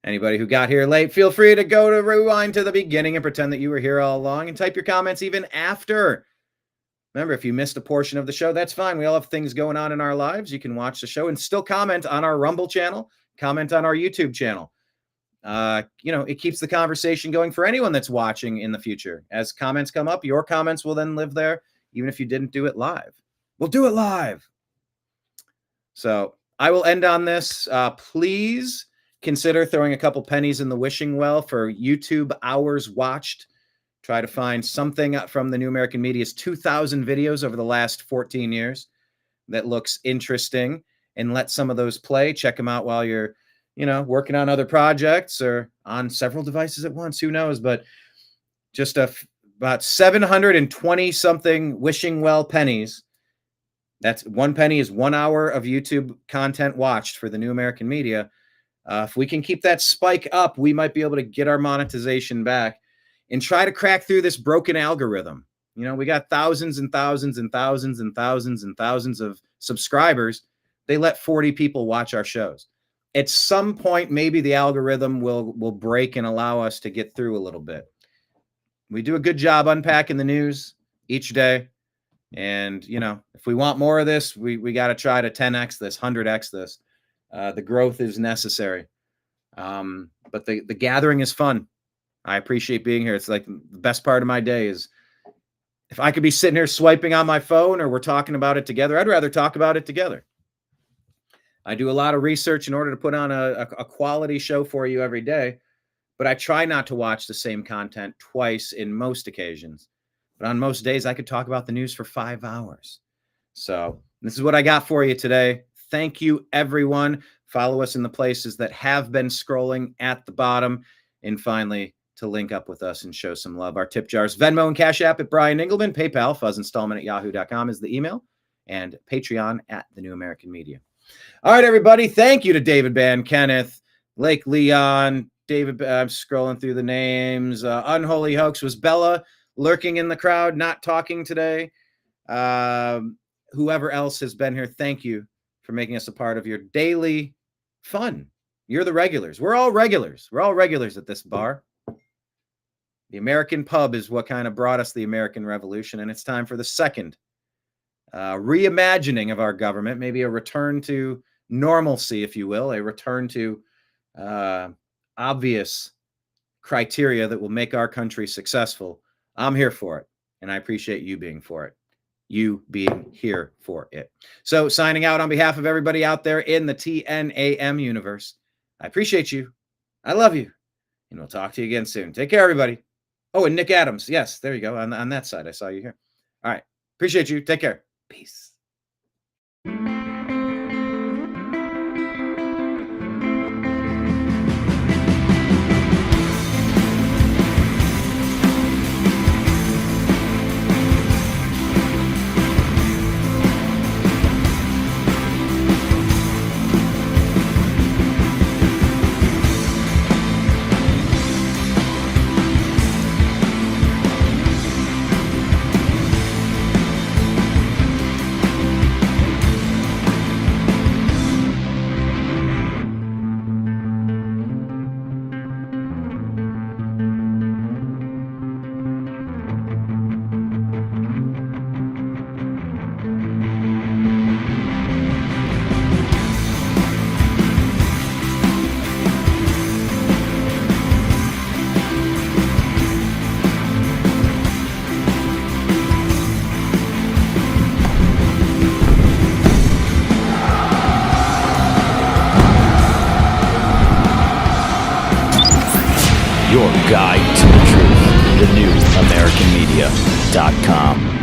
Anybody who got here late, feel free to go to rewind to the beginning and pretend that you were here all along and type your comments even after. Remember, if you missed a portion of the show, that's fine. We all have things going on in our lives. You can watch the show and still comment on our Rumble channel, comment on our YouTube channel. It keeps the conversation going for anyone that's watching in the future. As comments come up, your comments will then live there. Even if you didn't do it live, we'll do it live. So I will end on this. Please consider throwing a couple pennies in the wishing well for YouTube hours watched. Try to find something from the New American Media's 2,000 videos over the last 14 years that looks interesting, and let some of those play. Check them out while you're, working on other projects or on several devices at once. Who knows? But just about 720 something wishing well pennies. That's 1 penny is 1 hour of YouTube content watched for the New American Media. If we can keep that spike up, we might be able to get our monetization back and try to crack through this broken algorithm. We got thousands and thousands and thousands and thousands and thousands of subscribers. They let 40 people watch our shows. At some point, maybe the algorithm will break and allow us to get through a little bit. We do a good job unpacking the news each day. And, if we want more of this, we got to try to 10x this, 100x this. The growth is necessary. But the gathering is fun. I appreciate being here. It's like the best part of my day is if I could be sitting here swiping on my phone or we're talking about it together, I'd rather talk about it together. I do a lot of research in order to put on a quality show for you every day. But I try not to watch the same content twice in most occasions. But on most days, I could talk about the news for 5 hours. So this is what I got for you today. Thank you, everyone. Follow us in the places that have been scrolling at the bottom. And finally, to link up with us and show some love. Our tip jars, Venmo and Cash App at Brian Engelman, PayPal, fuzzinstallment@yahoo.com is the email, and Patreon at The New American Media. All right, everybody. Thank you to David Ban, Kenneth, Lake Leon, David, I'm scrolling through the names. Unholy Hoax was Bella lurking in the crowd, not talking today. Whoever else has been here, thank you for making us a part of your daily fun. You're the regulars. We're all regulars. We're all regulars at this bar. The American pub is what kind of brought us the American Revolution, and it's time for the second reimagining of our government, maybe a return to normalcy, if you will, a return to obvious criteria that will make our country successful. I'm here for it, and I appreciate you being for it. You being here for it. So signing out on behalf of everybody out there in the TNAM universe, I appreciate you. I love you. And we'll talk to you again soon. Take care, everybody. Oh, and Nick Adams. Yes, there you go. On that side, I saw you here. All right. Appreciate you. Take care. Peace. your guide to the truth. TheNewAmericanMedia.com.